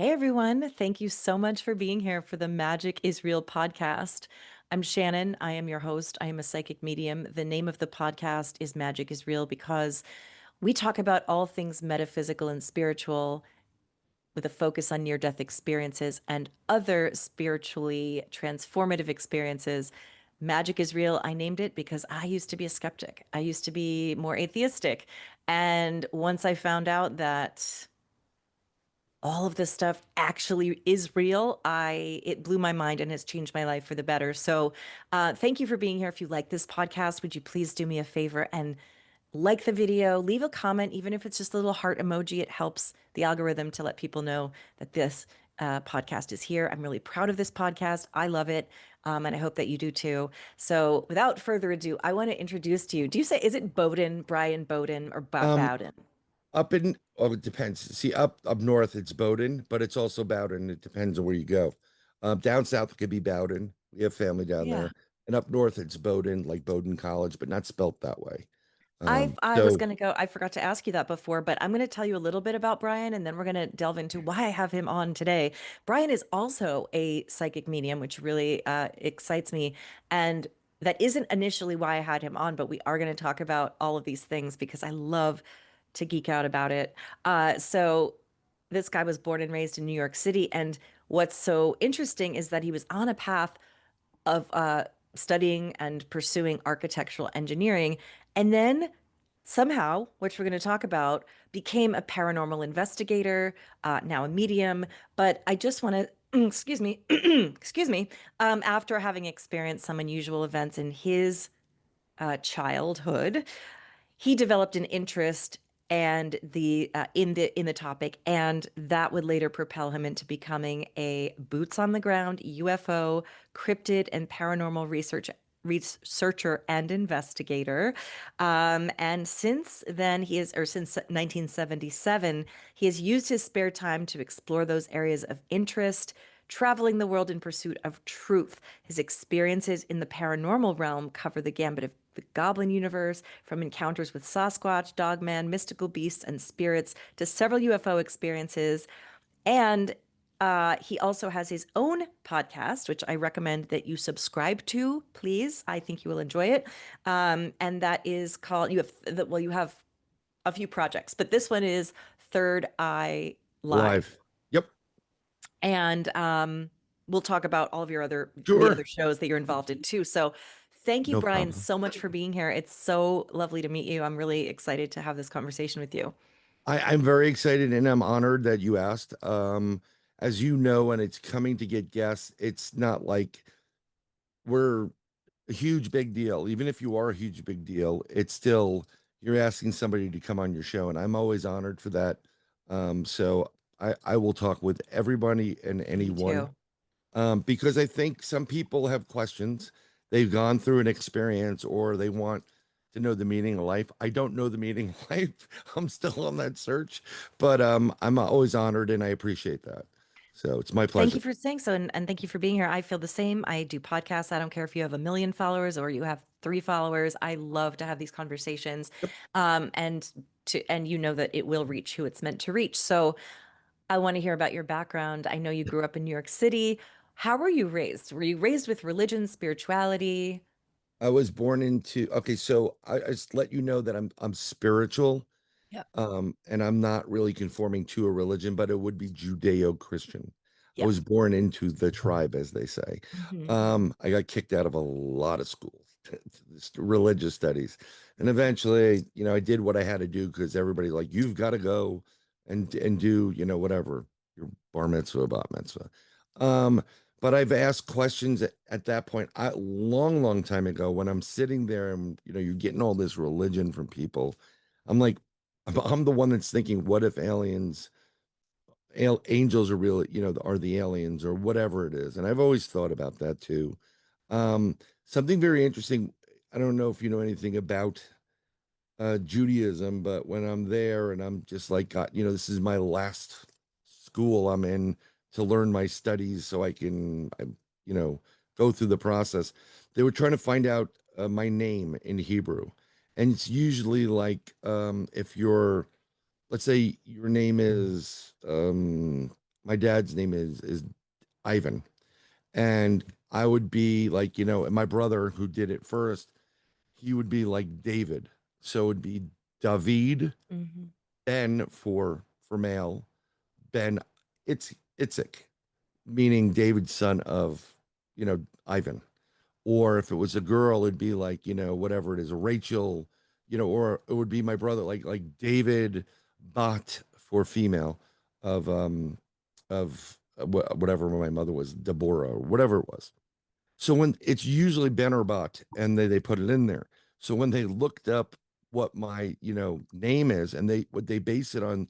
Hey everyone, thank you so much for being here for the Magic is Real podcast. I'm Shannon. I am your host. I am a psychic medium. The name of the podcast is Magic is Real because we talk about all things metaphysical and spiritual with a focus on near death experiences and other spiritually transformative experiences. Magic is Real. I named it because I used to be a skeptic. I used to be more atheistic. And once I found out that all of this stuff actually is real, it blew my mind and has changed my life for the better. So thank you for being here. If you like this podcast, would you please do me a favor and like the video, leave a comment, even if it's just a little heart emoji. It helps the algorithm to let people know that this podcast is here. I'm really proud of this podcast. I love it. And I hope that you do too. So without further ado, I want to introduce to you. Do you say, is it Bowden, Bryan Bowden, or Um, Bowden? Up in oh, it depends. See, up north it's Bowden, but it's also Bowden. It depends on where you go. Down south it could be Bowden. We have family down Yeah. there, and up north it's Bowden, like Bowden College, but not spelt that way. I was So going to go, I forgot to ask you that before, but I'm going to tell you a little bit about Brian and then we're going to delve into why I have him on today. Brian is also a psychic medium, which really excites me. And that isn't initially why I had him on, but we are going to talk about all of these things because I love to geek out about it. So this guy was born and raised in New York City. And what's so interesting is that he was on a path of studying and pursuing architectural engineering. And then somehow, which we're going to talk about, became a paranormal investigator, now a medium. But I just want to, excuse me, excuse me, after having experienced some unusual events in his childhood, he developed an interest and the topic, and that would later propel him into becoming a boots on the ground UFO, cryptid, and paranormal researcher and investigator. And since then, since 1977, he has used his spare time to explore those areas of interest, traveling the world in pursuit of truth. His experiences in the paranormal realm cover the gambit of the goblin universe, from encounters with Sasquatch, Dogman, mystical beasts, and spirits to several UFO experiences. And he also has his own podcast, which I recommend that you subscribe to, please. I think you will enjoy it. And that is called, you have a few projects, but this one is Third Eye Live. live. Yep, And we'll talk about all of the other sure, shows that you're involved in too. So thank you, no Brian, problem. so much for being here. It's so lovely to meet you. I'm really excited to have this conversation with you. I'm very excited and I'm honored that you asked. As you know, and it's coming to get guests, it's not like we're a huge big deal. Even if you are a huge big deal, it's still you're asking somebody to come on your show, and I'm always honored for that. So I will talk with everybody and Me anyone, too. because I think some people have questions. They've gone through an experience or they want to know the meaning of life. I don't know the meaning of life. I'm still on that search, but I'm always honored and I appreciate that. So it's my Thank pleasure. you for saying so, and thank you for being here. I feel the same. I do podcasts. I don't care if you have 1 million followers or you have 3 followers. I love to have these conversations, and you know that it will reach who it's meant to reach. So I want to hear about your background. I know you grew up in New York City. How were you raised? Were you raised with religion, spirituality? I was born into okay, so I just let you know that I'm spiritual, Yeah. and I'm not really conforming to a religion, but it would be Judeo-Christian. I Yeah. was born into the tribe, as they say. Hmm. I got kicked out of a lot of schools, religious studies, and eventually, I did what I had to do because everybody like you've got to go and do whatever your bar mitzvah, bat mitzvah. Um, but I've asked questions at that point, long time ago, when I'm sitting there and you're getting all this religion from people. I'm like, I'm the one that's thinking, what if angels are real, are the aliens or whatever it is. And I've always thought about that too. Something very interesting. I don't know if you know anything about Judaism, but when I'm there and I'm just like, God, this is my last school I'm in to learn my studies so you know, go through the process. They were trying to find out my name in Hebrew. And it's usually like if you're, let's say your name is my dad's name is Ivan, and I would be like, and my brother who did it first, he would be like David. So it'd be David, Hmm. Ben for male, Ben Itzik, meaning David's son of, Ivan. Or if it was a girl, it'd be like, whatever it is, a Rachel, or it would be my brother, like David Bot for female of whatever my mother was, Deborah, or whatever it was. So when it's usually Ben or Bot, and they put it in there. So when they looked up what my, name is, and they base it on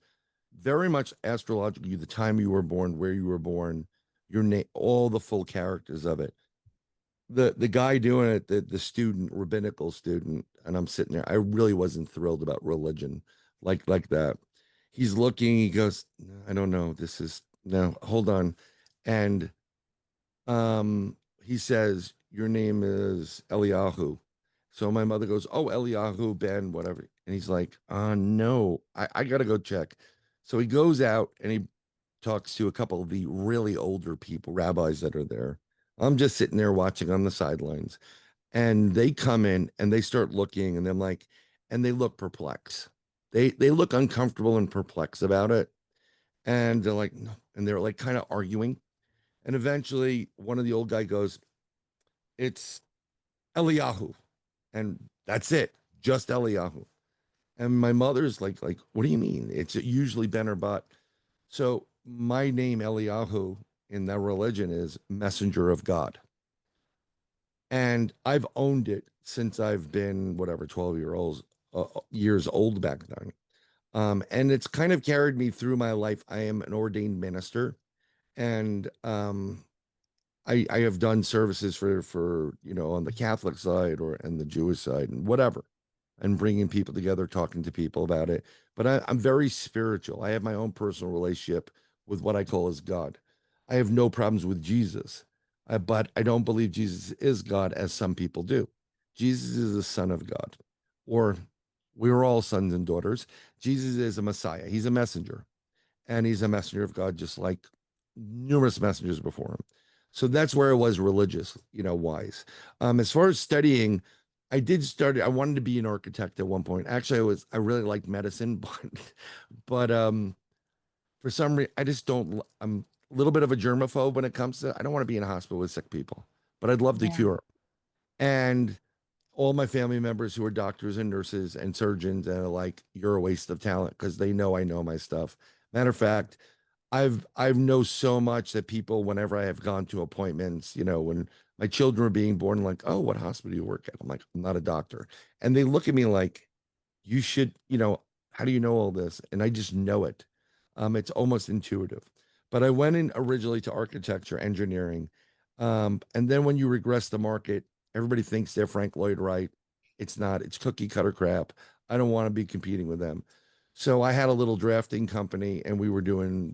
very much astrologically, the time you were born, where you were born, your name, all the full characters of it. The guy doing it, the student, rabbinical student, and I'm sitting there. I really wasn't thrilled about religion like that. He's looking, he goes, "No, I don't know. This is no, hold on." And he says, "Your name is Eliyahu." So my mother goes, "Oh, Eliyahu, Ben, whatever." And he's like, no, I gotta go check." So he goes out and he talks to a couple of the really older people, rabbis that are there. I'm just sitting there watching on the sidelines. And they come in and they start looking, and I'm like, and they look perplexed. They look uncomfortable and perplexed about it. And they're like, no, and they're like kind of arguing. And eventually one of the old guy goes, "It's Eliyahu." And that's it. Just Eliyahu. And my mother's like, "What do you mean? It's usually Ben or Bot." So my name Eliyahu in that religion is messenger of God. And I've owned it since I've been whatever 12 years old back then. And it's kind of carried me through my life. I am an ordained minister, and I have done services for on the Catholic side or and the Jewish side and whatever, and bringing people together, talking to people about it. But I'm very spiritual. I have my own personal relationship with what I call as God. I have no problems with Jesus, but I don't believe Jesus is God as some people do. Jesus is the Son of God, or we are all sons and daughters. Jesus is a Messiah. He's a messenger, and he's a messenger of God, just like numerous messengers before him. So that's where I was religious, wise. As far as studying, I did start. I wanted to be an architect at one point. Actually, I really liked medicine, but for some reason, I just don't. I'm a little bit of a germaphobe when it comes to. I don't want to be in a hospital with sick people, but I'd love to Yeah. cure. And all my family members who are doctors and nurses and surgeons and are like, "You're a waste of talent," because they know I know my stuff. Matter of fact, I've know so much that people, whenever I have gone to appointments, when my children were being born, like, "Oh, what hospital do you work at?" I'm like, "I'm not a doctor," and they look at me like, "You should, how do you know all this?" And I just know it. It's almost intuitive. But I went in originally to architecture, engineering, and then when you regress the market, everybody thinks they're Frank Lloyd Wright. It's not. It's cookie cutter crap. I don't want to be competing with them. So I had a little drafting company, and we were doing,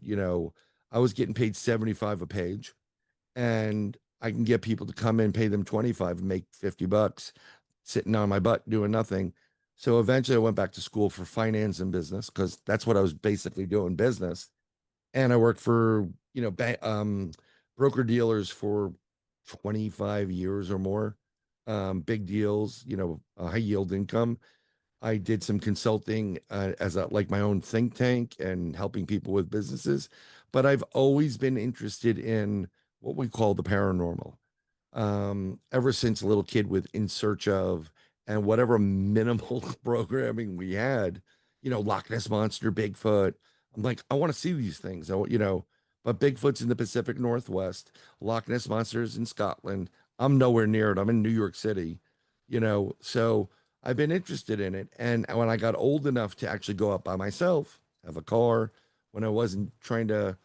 I was getting paid 75 a page, and I can get people to come in, pay them 25 and make $50 sitting on my butt doing nothing. So eventually I went back to school for finance and business because that's what I was basically doing, business. And I worked for, broker dealers for 25 years or more. Big deals, high yield income. I did some consulting as a like my own think tank and helping people with businesses, but I've always been interested in what we call the paranormal. Ever since a little kid with In Search Of and whatever minimal programming we had, Loch Ness Monster, Bigfoot. I'm like, I want to see these things. But Bigfoot's in the Pacific Northwest, Loch Ness Monster's in Scotland. I'm nowhere near it. I'm in New York City, so I've been interested in it. And when I got old enough to actually go out by myself, have a car, when I wasn't trying to,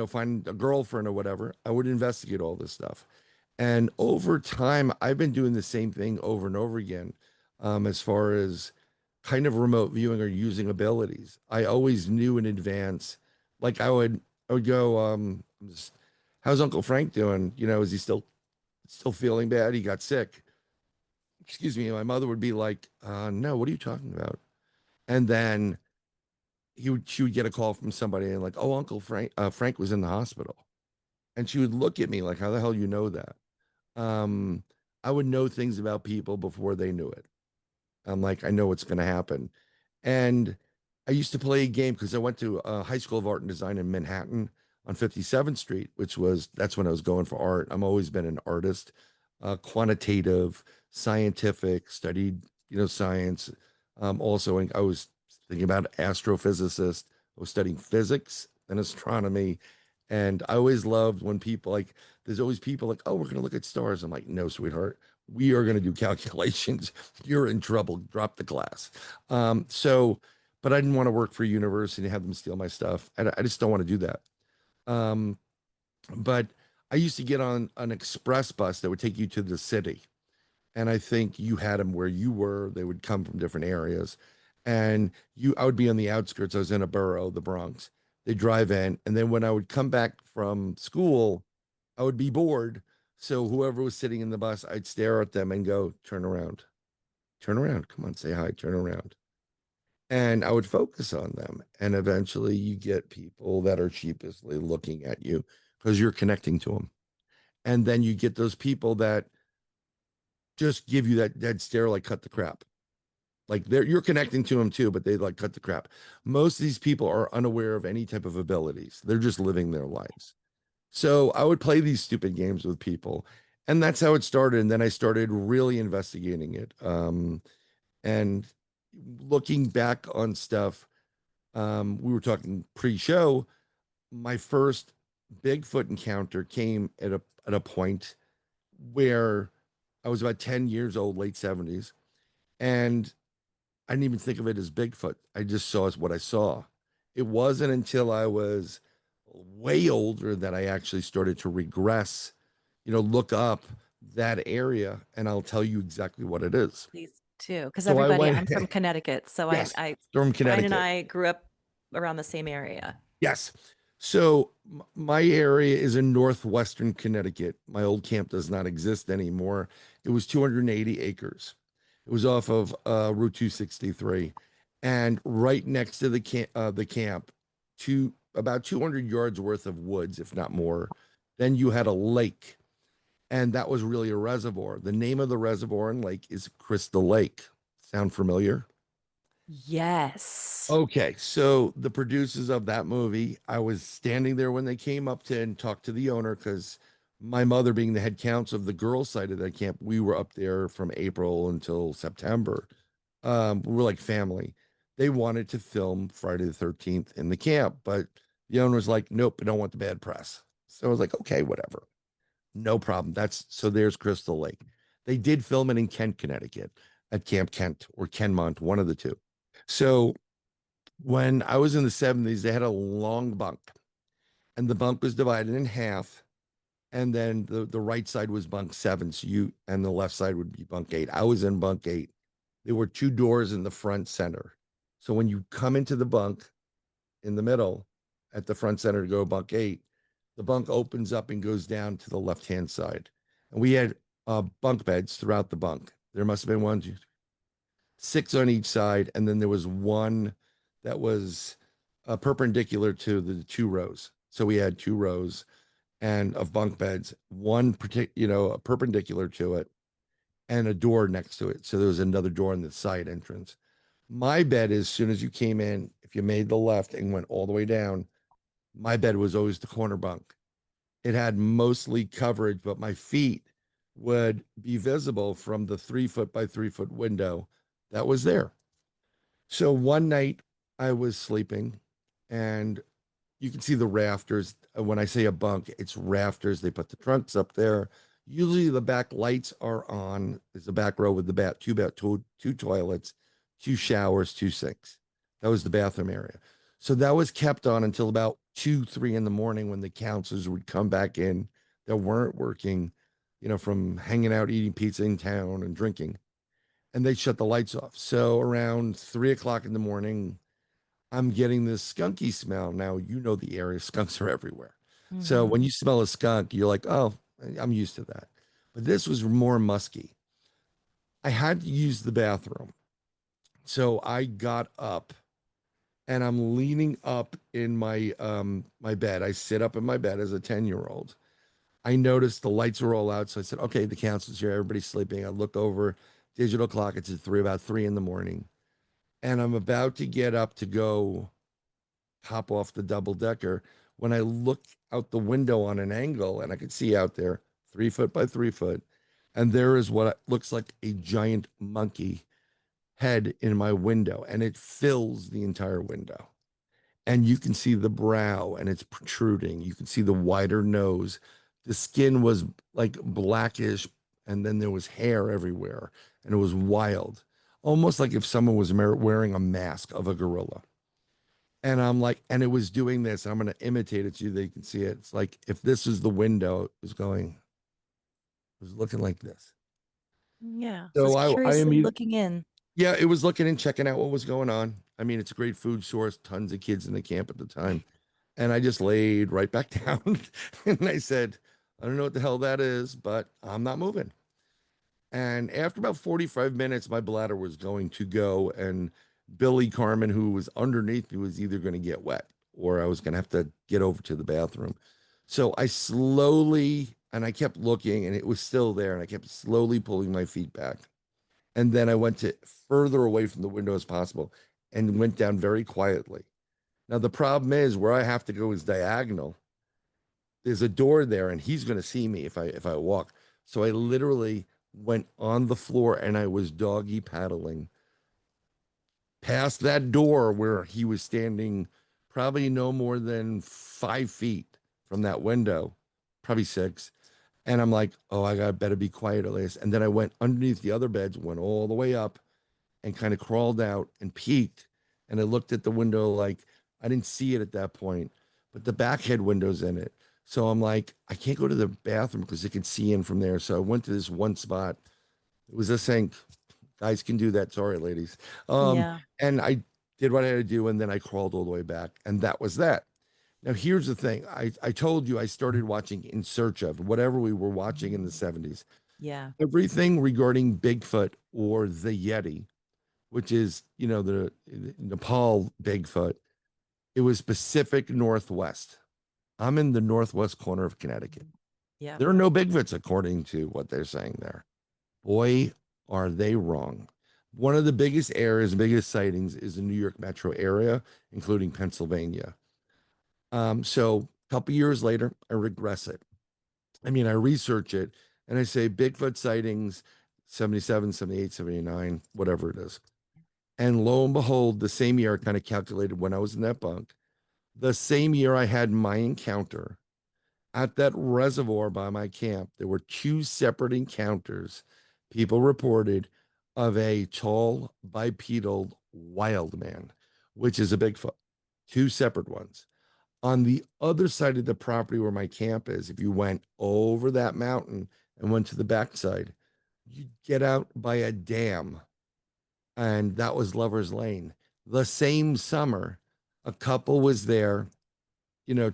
find a girlfriend or whatever, I would investigate all this stuff. And over time, I've been doing the same thing over and over again, as far as kind of remote viewing or using abilities. I always knew in advance, like I would go, how's Uncle Frank doing? Is he still feeling bad? He got sick. Excuse me. My mother would be like, no, what are you talking about? And then she would get a call from somebody and like, oh, Uncle Frank, Frank was in the hospital. And she would look at me like, how the hell you know that? Um, I would know things about people before they knew it. I'm like, I know what's going to happen. And I used to play a game because I went to High School of Art and Design in Manhattan on 57th Street, which was that's when I was going for art. I've always been an artist, quantitative, scientific, studied, science. Also, I was thinking about astrophysicist. I was studying physics and astronomy. And I always loved when people like, there's always people like, oh, we're going to look at stars. I'm like, no, sweetheart, we are going to do calculations. You're in trouble. Drop the class. But I didn't want to work for a university and have them steal my stuff. I just don't want to do that. Um, but I used to get on an express bus that would take you to the city. And I think you had them where you were. They would come from different areas. And I would be on the outskirts. I was in a borough, the Bronx. They drive in. And then when I would come back from school, I would be bored. So whoever was sitting in the bus, I'd stare at them and go, turn around, turn around. Come on, say hi, turn around. And I would focus on them. And eventually you get people that are sheepishly looking at you because you're connecting to them. And then you get those people that just give you that dead stare, like cut the crap. Like you're connecting to them too, but they like cut the crap. Most of these people are unaware of any type of abilities. They're just living their lives. So I would play these stupid games with people. And that's how it started. And then I started really investigating it. And looking back on stuff, we were talking pre-show. My first Bigfoot encounter came at a point where I was about 10 years old, late 70s, and I didn't even think of it as Bigfoot. I just saw as what I saw. It wasn't until I was way older that I actually started to regress, look up that area, and I'll tell you exactly what it is. Please too, because So I everybody, went, I'm from Connecticut, so yes, from Brian and Connecticut. I grew up around the same area. Yes. So my area is in northwestern Connecticut. My old camp does not exist anymore. It was 280 acres. It was off of Route 263, and right next to the camp, to about 200 yards worth of woods, if not more. Then you had a lake, and that was really a reservoir. The name of the reservoir and lake is Crystal Lake. Sound familiar? Yes. Okay, so the producers of that movie, I was standing there when they came up to and talked to the owner because my mother, being the head counsel of the girls' side of that camp, we were up there from April until September. We were like family. They wanted to film Friday the 13th in the camp, but the owner was like, nope, I don't want the bad press. So I was like, okay, whatever. No problem. That's so there's Crystal Lake. They did film it in Kent, Connecticut at Camp Kent or Kenmont, one of the two. So when I was in the 70s, they had a long bunk, and the bunk was divided in half. And then the right side was bunk seven. So and the left side would be bunk eight. I was in bunk eight. There were two doors in the front center. So when you come into the bunk in the middle at the front center to go to bunk eight, the bunk opens up and goes down to the left hand side. And we had bunk beds throughout the bunk. There must have been one, two, six on each side, and then there was one that was perpendicular to the two rows. So we had two rows and of bunk beds, one perpendicular to it, and a door next to it. So there was another door in the side entrance. My bed, as soon as you came in, if you made the left and went all the way down, my bed was always the corner bunk. It had mostly coverage, but my feet would be visible from the 3 foot by 3 foot window that was there. So one night I was sleeping, and you can see the rafters. When I say a bunk, it's rafters. They put the trunks up there. Usually the back lights are on. There's a back row with the two toilets, two showers, two sinks. That was the bathroom area. So that was kept on until about 2, 3 in the morning when the counselors would come back in that weren't working, from hanging out, eating pizza in town and drinking, and they shut the lights off. So around 3 o'clock in the morning, I'm getting this skunky smell. Now, the area, skunks are everywhere. So when Hmm. you smell a skunk, you're like, oh, I'm used to that. But this was more musky. I had to use the bathroom. So I got up and I'm leaning up in my bed. I sit up in my bed as a 10-year-old. I noticed the lights were all out, so I said, "Okay, the counselor's here. Everybody's sleeping." I look over digital clock. It's at about 3 in the morning, and I'm about to get up to go hop off the double decker when I look out the window on an angle, and I could see out there 3 foot by 3 foot, and there is what looks like a giant monkey head in my window, and it fills the entire window. And you can see the brow and it's protruding. You can see the wider nose. The skin was like blackish, and then there was hair everywhere, and it was wild, almost like if someone was wearing a mask of a gorilla. And I'm like, and it was doing this. I'm going to imitate it so that you can see it. It's like if this is the window, it was going, it was looking like this. Yeah. So Was I curiously immediately, looking in. yeah, it was looking and checking out what was going on. I mean, it's a great food source, tons of kids in the camp at the time. And I just laid right back down and I said, I don't know what the hell that is, but I'm not moving. And after about 45 minutes, my bladder was going to go. And Billy Carmen, who was underneath me, was either going to get wet or I was going to have to get over to the bathroom. So I slowly, and I kept looking and it was still there. And I kept slowly pulling my feet back. And then I went to further away from the window as possible and went down very quietly. Now, the problem is where I have to go is diagonal. There's a door there and he's going to see me if I walk. So I literally went on the floor and I was doggy paddling past that door where he was standing probably no more than 5 feet from that window, probably six. And I'm like, oh, I got better be quiet at least. And then I went underneath the other beds, went all the way up and kind of crawled out and peeked. And I looked at the window like I didn't see it at that point, but the back had windows in it. So I'm like, I can't go to the bathroom because it can see in from there. So I went to this one spot. It was a sink. Guys can do that. Sorry, ladies. Um, Yeah. and I did what I had to do, and then I crawled all the way back, and that was that. Now, here's the thing. I told you I started watching In Search of whatever we were watching in the 70s. Yeah. Everything regarding Bigfoot or the Yeti, which is, the Nepal Bigfoot. It was Pacific Northwest. I'm in the northwest corner of Connecticut. Yeah. There are no Bigfoots, according to what they're saying there. Boy, are they wrong. One of the biggest areas, biggest sightings is the New York metro area, including Pennsylvania. So a couple years later, I regress it. I mean, I research it and I say Bigfoot sightings 77, 78, 79, whatever it is. And lo and behold, the same year I kind of calculated when I was in that bunk, the same year I had my encounter at that reservoir by my camp, there were two separate encounters people reported of a tall bipedal wild man, which is a Bigfoot, two separate ones. On the other side of the property where my camp is, if you went over that mountain and went to the backside, you'd get out by a dam, and that was Lover's Lane. The same summer, a couple was there,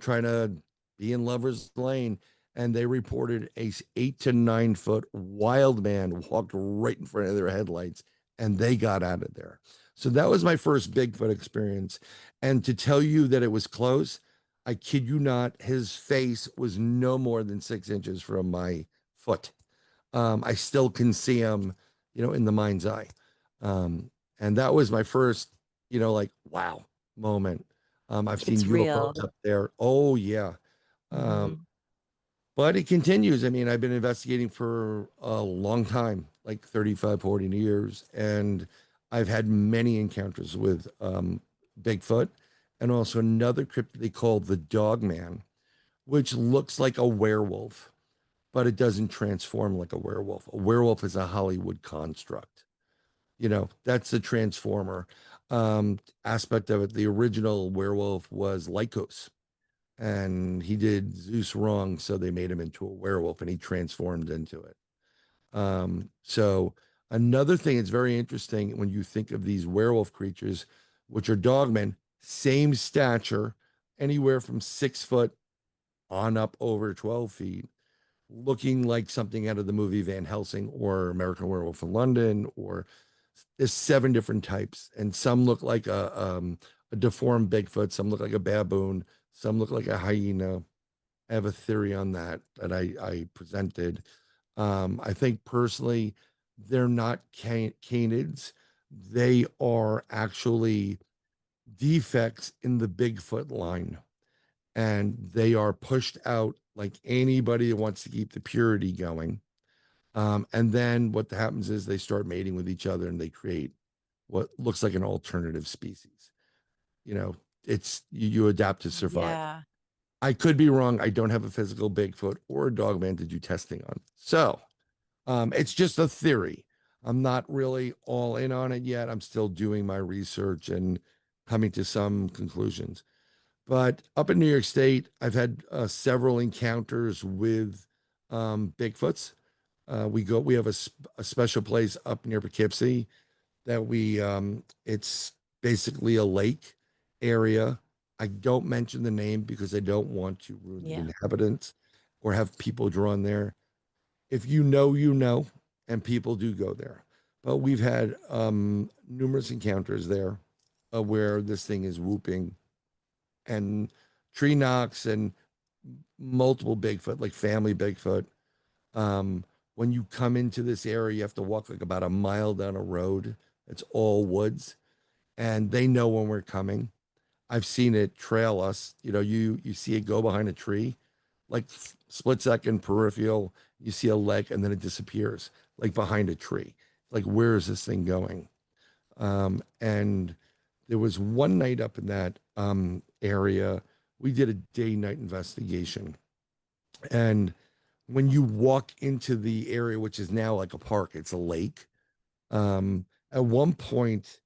trying to be in Lover's Lane, and they reported a 8 to 9 foot wild man walked right in front of their headlights, and they got out of there. So that was my first Bigfoot experience. And to tell you that it was close, I kid you not, his face was no more than 6 inches from my foot. I still can see him, in the mind's eye. And that was my first, like, wow moment. I've seen It's UFOs real. up there. Oh, yeah. Um, Hmm. but it continues. I mean, I've been investigating for a long time, like 35, 40 years. And I've had many encounters with Bigfoot and also another cryptid they call the Dog Man, which looks like a werewolf, but it doesn't transform like a werewolf. A werewolf is a Hollywood construct. That's the transformer aspect of it. The original werewolf was Lycos, and he did Zeus wrong, so they made him into a werewolf, and he transformed into it. So another thing that's very interesting when you think of these werewolf creatures, which are dogmen, same stature, anywhere from 6 foot on up over 12 feet, looking like something out of the movie Van Helsing or American Werewolf in London, or there's 7 different types, and some look like a deformed Bigfoot. Some look like a baboon. Some look like a hyena. I have a theory on that that I presented. I think personally, they're not canids. They are actually defects in the Bigfoot line, and they are pushed out like anybody that wants to keep the purity going. And then what happens is they start mating with each other and they create what looks like an alternative species. You know, it's you adapt to survive. Yeah. I could be wrong. I don't have a physical Bigfoot or a dog man to do testing on. So it's just a theory. I'm not really all in on it yet. I'm still doing my research and coming to some conclusions. But up in New York State, I've had several encounters with Bigfoots. We have a special place up near Poughkeepsie that it's basically a lake area. I don't mention the name because I don't want to ruin the Yeah. inhabitants or have people drawn there. If you know, you know, and people do go there. But we've had numerous encounters there where this thing is whooping and tree knocks and multiple Bigfoot, like family Bigfoot. When you come into this area, you have to walk like about a mile down a road. It's all woods, and they know when we're coming. I've seen it trail us. You see it go behind a tree, like split second peripheral. You see a leg, and then it disappears, like behind a tree. Like where is this thing going? And there was one night up in that area. We did a day-night investigation, and when you walk into the area, which is now like a park, it's a lake. At one point,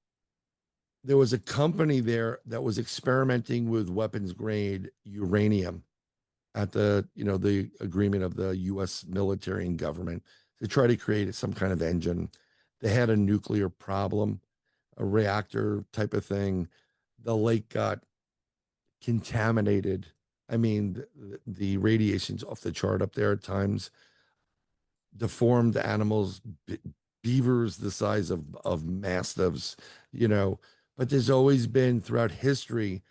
there was a company there that was experimenting with weapons grade uranium at the agreement of the US military and government to try to create some kind of engine. They had a nuclear problem, a reactor type of thing. The lake got contaminated. I mean, the radiation's off the chart up there at times. Deformed animals, beavers the size of mastiffs, you know. But there's always been throughout history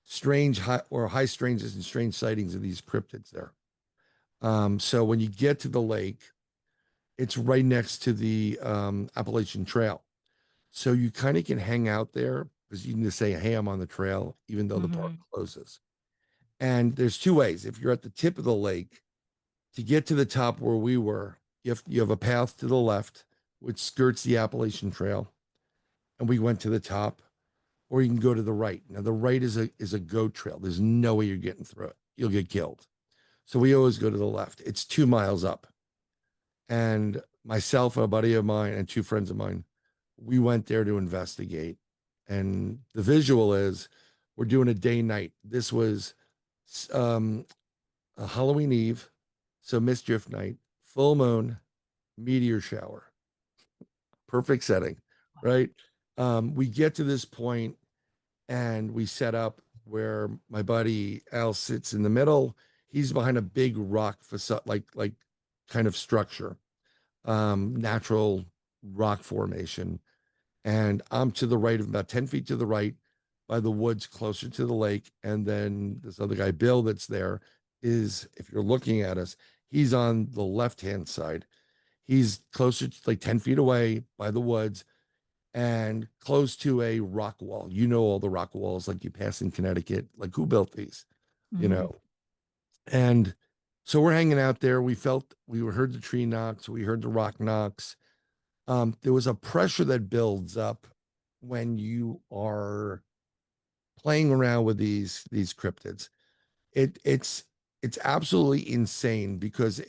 strange high strangeness and strange sightings of these cryptids there. So when you get to the lake, it's right next to the Appalachian Trail. So you kind of can hang out there because you can just say, "Hey, I'm on the trail," even though the park Hmm. closes. And there's two ways. If you're at the tip of the lake, to get to the top where we were, you have a path to the left, which skirts the Appalachian Trail, and we went to the top, or you can go to the right. Now the right is a goat trail. There's no way you're getting through it. You'll get killed. So we always go to the left. It's 2 miles up. And myself, a buddy of mine, and two friends of mine, we went there to investigate. And the visual is we're doing a day night. This was um, a Halloween Eve, so mischief night, full moon, meteor shower, perfect setting, right? We get to this point and we set up where my buddy Al sits in the middle. He's behind a big rock facade, like kind of structure, natural rock formation. And I'm to the right of about 10 feet to the right by the woods closer to the lake. And then this other guy, Bill, that's there is, if you're looking at us, he's on the left hand side. He's closer to like 10 feet away by the woods and close to a rock wall. You know, all the rock walls like you pass in Connecticut, like who built these, you Hmm. know? And so we're hanging out there. We heard the tree knocks, we heard the rock knocks. There was a pressure that builds up when you are playing around with these cryptids. It's absolutely insane because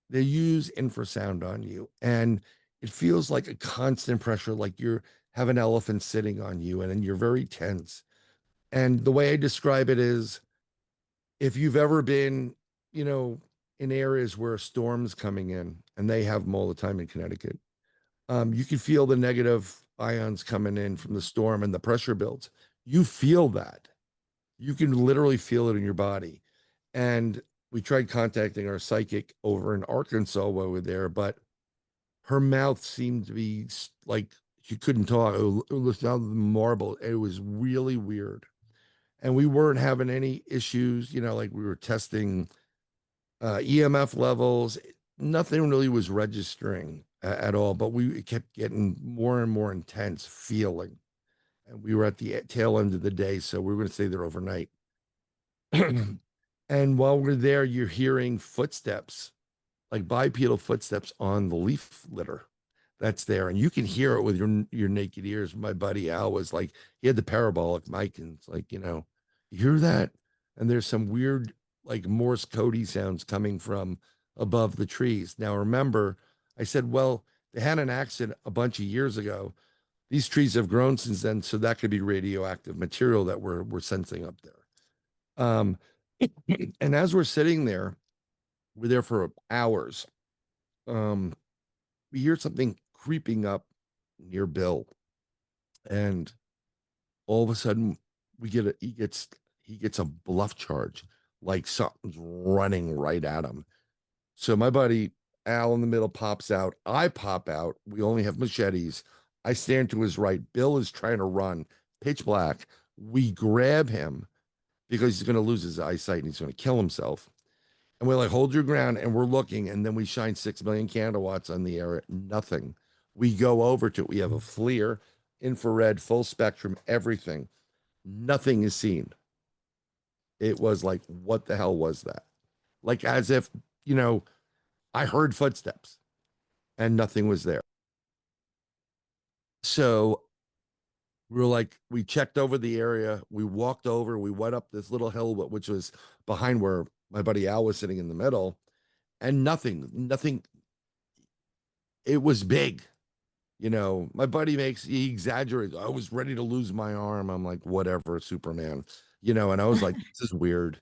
they use infrasound on you, and it feels like a constant pressure, like you have an elephant sitting on you, and then you're very tense. And the way I describe it is, if you've ever been, you know, in areas where a storm's coming in, and they have them all the time in Connecticut, you can feel the negative ions coming in from the storm and the pressure builds. You feel that. You can literally feel it in your body. And we tried contacting our psychic over in Arkansas while we were there, but her mouth seemed to be like you couldn't talk. It was sound marble. It was really weird. And we weren't having any issues, like we were testing EMF levels. Nothing really was registering at all, but we kept getting more and more intense feeling. And we were at the tail end of the day, so we were going to stay there overnight. And while we're there, you're hearing footsteps, like bipedal footsteps on the leaf litter that's there, and you can hear it with your naked ears. My buddy Al was like, he had the parabolic mic, and it's like, you hear that, and there's some weird like Morse codey sounds coming from above the trees. Now remember, I said, well, they had an accident a bunch of years ago. These trees have grown since then, so that could be radioactive material that we're sensing up there. Um, and as we're sitting there, we're there for hours. Um, we hear something creeping up near Bill, and all of a sudden he gets a bluff charge, like something's running right at him. So my buddy Al in the middle pops out. I pop out. We only have machetes. I stand to his right. Bill is trying to run, pitch black. We grab him because he's going to lose his eyesight and he's going to kill himself. And we're like, hold your ground. And we're looking. And then we shine 6 million candle watts on the area. Nothing. We go over to it. We have a FLIR, infrared, full spectrum, everything. Nothing is seen. It was like, what the hell was that? Like, as if, you know, I heard footsteps and nothing was there. So we were like, we checked over the area. We walked over. We went up this little hill, which was behind where my buddy Al was sitting in the middle, and nothing. It was big. My buddy he exaggerates. I was ready to lose my arm. I'm like, whatever, Superman. And I was like, this is weird.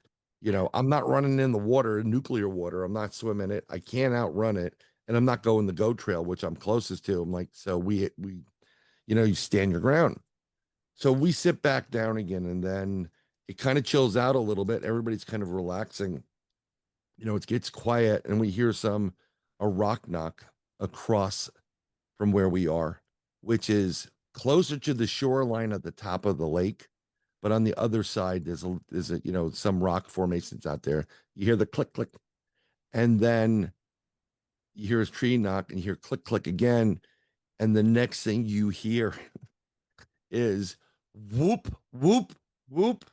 I'm not running in the water, nuclear water. I'm not swimming it. I can't outrun it. And I'm not going the go trail, which I'm closest to. I'm like, so you stand your ground. So we sit back down again, and then it kind of chills out a little bit. Everybody's kind of relaxing. It gets quiet, and we hear a rock knock across from where we are, which is closer to the shoreline at the top of the lake. But on the other side, there's some rock formations out there. You hear the click, click, and then you hear a tree knock and you hear click, click again. And the next thing you hear is whoop, whoop, whoop.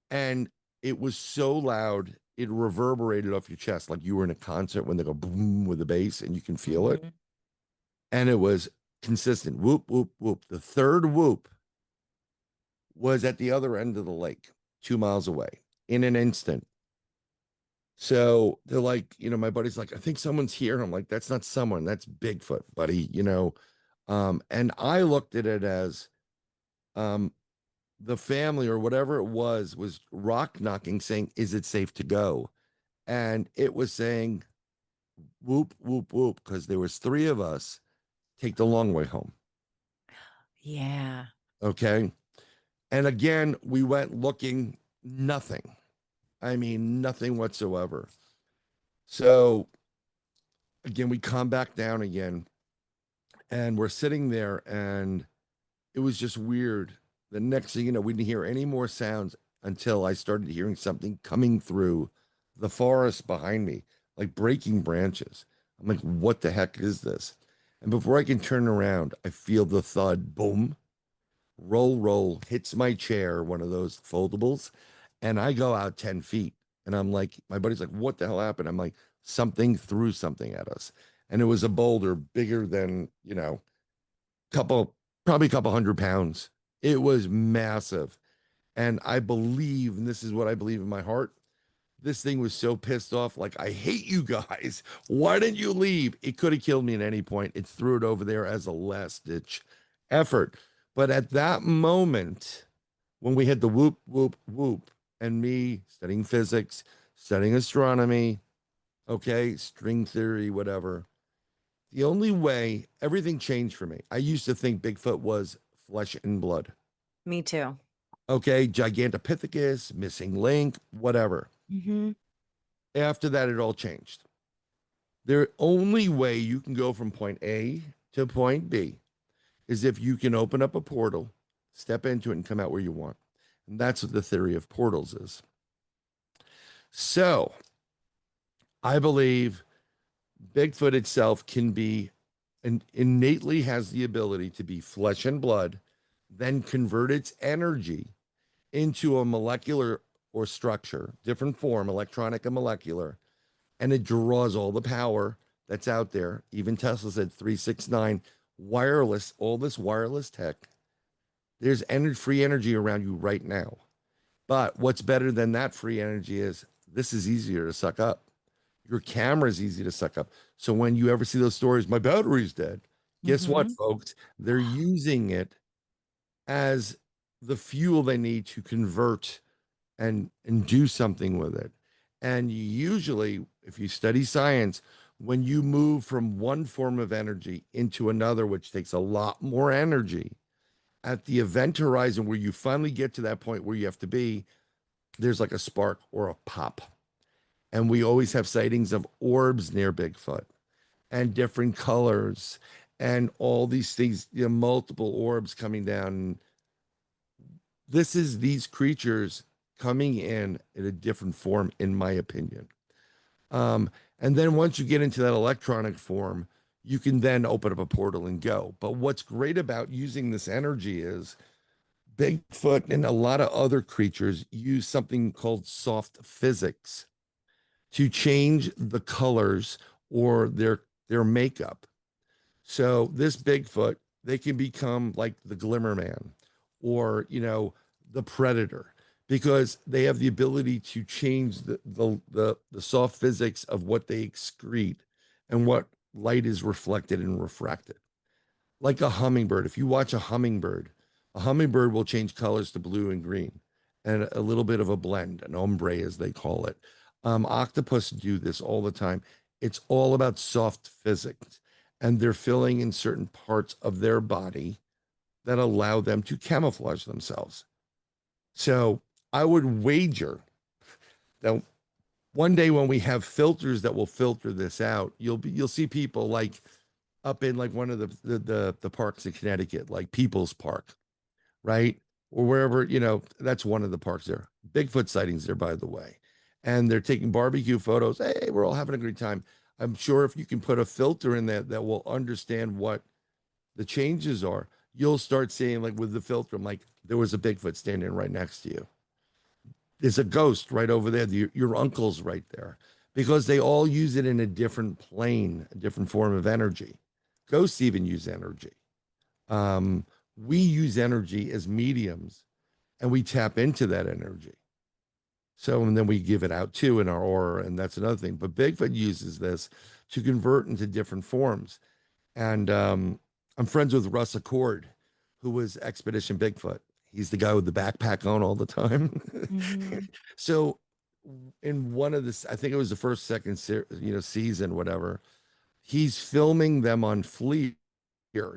And it was so loud, it reverberated off your chest like you were in a concert when they go boom with the bass and you can feel it. Mhm. And it was consistent whoop, whoop, whoop. The third whoop was at the other end of the lake, 2 miles away in an instant. So they're like, my buddy's like, I think someone's here. I'm like, that's not someone, that's Bigfoot, buddy. And I looked at it as um the family or whatever it was rock knocking, saying, is it safe to go? And it was saying whoop, whoop, whoop, because there was three of us, take the long way home. Yeah. Okay. And again, we went looking, nothing. I mean, nothing whatsoever. So again, we come back down again and we're sitting there, and it was just weird. The next thing you know, we didn't hear any more sounds until I started hearing something coming through the forest behind me, like breaking branches. I'm like, what the heck is this? And before I can turn around, I feel the thud, boom, roll, roll, hits my chair, one of those foldables, and I go out 10 feet. And I'm like, my buddy's like, what the hell happened? I'm like, something threw something at us. And it was a boulder bigger than, couple, probably a couple 100 pounds. It was massive. And I believe, and this is what I believe in my heart, this thing was so pissed off, like, I hate you guys. Why didn't you leave? It could have killed me at any point. It threw it over there as a last ditch effort. But at that moment, when we had the whoop, whoop, whoop, and me studying physics, studying astronomy, okay, string theory, whatever, the only way everything changed for me. I used to think Bigfoot was flesh and blood. Me too. Okay, Gigantopithecus, missing link, whatever. Hmm. After that, it all changed. The only way you can go from point A to point B is if you can open up a portal, step into it, and come out where you want. And that's what the theory of portals is. So I believe Bigfoot itself can be and innately has the ability to be flesh and blood, then convert its energy into a molecular or structure, different form, electronic and molecular, and it draws all the power that's out there. Even Tesla said 369 wireless, all this wireless tech. There's free energy around you right now. But what's better than that free energy is this is easier to suck up. Your camera is easy to suck up. So when you ever see those stories, my battery's dead, guess what, Mm-hmm. folks? They're using it as the fuel they need to convert and do something with it. And usually, if you study science, when you move from one form of energy into another, which takes a lot more energy, at the event horizon where you finally get to that point where you have to be, there's like a spark or a pop. And we always have sightings of orbs near Bigfoot and different colors and all these things, multiple orbs coming down. This is these creatures coming in a different form, in my opinion. Um, and then once you get into that electronic form, you can then open up a portal and go. But what's great about using this energy is Bigfoot and a lot of other creatures use something called soft physics to change the colors or their makeup. So this Bigfoot, they can become like the Glimmer Man or, the Predator because they have the ability to change the soft physics of what they excrete and what light is reflected and refracted. Like a hummingbird. If you watch a hummingbird will change colors to blue and green and a little bit of a blend, an ombre as they call it. Octopus do this all the time. It's all about soft physics, and they're filling in certain parts of their body that allow them to camouflage themselves. So I would wager that one day when we have filters that will filter this out, you'll see people like up in like one of the parks in Connecticut, like People's Park, right? Or wherever, that's one of the parks there. Bigfoot sightings there, by the way. And they're taking barbecue photos. Hey, we're all having a great time. I'm sure if you can put a filter in there that will understand what the changes are, you'll start seeing, like with the filter, I'm like, there was a Bigfoot standing right next to you. There's a ghost right over there. Your uncle's right there. Because they all use it in a different plane, a different form of energy. Ghosts even use energy. Um, we use energy as mediums and we tap into that energy. So, and then we give it out too in our aura, and that's another thing. But Bigfoot uses this to convert into different forms. And I'm friends with Russ Accord, who was Expedition Bigfoot. He's the guy with the backpack on all the time. Mm-hmm. So, in one of this, I think it was the first, second, season, whatever. He's filming them on FLIR.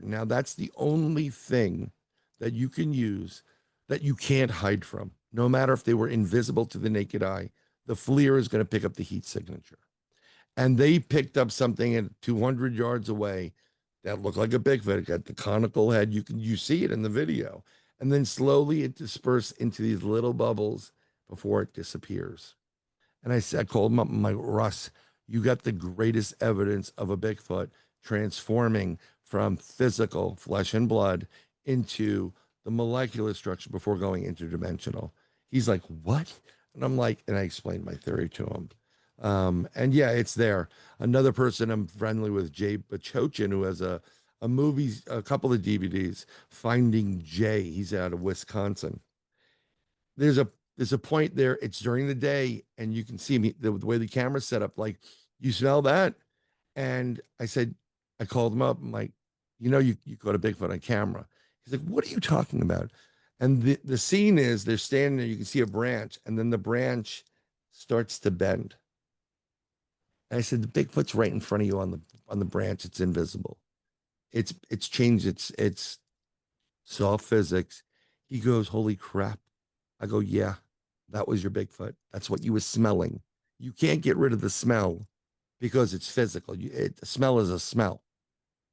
Now, that's the only thing that you can use that you can't hide from. No matter if they were invisible to the naked eye, the FLIR is going to pick up the heat signature. And they picked up something at 200 yards away that looked like a Bigfoot. It got the conical head. You see it in the video. And then slowly it dispersed into these little bubbles before it disappears. And I called him up. I'm like, Russ, you got the greatest evidence of a Bigfoot transforming from physical flesh and blood into the molecular structure before going interdimensional. He's like, what? And I'm like, and I explained my theory to him. And yeah, it's there. Another person I'm friendly with, Jay Bachochin, who has a movie, a couple of DVDs, Finding Jay. He's out of Wisconsin. There's a there's a point there. It's during the day, and you can see me the way the camera's set up. Like, you smell that? And I called him up. I'm like, you caught a Bigfoot on camera. He's like, what are you talking about? And the scene is they're standing there. You can see a branch, and then the branch starts to bend. And I said, the Bigfoot's right in front of you on the branch. It's invisible. It's changed. It's soft physics. He goes, holy crap. I go, yeah, that was your Bigfoot. That's what you were smelling. You can't get rid of the smell because it's physical. Smell is a smell.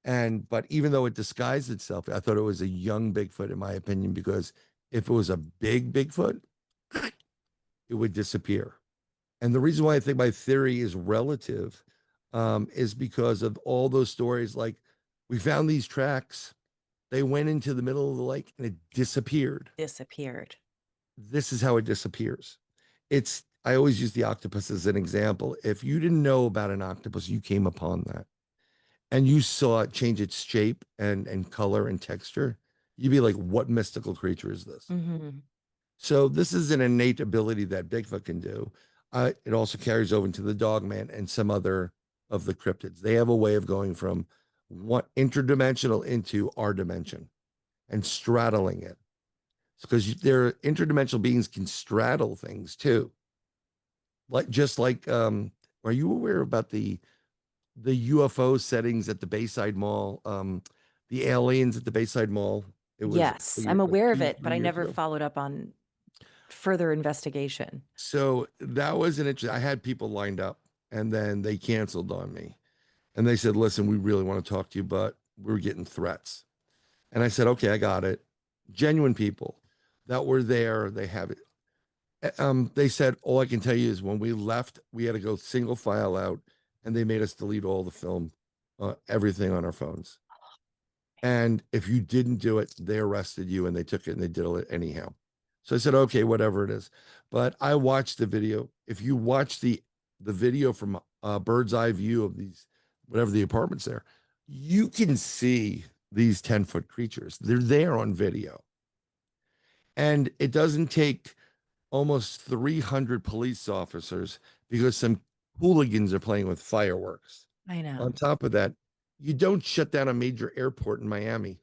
And but even though it disguised itself, I thought it was a young Bigfoot, in my opinion, because if it was a big Bigfoot, it would disappear. And the reason why I think my theory is relative is because of all those stories. Like, we found these tracks, they went into the middle of the lake and it disappeared. Disappeared. This is how it disappears. I always use the octopus as an example. If you didn't know about an octopus, you came upon that and you saw it change its shape and color and texture, you'd be like, what mystical creature is this? Hmm. So this is an innate ability that Bigfoot can do. It also carries over into the Dogman and some other of the cryptids. They have a way of going from one interdimensional into our dimension and straddling it. Because their interdimensional beings can straddle things too. Like just like are you aware about the UFO settings at the Bayside Mall? The aliens at the Bayside Mall. It was Yes, I'm aware of two, it, but three I years never ago. followed up on further investigation. So that was an interesting. I had people lined up, and then they canceled on me, and they said, "Listen, we really want to talk to you, but we're getting threats." And I said, "Okay, I got it." Genuine people that were there, they have it. They said, "All I can tell you is when we left, we had to go single file out, and they made us delete all the film, everything on our phones. And if you didn't do it, they arrested you and they took it and they did it anyhow." So I said, okay, whatever it is. But I watched the video. If you watch the video from a bird's eye view of these, whatever the apartments there, you can see these 10-foot creatures. They're there on video. And it doesn't take almost 300 police officers because some hooligans are playing with fireworks. I On know. top of that, you don't shut down a major airport in Miami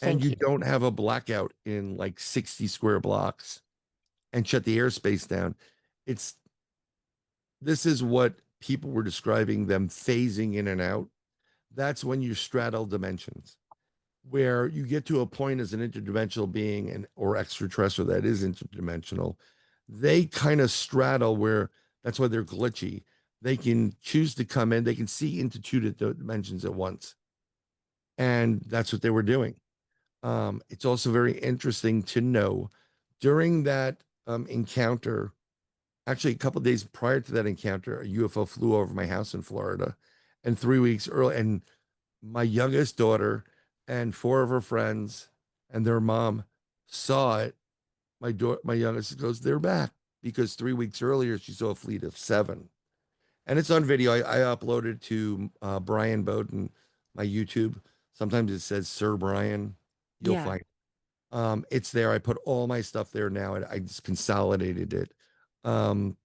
and Thank you you. don't have a blackout in like 60 square blocks and shut the airspace down. It's This is what people were describing them phasing in and out. That's when you straddle dimensions, where you get to a point as an interdimensional being and or extraterrestrial that is interdimensional. They kind of straddle where that's why they're glitchy. They can choose to come in, they can see into two dimensions at once. And that's what they were doing. It's also very interesting to know during that encounter, actually, a couple of days prior to that encounter, a UFO flew over my house in Florida. And 3 weeks early, and my youngest daughter and four of her friends and their mom saw it. My youngest goes, they're back because 3 weeks earlier she saw a fleet of seven, and it's on video. I uploaded to Bryan Bowden, my YouTube. Sometimes it says Sir Brian. You'll Yeah. find it's there. I put all my stuff there now, and I just consolidated it. Um,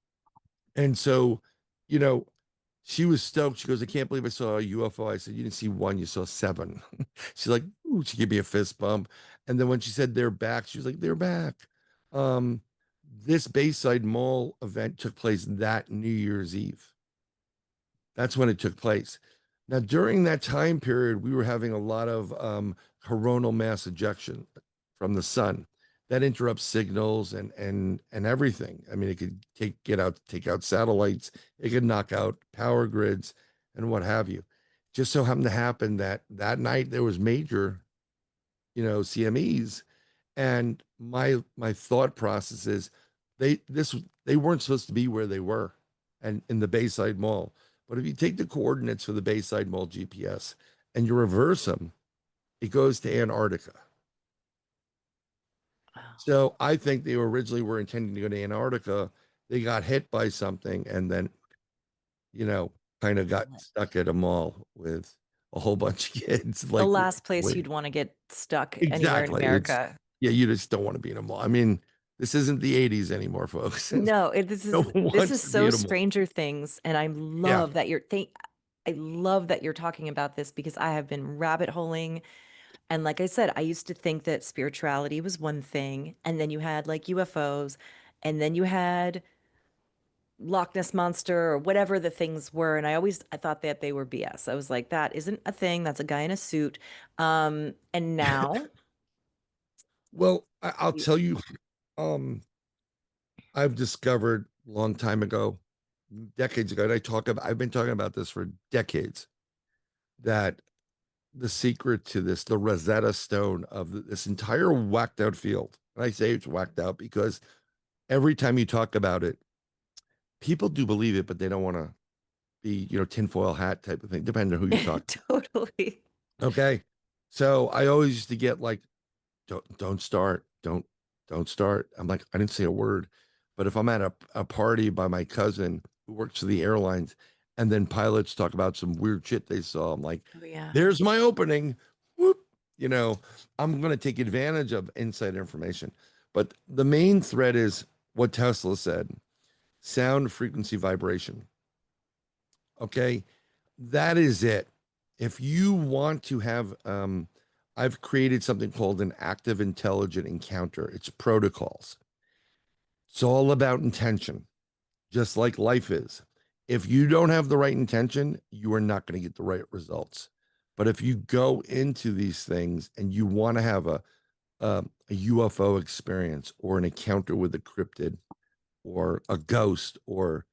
and so, you know, she was stoked. She goes, "I can't believe I saw a UFO." I said, "You didn't see one, you saw seven." She's like, "Ooh," she gave me a fist bump. And then when she said they're back, she was like, "They're back." Um, this Bayside Mall event took place that New Year's Eve. That's when it took place. Now, during that time period, we were having a lot of coronal mass ejection from the sun that interrupts signals and everything. I mean, it could take out satellites, it could knock out power grids and what have you. Just so happened to happen that that night there was major, CMEs, and my thought process is they weren't supposed to be where they were and in the Bayside Mall. But if you take the coordinates for the Bayside Mall GPS and you reverse them, it goes to Antarctica. Wow. So I think they originally were intending to go to Antarctica. They got hit by something and then, you know, kind of got stuck at a mall with a whole bunch of kids. The Like, last place wait, you'd want to get stuck anywhere in exactly. America. Yeah, you just don't want to be in a mall. I mean, this isn't the 80s anymore, folks. No, No this one this wants is to be so in a mall. Stranger Things, and Yeah. I love that you're talking about this because I have been rabbit holing. And like I said, I used to think that spirituality was one thing, and then you had like UFOs, and then you had Loch Ness Monster or whatever the things were. And I thought that they were BS. I was like, that isn't a thing. That's a guy in a suit. And now, Well, I'll you- tell you, um, I've discovered a long time ago, decades ago, and I've been talking about this for decades. that the secret to this, the Rosetta Stone of this entire whacked out field. And I say it's whacked out because every time you talk about it, people do believe it, but they don't want to be, tinfoil hat type of thing, depending on who you're talking. Totally. Okay. So I always used to get like, don't start. Don't start. I'm like, I didn't say a word. But if I'm at a party by my cousin who works for the airlines, and then pilots talk about some weird shit they saw, I'm like, Oh, yeah. there's my opening. Whoop. You know, I'm going to take advantage of inside information. But the main thread is what Tesla said: sound, frequency, vibration. Okay. That is it. If you want to have, I've created something called an active intelligent encounter. It's protocols. It's all about intention, just like life is. If you don't have the right intention, you are not going to get the right results. But if you go into these things and you want to have a UFO experience or an encounter with a cryptid or a ghost, or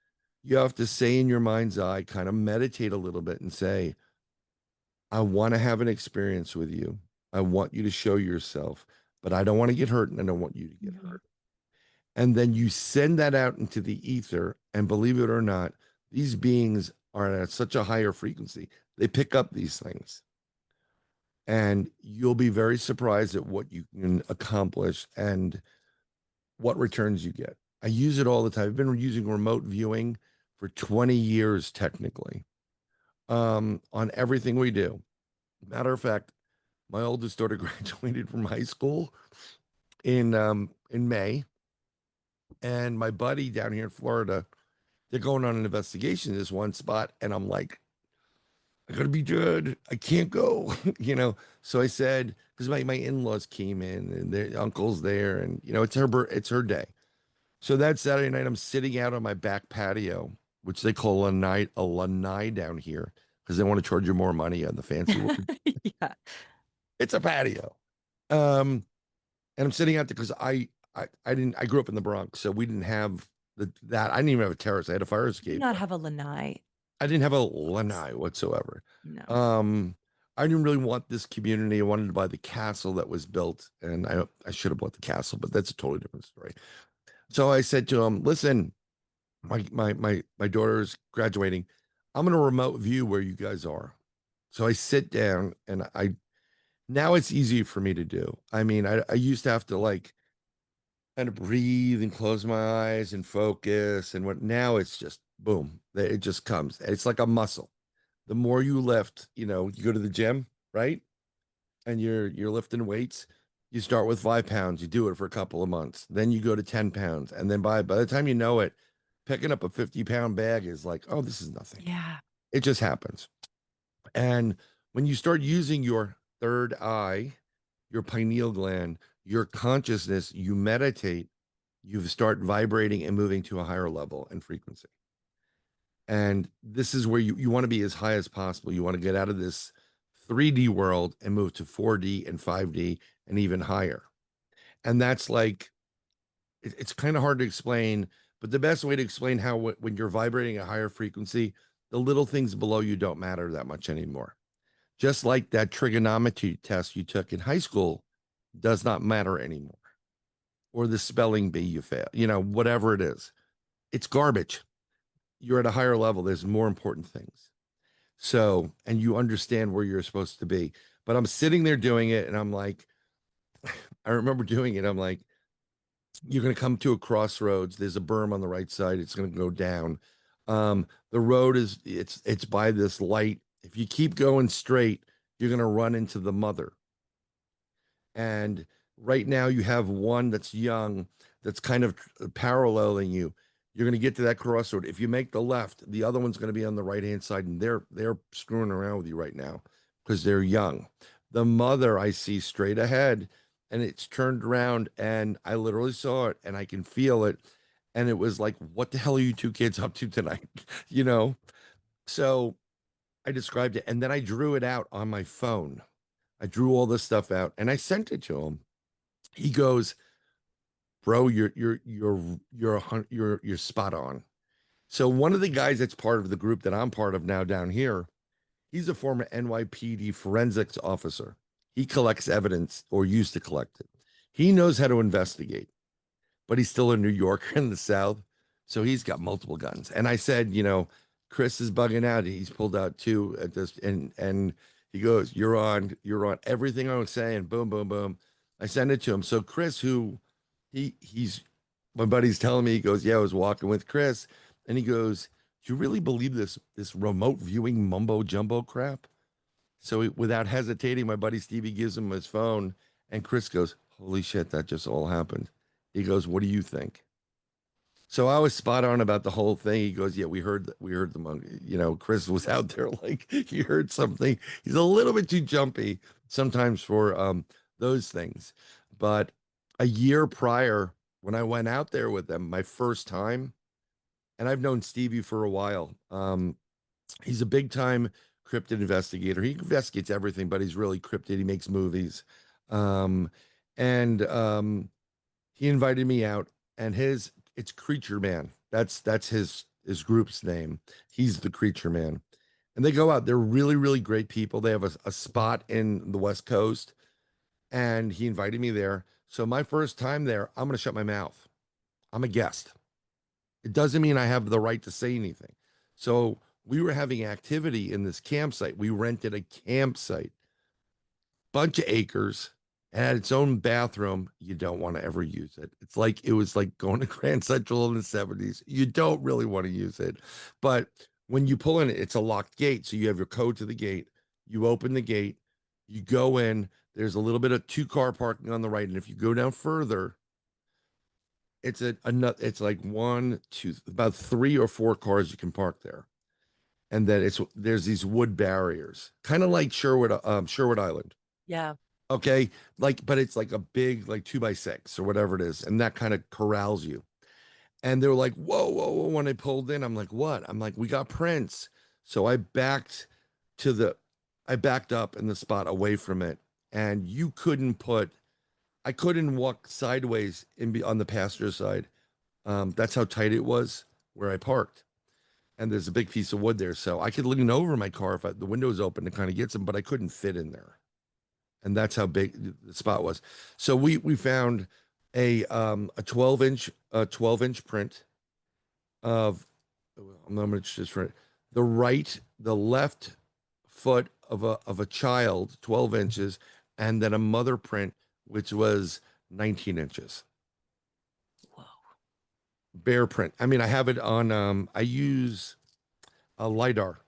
you have to say in your mind's eye, kind of meditate a little bit and say, I want to have an experience with you. I want you to show yourself, but I don't want to get hurt and I don't want you to get Mhm. hurt. And then you send that out into the ether. And believe it or not, these beings are at such a higher frequency, they pick up these things. And you'll be very surprised at what you can accomplish and what returns you get. I use it all the time. I've been using remote viewing for 20 years, technically, on everything we do. Matter of fact, my oldest daughter graduated from high school in May, and my buddy down here in Florida, they're going on an investigation in this one spot, and I'm like, I gotta be good. I can't go, So I said, because my in-laws came in and their uncle's there, and it's her day. So that Saturday night, I'm sitting out on my back patio, which they call a lanai down here, because they want to charge you more money on the fancy word. Yeah. It's a patio. Um, and I'm sitting out there because I grew up in the Bronx, so we didn't have that. I didn't even have a terrace. I had a fire You do escape, not but have a lanai. I didn't have a lanai whatsoever. No. Um, I didn't really want this community. I wanted to buy the castle that was built, and I should have bought the castle, but that's a totally different story. So I said to him, "Listen, my daughter's graduating. I'm gonna remote view where you guys are." So I sit down, and I now it's easy for me to do. I mean, I used to have to like kind of breathe and close my eyes and focus. And what now it's just boom, it just comes. It's like a muscle. The more you lift, you go to the gym, right? And you're lifting weights. You start with 5 pounds, you do it for a couple of months. Then you go to 10 pounds. And then by the time you know it, picking up a 50-pound bag is like, oh, this is nothing. Yeah. It just happens. And when you start using your third eye, your pineal gland, your consciousness, you meditate, you start vibrating and moving to a higher level and frequency. And this is where you want to be as high as possible. You want to get out of this 3D world and move to 4D and 5D and even higher. And that's like, it's kind of hard to explain, but the best way to explain how when you're vibrating a higher frequency, the little things below you don't matter that much anymore. Just like that trigonometry test you took in high school does not matter anymore, or the spelling bee you fail, whatever it is. It's garbage. You're at a higher level. There's more important things. So, and you understand where you're supposed to be. But I'm sitting there doing it, and I'm like, I remember doing it. I'm like, you're going to come to a crossroads. There's a berm on the right side. It's going to go down. The road it's by this light. If you keep going straight, you're going to run into the mother. And right now you have one that's young, that's kind of paralleling you. You're going to get to that crossroad. If you make the left, the other one's going to be on the right hand side, and they're screwing around with you right now because they're young. The mother I see straight ahead, and it's turned around, and I literally saw it, and I can feel it, and it was like, "What the hell are you two kids up to tonight?" you know. So I described it, and then I drew it out on my phone. I drew all this stuff out, and I sent it to him. He goes, "Bro, you're spot on." So one of the guys that's part of the group that I'm part of now down here, He's a former NYPD forensics officer. He collects evidence or used to collect it. He knows how to investigate, but he's still a New Yorker in the South. So he's got multiple guns. And I said, Chris is bugging out. He's pulled out two at this, and he goes, you're on everything I was saying. Boom, boom, boom. I send it to him. So Chris, who he's my buddy's telling me, he goes, yeah, I was walking with Chris, and he goes, do you really believe this remote viewing mumbo jumbo crap? So without hesitating, my buddy Stevie gives him his phone, and Chris goes, holy shit, that just all happened. He goes, what do you think? So I was spot on about the whole thing. He goes, yeah, we heard the monkey. Chris was out there like he heard something. He's a little bit too jumpy sometimes for those things. But a year prior, when I went out there with them, my first time, and I've known Stevie for a while. He's a big time cryptid investigator. He investigates everything, but he's really cryptid. He makes movies. Um, and he invited me out, and it's Creature Man. That's his group's name. He's the Creature Man. And they go out. They're really, really great people. They have a spot in the West Coast, and he invited me there. So my first time there, I'm gonna shut my mouth. I'm a guest. It doesn't mean I have the right to say anything. So we were having activity in this campsite. We rented a campsite, bunch of acres, and had its own bathroom. You don't want to ever use it. It was like going to Grand Central in the 70s. You don't really want to use it. But when you pull in it, it's a locked gate. So you have your code to the gate. You open the gate, you go in. There's a little bit of two-car parking on the right. And if you go down further, it's like one, two, about three or four cars you can park there. And then there's these wood barriers, kind of like Sherwood Island. Yeah. Okay. But it's like a big, like 2x6 or whatever it is. And that kind of corrals you. And they were like, whoa, whoa, whoa. When I pulled in, I'm like, what? I'm like, we got prints. So to the, I backed up in the spot away from it. And I couldn't walk sideways on the passenger side. That's how tight it was where I parked. And there's a big piece of wood there. So I could lean over my car if the window was open to kind of get some, but I couldn't fit in there. And that's how big the spot was. So we found a 12-inch print of, I'm gonna just right, the left foot of a child, 12 inches, and then a mother print which was 19 inches. Whoa. Bear print. I mean, I have it on I use a LiDAR.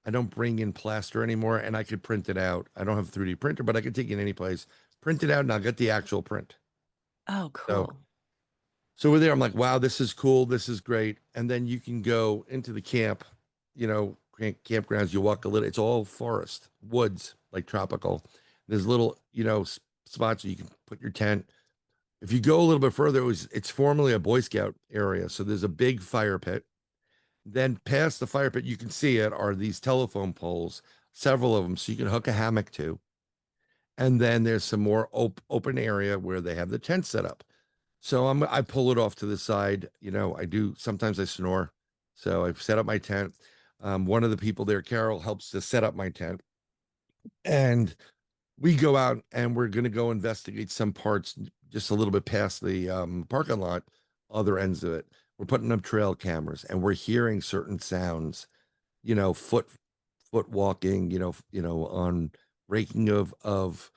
I don't bring in plaster anymore, and I could print it out. I don't have a 3D printer, but I could take it any place, print it out, and I'll get the actual print. Oh, So, cool. so we're there. I'm like, wow, this is cool. This is great. And then you can go into the campgrounds. You walk a little. It's all forest, woods, like tropical. There's little, spots where you can put your tent. If you go a little bit further, it's formerly a Boy Scout area. So there's a big fire pit. Then past the fire pit, you can see it are these telephone poles, several of them, so you can hook a hammock to. And then there's some more open area where they have the tent set up. So I pull it off to the side. I do sometimes I snore, so I've set up my tent. One of the people there, Carol, helps to set up my tent, and we go out and we're going to go investigate some parts just a little bit past the parking lot, other ends of it. We're putting up trail cameras and we're hearing certain sounds, foot walking, on raking of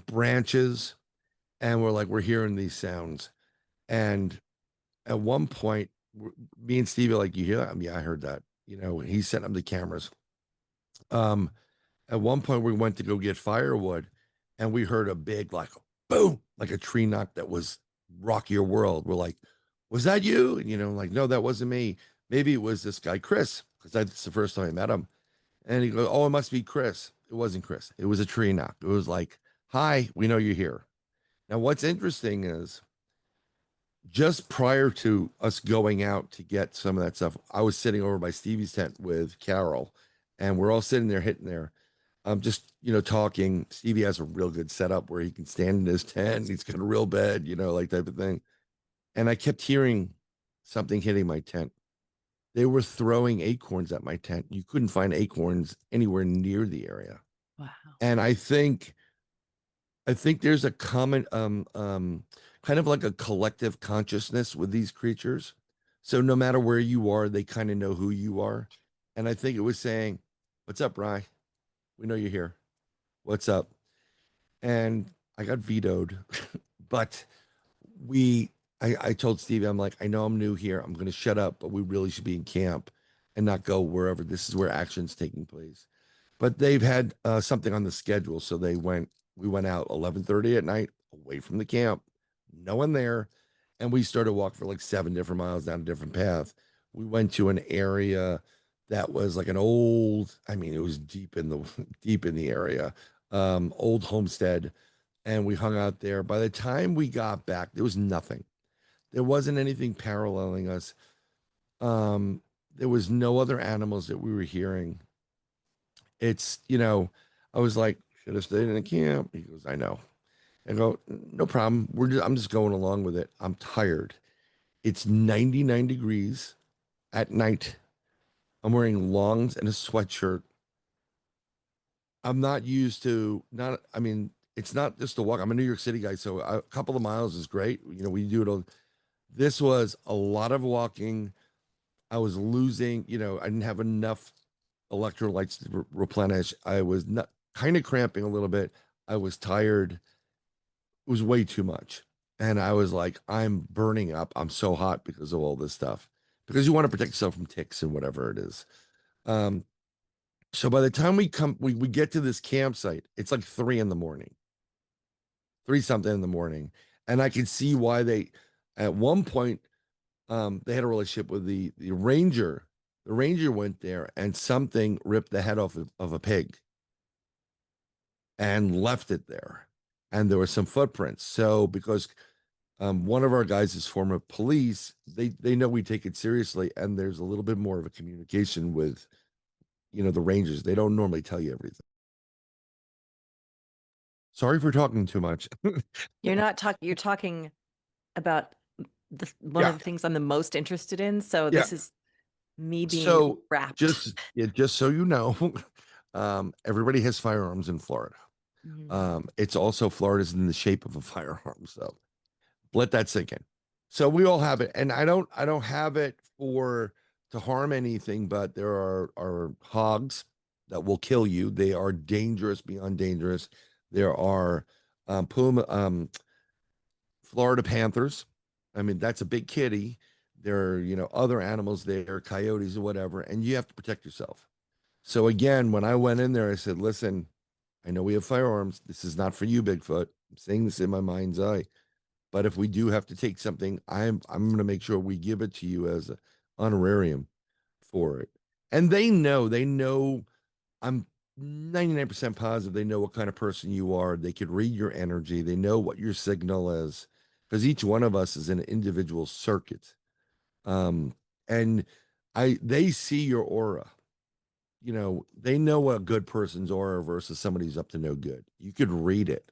branches, and we're hearing these sounds. And at one point, me and Steve are like, "You hear that?" Yeah, I heard that. He's setting up the cameras. Um, At one point, we went to go get firewood, and we heard a big, like, boom, like a tree knock that was rock your world. We're like, was that you? And, like, no, that wasn't me. Maybe it was this guy, Chris, because that's the first time I met him. And he goes, oh, it must be Chris. It wasn't Chris. It was a tree knock. It was like, hi, we know you're here. Now, what's interesting is just prior to us going out to get some of that stuff, I was sitting over by Stevie's tent with Carol, and we're all sitting there hitting there. Just talking. Stevie has a real good setup where he can stand in his tent. He's got a real bed, like type of thing. And I kept hearing something hitting my tent. They were throwing acorns at my tent. You couldn't find acorns anywhere near the area. Wow. And I think there's a common kind of like a collective consciousness with these creatures. So no matter where you are, they kind of know who you are. And I think it was saying, "What's up, Rye? We know you're here. What's up?" And I got vetoed. But I told Stevie, I'm like, I know I'm new here. I'm going to shut up, but we really should be in camp and not go wherever. This is where action's taking place. But they've had something on the schedule, so we went out 11:30 at night away from the camp, no one there, and we started walking for like 7 different miles down a different path. We went to an area that was like an old, I mean, it was deep in the deep in the area, old homestead, and we hung out there. By the time we got back, there was nothing. There wasn't anything paralleling us. Um, there was no other animals that we were hearing. I was like, should have stayed in the camp. He goes, I know. I go, no problem. I'm just going along with it. I'm tired. It's 99 degrees at night. I'm wearing longs and a sweatshirt. I'm not used to not, I mean, it's not just a walk. I'm a New York City guy, so a couple of miles is great. We do it all. This was a lot of walking. I was losing, I didn't have enough electrolytes to replenish. I was not kind of cramping a little bit. I was tired. It was way too much. And I was like, I'm burning up. I'm so hot because of all this stuff. Because you want to protect yourself from ticks and whatever it is. Um, so by the time we get to this campsite, it's like 3 in the morning, three something in the morning. And I can see why at one point, they had a relationship with the ranger. The ranger went there and something ripped the head off of a pig and left it there. And there were some footprints. So because one of our guys is former police, they know we take it seriously, and there's a little bit more of a communication with the rangers. They don't normally tell you everything. Sorry for talking too much. You're talking about one Yeah, of the things I'm the most interested in. So yeah. this is me being So wrapped. just so you know, everybody has firearms in Florida. Mhm. It's also Florida's in the shape of a firearm, so let that sink in. So we all have it, and I don't have it for to harm anything, but there are hogs that will kill you. They are dangerous beyond dangerous. There are puma Florida panthers. I mean, that's a big kitty. There are, other animals there, coyotes or whatever, and you have to protect yourself. So again, when I went in there, I said, listen, I know we have firearms. This is not for you, Bigfoot. I'm saying this in my mind's eye. But if we do have to take something, I'm going to make sure we give it to you as an honorarium for it. And they know I'm 99% positive they know what kind of person you are. They could read your energy. They know what your signal is because each one of us is an individual circuit. Um, and they see your aura. They know a good person's aura versus somebody who's up to no good. You could read it.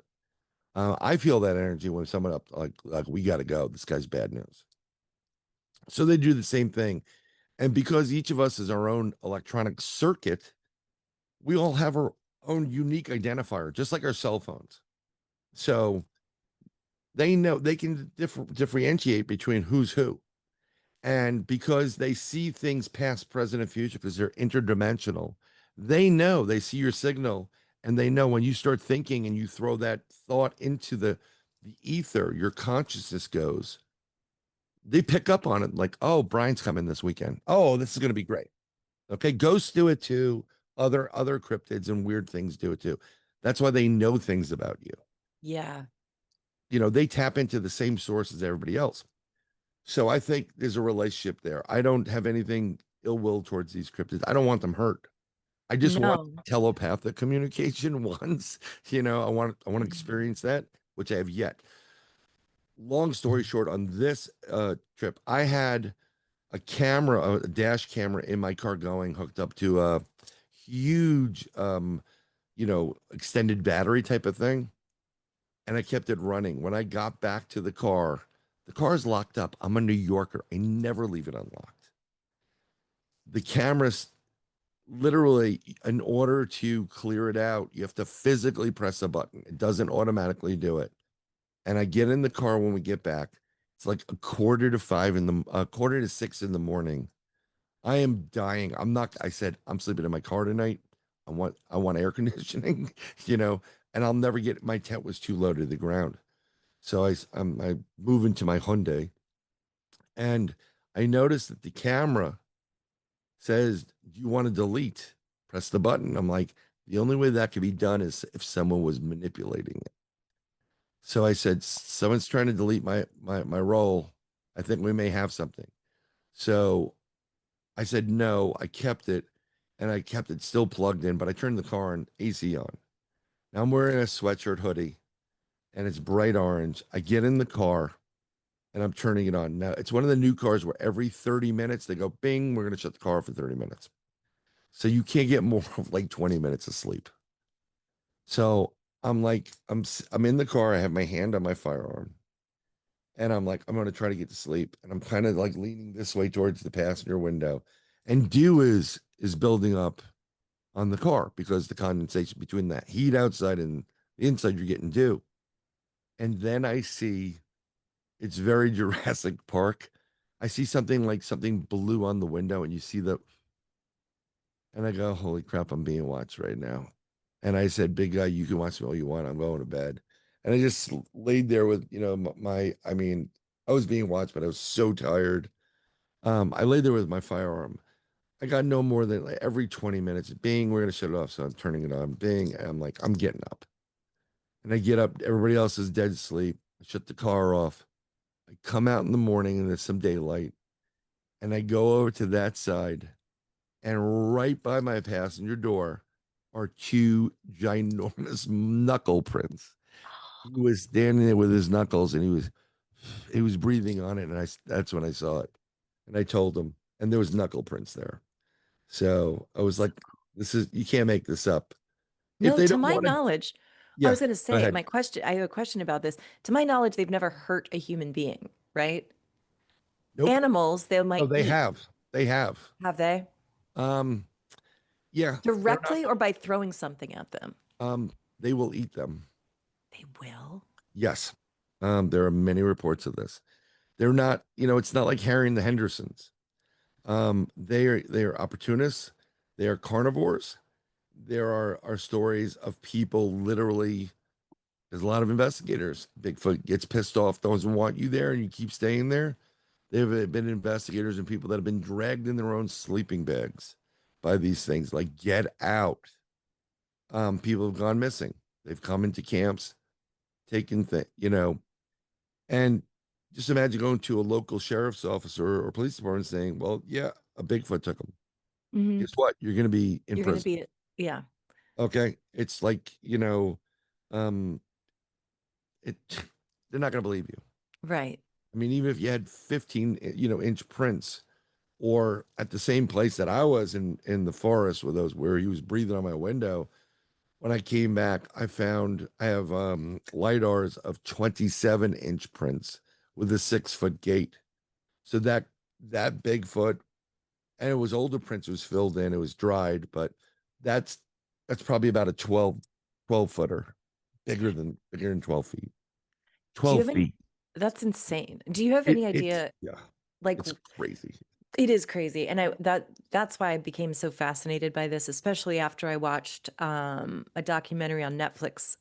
I feel that energy when someone up like we got to go. This guy's bad news. So they do the same thing, and because each of us is our own electronic circuit, we all have our own unique identifier, just like our cell phones. So they know they can differentiate between who's who, and because they see things past, present, and future, because they're interdimensional, they see your signal, and they know when you start thinking and you throw that thought into the ether, your consciousness goes. They pick up on it like, oh, Brian's coming this weekend. Oh, this is going to be great. Okay, ghosts do it too. Other cryptids and weird things do it too. That's why they know things about you. Yeah. They tap into the same source as everybody else. So I think there's a relationship there. I don't have anything ill will towards these cryptids. I don't want them hurt. I just want No. telepathic communication once. I want to Mhm. experience that, which I have yet. Long story short, on this trip, I had a dash camera in my car going hooked up to a huge extended battery type of thing. And I kept it running. When I got back to the car is locked up. I'm a New Yorker. I never leave it unlocked. the cameras literally, in order to clear it out, you have to physically press a button. It doesn't automatically do it. And I get in the car when we get back. It's like a quarter to five in the quarter to six in the morning. I am dying. I'm not, I said, I'm sleeping in my car tonight. I want air conditioning, you know, and I'll never get, my tent was too low to the ground. So I move into my Hyundai and I noticed that the camera says, do you want to delete? Press the button. I'm like, the only way that could be done is if someone was manipulating it. So I said, someone's trying to delete my role. I think we may have something. So I said no. I kept it, and I kept it still plugged in, but I turned the car on AC on. Now I'm wearing a sweatshirt hoodie, and it's bright orange. I get in the car, and I'm turning it on. Now it's one of the new cars where every 30 minutes they go bing, we're gonna shut the car off for 30 minutes. So you can't get more of like 20 minutes of sleep. So I'm like, I'm in the car. I have my hand on my firearm, and I'm like, I'm gonna try to get to sleep, and I'm kind of like leaning this way towards the passenger window, and dew is building up on the car because the condensation between that heat outside and the inside, you're getting dew. And then I see it's very Jurassic Park. I see something like something blue on the window, and you see the, and I go, holy crap, I'm being watched right now. And I said, big guy, you can watch me all you want. I'm going to bed. And I just laid there with, I mean, I was being watched, but I was so tired. I laid there with my firearm. I got no more than like every 20 minutes. Bing, we're gonna shut it off. So I'm turning it on. Bing. And I'm like, I'm getting up. And I get up, everybody else is dead asleep. I shut the car off. I come out in the morning and there's some daylight. And I go over to that side. And right by my passenger door are two ginormous knuckle prints. He was standing there with his knuckles and he was breathing on it. And that's when I saw it. And I told him, and there was knuckle prints there. So I was like, this is, you can't make this up. If No, they to don't my want to, knowledge, I yeah, was going to go say, ahead. my question, I have a question about this. To my knowledge, they've never hurt a human being, right? Nope. Animals, they Oh, might they eat. have. They have. Have they? Um, yeah, they're not, Directly or by throwing something at them? um, they will eat them. They will. Yes. There are many reports of this. They're not, it's not like Harry and the Hendersons. They are opportunists. They are carnivores. There are stories of people literally. There's a lot of investigators. Bigfoot gets pissed off, doesn't want you there, and you keep staying there. There have been investigators and people that have been dragged in their own sleeping bags by these things. Like, get out. People have gone missing. They've come into camps, taken and just imagine going to a local sheriff's office or police department saying, "Well, yeah, a Bigfoot took them." Hmm. Guess what? You're going to be in You're going to prison. be, yeah, Okay, it's like um, it. They're not going to believe you. right. I mean, even if you had 15, inch prints, or at the same place that I was in the forest with those where he was breathing on my window. When I came back, I have lidars of 27-inch prints with a 6-foot gate. So that Bigfoot, and it was older prints, it was filled in, it was dried, but that's that's probably about a 12 footer, bigger than 12 feet. Do you 12 have any? feet. That's insane. Do you have any It's idea? yeah, Like, it's crazy. it is crazy, and that's why I became so fascinated by this, especially after I watched a documentary on Netflix,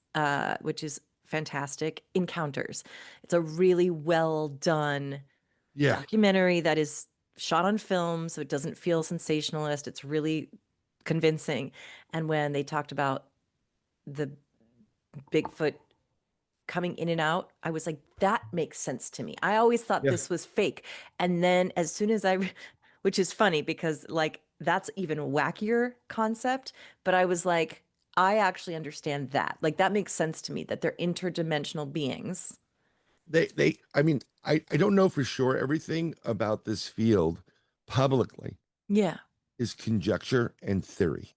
which is fantastic, Encounters. It's a really well done Yeah. documentary that is shot on film, so it doesn't feel sensationalist. It's really convincing. And when they talked about the Bigfoot coming in and out, I was like, that makes sense to me. I always thought Yeah. this was fake. And then as soon as which is funny because like that's even a wackier concept, but I was like, I actually understand that. Like that makes sense to me that they're interdimensional beings. I mean, I don't know for sure. Everything about this field publicly Yeah. is conjecture and theory.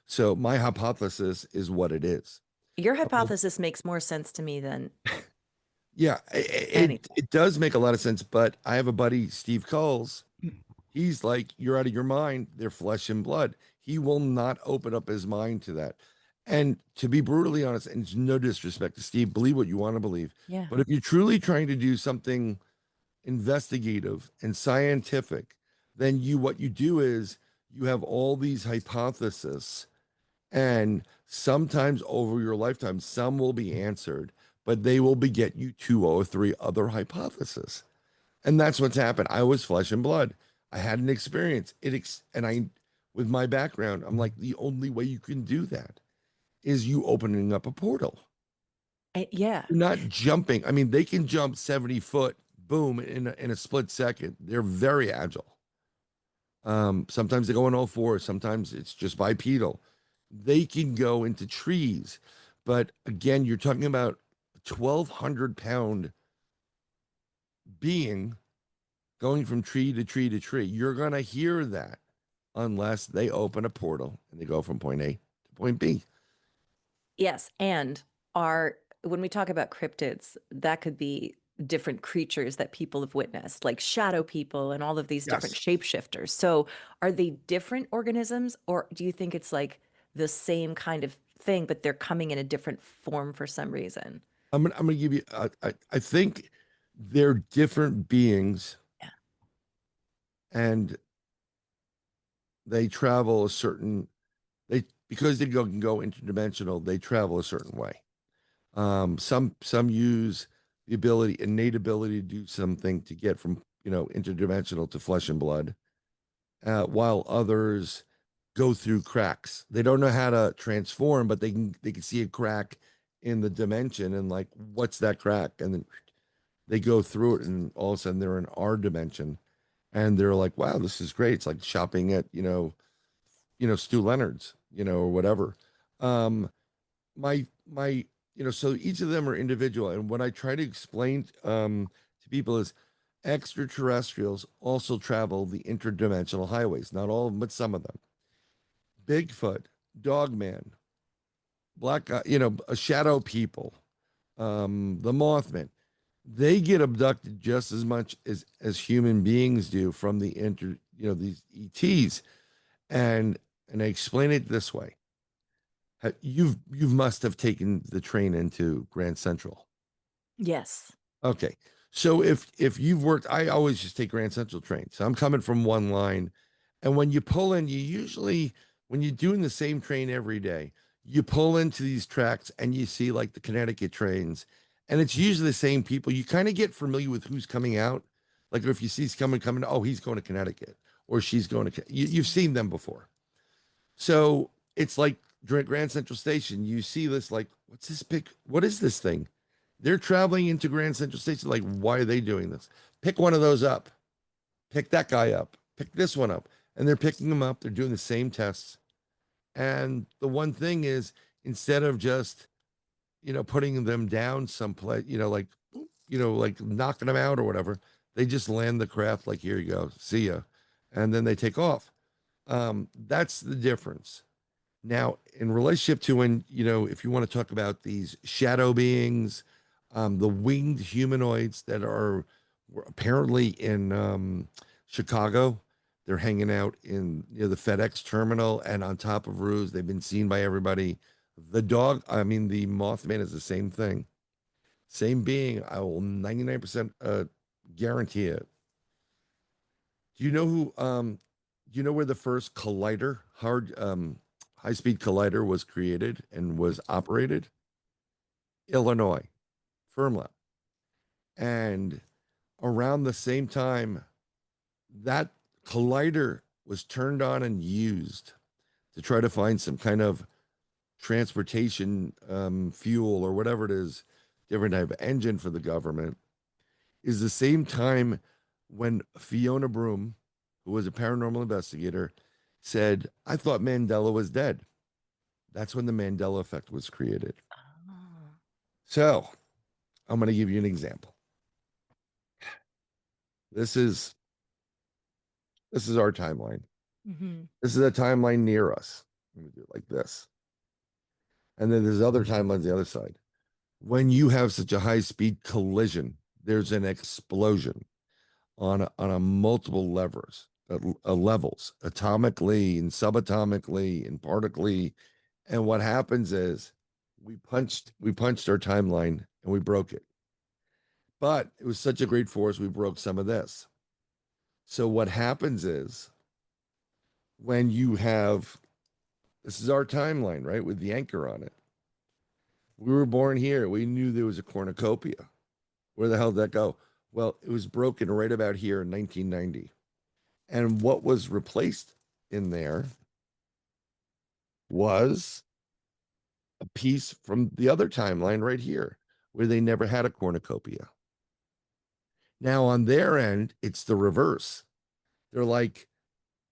So my hypothesis is what it is. Your Um, hypothesis makes more sense to me than yeah, it anything. it does make a lot of sense. But I have a buddy, Steve Coles. He's like, you're out of your mind. They're flesh and blood. He will not open up his mind to that. And to be brutally honest, and it's no disrespect to Steve, believe what you want to believe. Yeah. But if you're truly trying to do something investigative and scientific, then what you do is you have all these hypotheses, and sometimes over your lifetime, some will be answered, but they will beget you two or three other hypotheses. And that's what's happened. I was flesh and blood. I had an experience. And I, with my background, I'm like, the only way you can do that is you opening up a portal. Yeah. You're not jumping. I mean, they can jump 70 foot, boom, in a split second. They're very agile. Sometimes they go on all fours. Sometimes it's just bipedal. They can go into trees. But again, you're talking about a 1,200 pound being going from tree to tree to tree. You're going to hear that unless they open a portal and they go from point A to point B. Yes, and are when we talk about cryptids, that could be different creatures that people have witnessed, like shadow people and all of these different Yes. shapeshifters. So, are they different organisms, or do you think it's like the same kind of thing, but they're coming in a different form for some reason? I'm gonna give you. I think they're different beings, Yeah. and they travel a certain. They because they can go interdimensional. They travel a certain way. Some use the innate ability to do something to get from interdimensional to flesh and blood, while others go through cracks. They don't know how to transform, but they can see a crack in the dimension and like, what's that crack? And then they go through it, and all of a sudden they're in our dimension, and they're like, wow, this is great. It's like shopping at Stu Leonard's, or whatever. Um, my so each of them are individual, and what I try to explain to people is extraterrestrials also travel the interdimensional highways, not all of them, but some of them. Bigfoot, Dogman, black a shadow people, the Mothman, they get abducted just as much as human beings do from these ETs. And I explain it this way. You must have taken the train into Grand Central. Yes. Okay. So if you've worked, I always just take Grand Central train. So I'm coming from one line. And when you pull in, you usually, when you're doing the same train every day, you pull into these tracks and you see like the Connecticut trains. And it's usually the same people. You kind of get familiar with who's coming out. Like if you see someone coming, oh, he's going to Connecticut or she's going to, you've seen them before. So it's like Grand Central Station. You see this, like, what's this big? What is this thing? They're traveling into Grand Central Station. Like, why are they doing this? Pick one of those up. Pick that guy up. Pick this one up. And they're picking them up. They're doing the same tests. And the one thing is, instead of just, putting them down someplace, like knocking them out or whatever, they just land the craft like, here you go. See ya. And then they take off. That's the difference. Now, in relationship to when, if you want to talk about these shadow beings, the winged humanoids that were apparently in Chicago, they're hanging out in the FedEx terminal and on top of roofs. They've been seen by everybody. The Mothman is the same thing, same being. I will 99% guarantee it. Do you know who? Do you know where the first high speed collider was created and was operated? Illinois, Fermlab. And around the same time, that collider was turned on and used to try to find some kind of transportation fuel or whatever it is, different type of engine for the government, is the same time when Fiona Broom, who was a paranormal investigator, said, I thought Mandela was dead. That's when the Mandela effect was created. Oh. So I'm going to give you an example. This is our timeline. Hmm. This is a timeline near us. Let me do it like this. And then there's other timelines the other side. When you have such a high speed collision, there's an explosion on a multiple levers. levels, atomically and subatomically and partically. And what happens is we punched our timeline and we broke it. But it was such a great force, we broke some of this. So what happens is when you have this is our timeline, right, with the anchor on it. We were born here. We knew there was a cornucopia. Where the hell did that go? Well, it was broken right about here in 1990. And what was replaced in there was a piece from the other timeline right here, where they never had a cornucopia. Now, on their end, it's the reverse. They're like,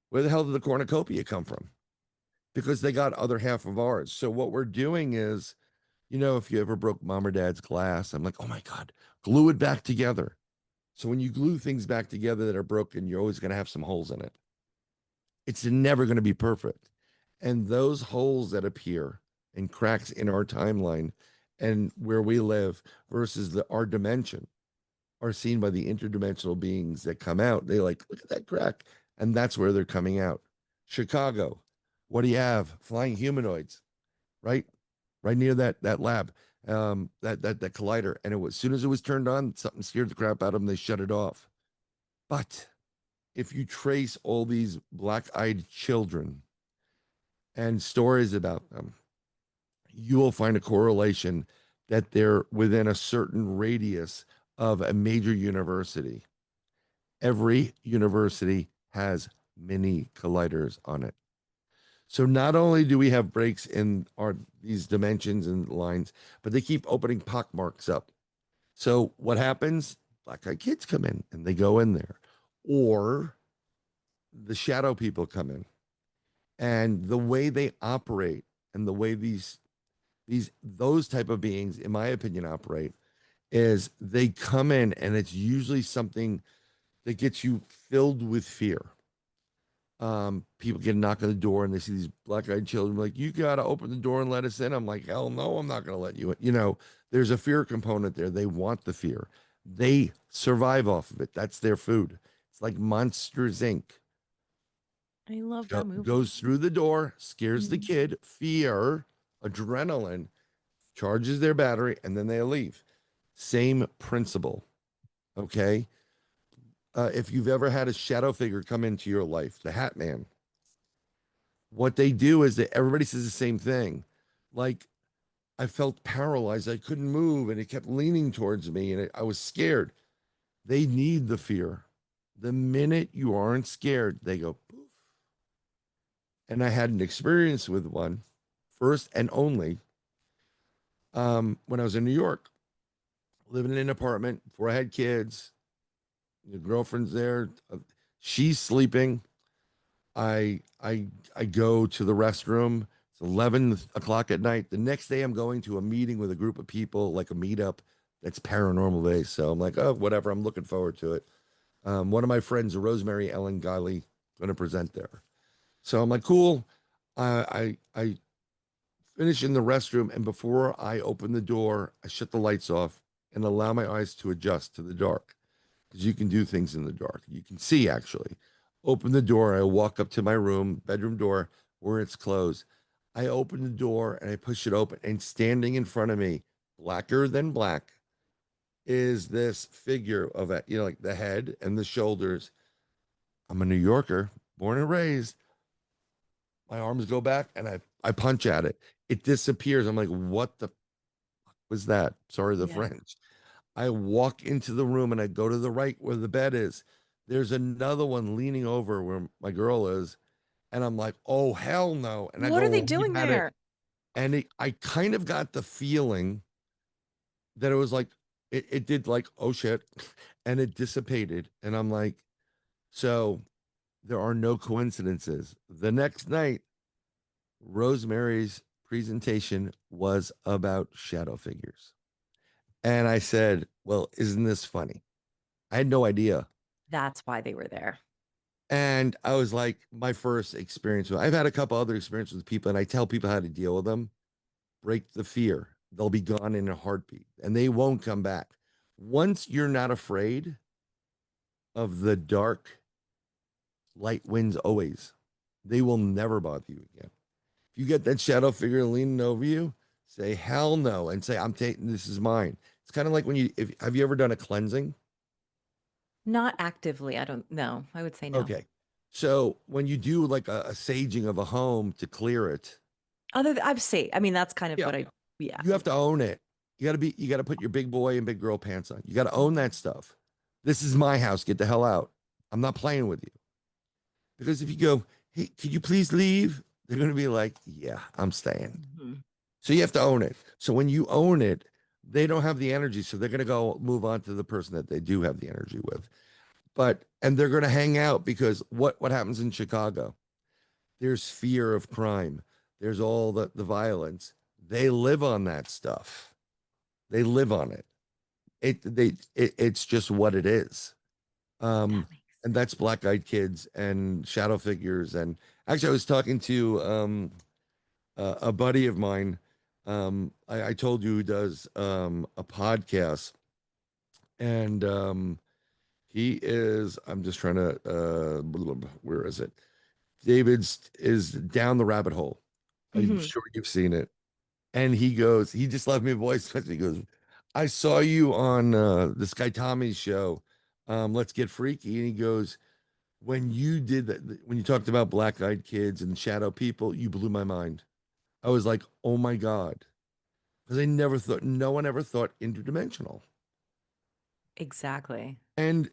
where the hell did the cornucopia come from? Because they got other half of ours. So what we're doing is, if you ever broke mom or dad's glass, I'm like, oh my God, glue it back together. So when you glue things back together that are broken, you're always going to have some holes in it. It's never going to be perfect. And those holes that appear and cracks in our timeline and where we live versus our dimension are seen by the interdimensional beings that come out. They like, look at that crack. And that's where they're coming out. Chicago, what do you have? Flying humanoids, right? Right near that lab, that collider. And as soon as it was turned on, something scared the crap out of them. They shut it off. But if you trace all these black-eyed children and stories about them, you will find a correlation that they're within a certain radius of a major university. Every university has mini colliders on it. So not only do we have breaks in our these dimensions and lines, but they keep opening pock marks up. So what happens? Black-eyed kids come in and they go in there, or the shadow people come in, and the way they operate and the way these those type of beings, in my opinion, operate is they come in and it's usually something that gets you filled with fear. People get a knock on the door and they see these black-eyed children like, you gotta open the door and let us in. I'm like, hell no, I'm not gonna let you in. There's a fear component there. They want the fear. They survive off of it. That's their food. It's like Monsters Inc. I love that movie. Goes through the door, scares the Mhm. kid, fear, adrenaline, charges their battery, and then they leave. Same principle. Okay. If you've ever had a shadow figure come into your life, the Hat Man, what they do is that everybody says the same thing. Like, I felt paralyzed. I couldn't move, and it kept leaning towards me, and I was scared. They need the fear. The minute you aren't scared, they go poof. And I had an experience with one, first and only, when I was in New York, living in an apartment before I had kids. The girlfriend's there. She's sleeping. I go to the restroom. It's 11 o'clock at night. The next day, I'm going to a meeting with a group of people, like a meetup that's paranormal based. So I'm like, oh, whatever. I'm looking forward to it. One of my friends, Rosemary Ellen Guiley, going to present there. So I'm like, cool. I finish in the restroom, and before I open the door, I shut the lights off and allow my eyes to adjust to the dark because you can do things in the dark. You can see actually. Open the door. I walk up to my room, bedroom door, where it's closed. I open the door and I push it open, and standing in front of me, blacker than black, is this figure of a, like the head and the shoulders. I'm a New Yorker, born and raised. My arms go back and I punch at it. It disappears. I'm like, what the fuck was that? Sorry, the Yeah. French. I walk into the room and I go to the right where the bed is. There's another one leaning over where my girl is. And I'm like, oh, hell no. And I What are go they right doing at it. there? And I kind of got the feeling that it was like, it did like, oh shit. And it dissipated. And I'm like, so there are no coincidences. The next night, Rosemary's presentation was about shadow figures. And I said, well, isn't this funny? I had no idea. That's why they were there. And I was like, my first experience I've had a couple other experiences with people, and I tell people how to deal with them. Break the fear. They'll be gone in a heartbeat and they won't come back. Once you're not afraid of the dark light wins always. They will never bother you again. If you get that shadow figure leaning over you, say hell no and say, I'm taking this is mine. It's kind of like when you if have you ever done a cleansing? Not actively. I don't know. I would say no. Okay. So when you do like a saging of a home to clear it, I've seen. I mean, that's kind of yeah, what I. Yeah. you have to own it. You got to put your big boy and big girl pants on. You got to own that stuff. This is my house. Get the hell out. I'm not playing with you. Because if you go, hey, could you please leave? They're going to be like, yeah, I'm staying. Mhm. So you have to own it. So when you own it, they don't have the energy. So they're going to go move on to the person that they do have the energy with. And they're going to hang out because what happens in Chicago? There's fear of crime. There's all the violence. They live on that stuff. They live on it. It's just what it is. That Um, makes and that's black eyed kids and shadow figures. And actually, I was talking to a buddy of mine. I told you who does a podcast, and he is. I'm just trying to. Where is it? David's is down the rabbit hole. I'm sense. sure you've seen it. And he goes, he just left me a voice message. He goes, I saw you on this guy Tommy's show. Let's get freaky. And he goes, when you did that, when you talked about black eyed kids and shadow people, you blew my mind. I was like, oh my God. Because I never thought, no one ever thought interdimensional. Exactly. And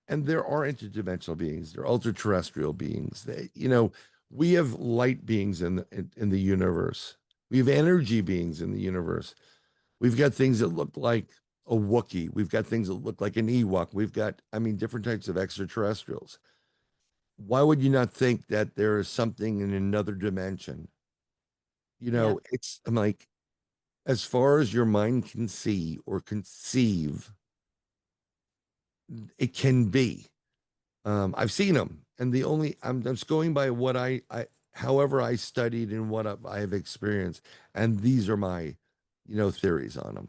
there are interdimensional beings, there are ultra terrestrial beings. We have light beings in the universe. We have energy beings in the universe. We've got things that look like a Wookiee. We've got things that look like an Ewok. We've got, I mean, different types of extraterrestrials. Why would you not think that there is something in another dimension? Yep. I'm like, as far as your mind can see or conceive, it can be. I've seen them, and I'm just going by what however I studied and what I have experienced, and these are my, theories on them.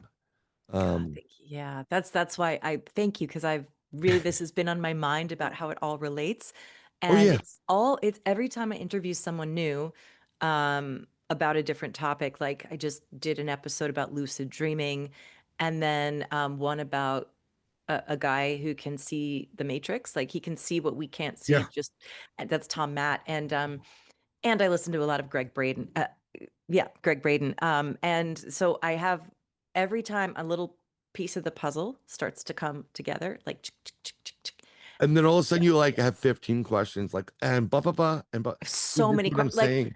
God, Um, thank you. Yeah, that's why I thank you because I've really this has been on my mind about how it all relates. oh And yeah, it's every time I interview someone new about a different topic, like I just did an episode about lucid dreaming and then one about a guy who can see the matrix, like he can see what we can't see, yeah. just that's Tom Matt. And I listen to a lot of Greg Braden. Yeah, Greg Braden. And so I have every time a little piece of the puzzle starts to come together, like And then all of a yeah, sudden you like yeah. have 15 questions, like and blah blah blah and but So this is many what I'm like saying.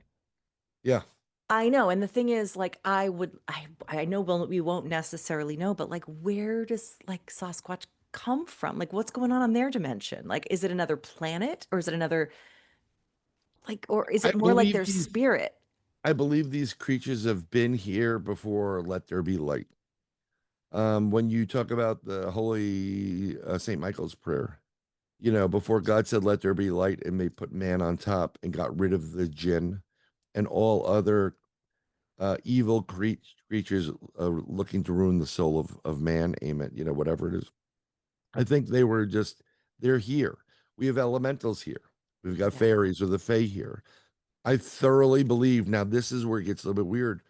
Yeah, I know, and the thing is, like, I know we won't necessarily know, but like, where does like Sasquatch come from? Like, what's going on their dimension? Like, is it another planet, or is it another like, or is I it more like believe their spirit? I believe these creatures have been here before. Let there be light. When you talk about the holy Saint Michael's prayer, before God said, "Let there be light," and they put man on top and got rid of the jinn and all other evil creatures looking to ruin the soul of man. Amen. Whatever it is. I think they're here. We have elementals here. We've got Yeah, fairies or the fae here. I thoroughly believe. Now, this is where it gets a little bit weird.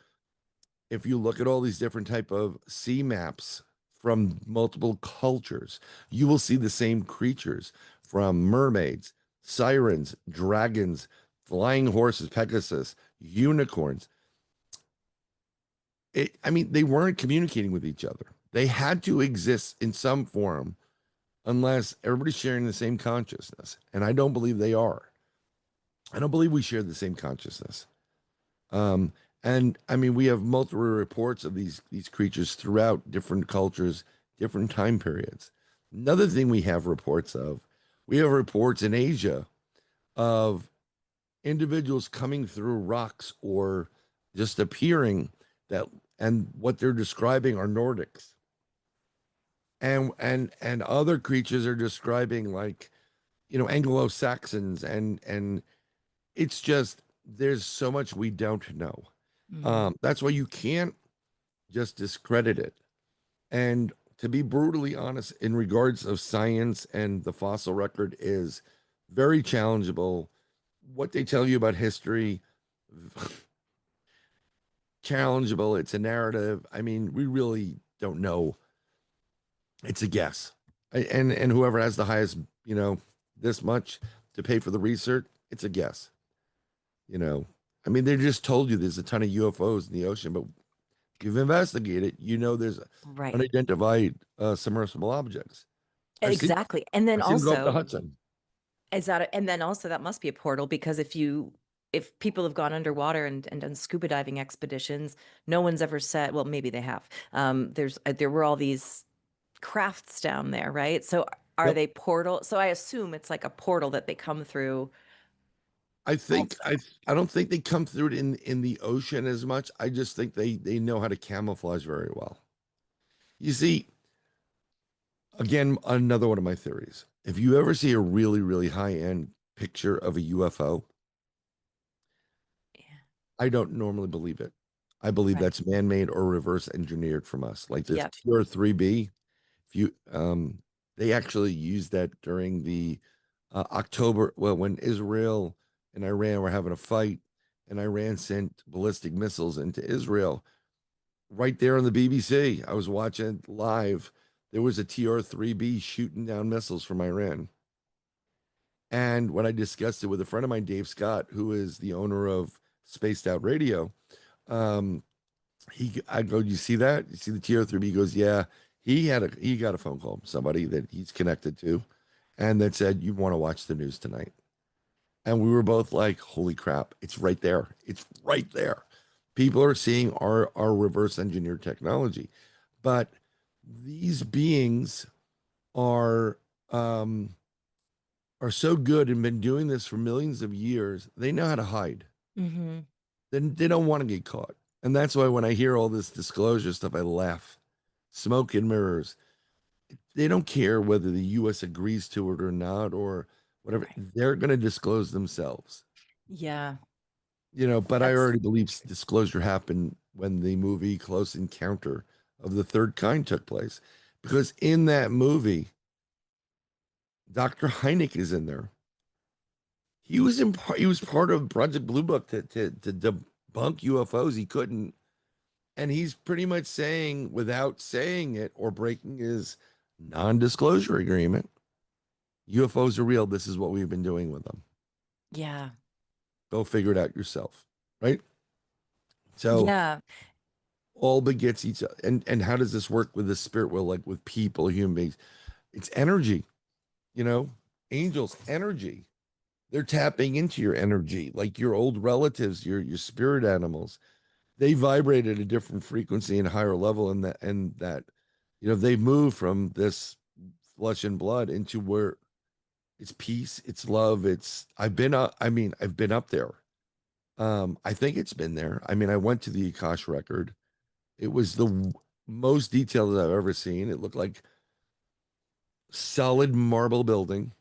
If you look at all these different type of sea maps from multiple cultures, you will see the same creatures from mermaids, sirens, dragons, flying horses, Pegasus, unicorns. I mean, they weren't communicating with each other. They had to exist in some form unless everybody's sharing the same consciousness. And I don't believe they are. I don't believe we share the same consciousness. Um, and I mean, we have multiple reports of these creatures throughout different cultures, different time periods. Another thing we have reports in Asia of individuals coming through rocks or just appearing that, and what they're describing are Nordics. And other creatures are describing like, Anglo-Saxons and it's just there's so much we don't know. mm, That's why you can't just discredit it. And to be brutally honest, in regards of science and the fossil record is very challengeable. What they tell you about history, challengeable. It's a narrative. I mean, we really don't know. It's a guess. And whoever has the highest, you know, this much to pay for the research, it's a guess. You know, I mean, they just told you there's a ton of UFOs in the ocean, but if you've investigated, you know there's Right. unidentified submersible objects. I've seen Exactly. And then I've seen them go up the also, Hudson. and then also that must be a portal because if people have gone underwater and done scuba diving expeditions, no one's ever said, well, maybe they have. There were all these crafts down there, right? So are Yep. they portal? So I assume it's like a portal that they come through I think also. I don't think they come through it in the ocean as much. I just think they know how to camouflage very well. You see, again, another one of my theories. If you ever see a really, really high-end picture of a UFO, Yeah. I don't normally believe it. I believe Right. that's man-made or reverse engineered from us. Like this Yep. Tier 3B, if you they actually used that during the October, well, when Israel and Iran were having a fight, and Iran sent ballistic missiles into Israel. Right there on the BBC, I was watching live. There was a TR-3B shooting down missiles from Iran. And when I discussed it with a friend of mine, Dave Scott, who is the owner of Spaced Out Radio, um, I go, you see that? You see the TR-3B? He goes, yeah. He got a phone call from somebody that he's connected to, and that said, you want to watch the news tonight. And we were both like, holy crap, it's right there. It's right there. People are seeing our reverse engineered technology. But these beings are um are so good and been doing this for millions of years, they know how to hide. Hmm. Then they don't want to get caught. And that's why when I hear all this disclosure stuff, I laugh. Smoke and mirrors. They don't care whether the US agrees to it or not or whatever. Right. They're going to disclose themselves. Yeah. But I That's already believe disclosure happened when the movie Close Encounter of the Third Kind took place. Because in that movie, Dr. Hynek is in there. He was part of Project Blue Book to debunk UFOs. He couldn't. And he's pretty much saying, without saying it or breaking his non-disclosure agreement, UFOs are real. This is what we've been doing with them. yeah. Go figure it out yourself. Right? So Yeah. all begets each other. And how does this work with the spirit world, like with people, human beings? It's energy, you know, angels, energy. They're tapping into your energy, like your old relatives, your spirit animals. They vibrate at a different frequency and higher level, and that, they've moved from this flesh and blood into where it's peace, it's love, it's I've been up, I mean, I've been up there. I think it's been there. I mean, I went to the Akash record. It was the most detailed that I've ever seen. It looked like solid marble building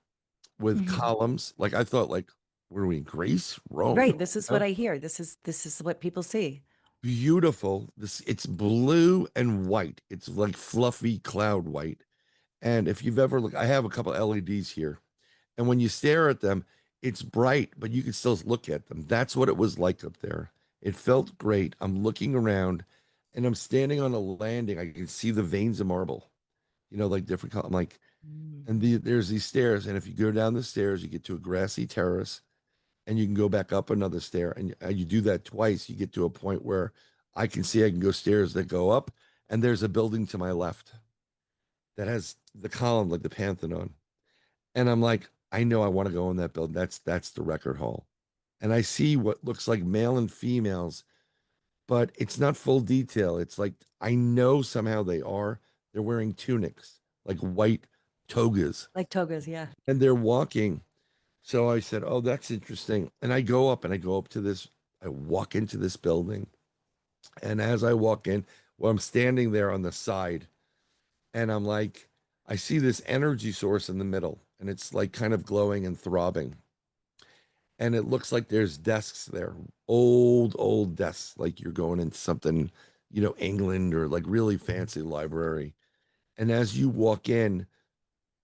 with Mhm. columns. Like I thought, like, were we in Greece, Rome? Right. This You is what know? I hear. This is what people see. Beautiful. This It's blue and white. It's like fluffy cloud white. And if you've ever looked, I have a couple LEDs here. And when you stare at them, it's bright, but you can still look at them. That's what it was like up there. It felt great. I'm looking around and I'm standing on a landing. I can see the veins of marble, like different color. I'm like, Mm. and there's these stairs. And if you go down the stairs, you get to a grassy terrace and you can go back up another stair. And you do that twice, you get to a point where I can go stairs that go up. And there's a building to my left that has the column like the Pantheon. And I'm like, I know I want to go in that building. That's the record hall. And I see what looks like male and females, but it's not full detail. It's like I know somehow they are. They're wearing tunics, like white togas, Like togas, yeah. and they're walking. So I said, "Oh, that's interesting." And I go up to this, I walk into this building. And as I walk in, well, I'm standing there on the side and I'm like, I see this energy source in the middle and it's like kind of glowing and throbbing. And it looks like there's desks there, old desks, like you're going into something, England or like really fancy library. And as you walk in,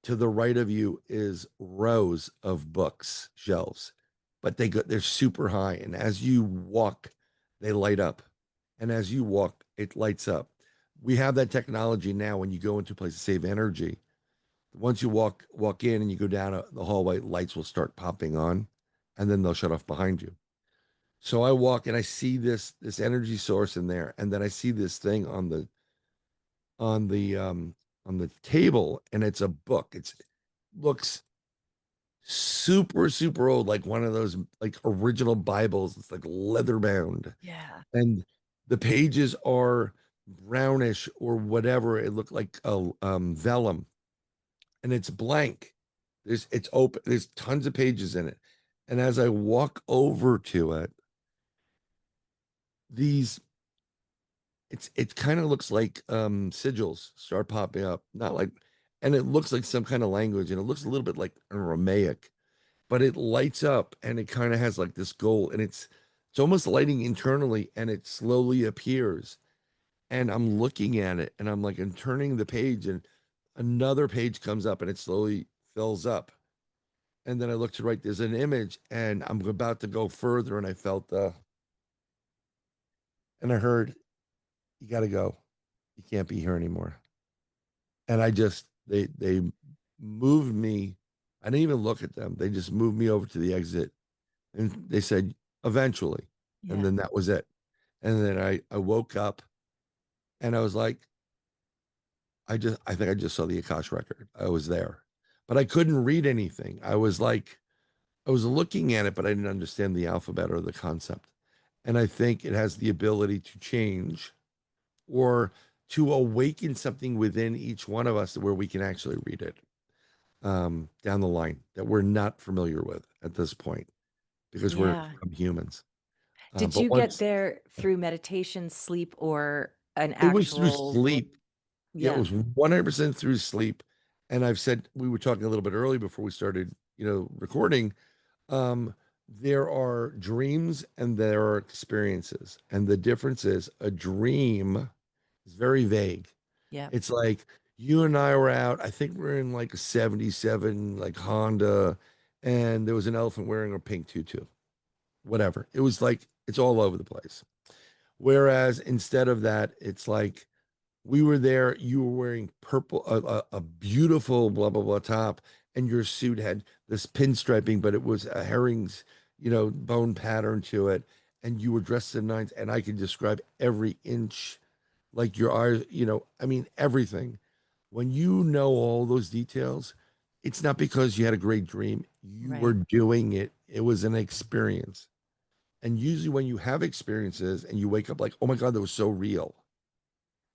To the right of you is rows of books, shelves, but they're super high. And as you walk, they light up. And as you walk, it lights up. We have that technology now when you go into a place to save energy. Once you walk in and you go down the hallway, lights will start popping on, and then they'll shut off behind you. So I walk and I see this energy source in there, and then I see this thing on the um on the table, and it's a book. It's looks super old, like one of those like original Bibles. It's like leather bound, Yeah. and the pages are brownish or whatever. It looked like a vellum, and it's blank. It's open. There's tons of pages in it, and as I walk over to it, these it kind of looks like sigils start popping up, not like, and it looks like some kind of language, and it looks a little bit like Aramaic, but it lights up and it kind of has like this goal, and it's almost lighting internally, and it slowly appears, and I'm looking at it, and I'm like, I'm turning the page, and another page comes up, and it slowly fills up, and then I look to the right, there's an image, and I'm about to go further, and I felt and I heard, you got to go, you can't be here anymore. And I just they moved me. I didn't even look at them. They just moved me over to the exit, and they said eventually, and Yeah. then that was it. And then I woke up, and I was like, I think I just saw the Akash record. I was there, but I couldn't read anything. I was like, I was looking at it, but I didn't understand the alphabet or the concept. And I think it has the ability to change or to awaken something within each one of us where we can actually read it down the line that we're not familiar with at this point because we're Yeah. humans. Did But you get once there through meditation, sleep, or an it was through actual, sleep, it yeah, was 100% through sleep. And I've said, we were talking a little bit early before we started, recording. Um, there are dreams and there are experiences. And the difference is a dream is very vague. yeah. It's like you and I were out. I think we're in like a 77, like Honda, and there was an elephant wearing a pink tutu, whatever. It was like it's all over the place. Whereas instead of that, it's like we were there, you were wearing purple, a beautiful blah, blah, blah top, and your suit had this pinstriping, but it was a herring's, bone pattern to it. And you were dressed in nines, and I could describe every inch, like your eyes, I mean, everything. When you know all those details, it's not because you had a great dream. You were Right. doing it. It was an experience. And usually when you have experiences and you wake up like, oh my God, that was so real.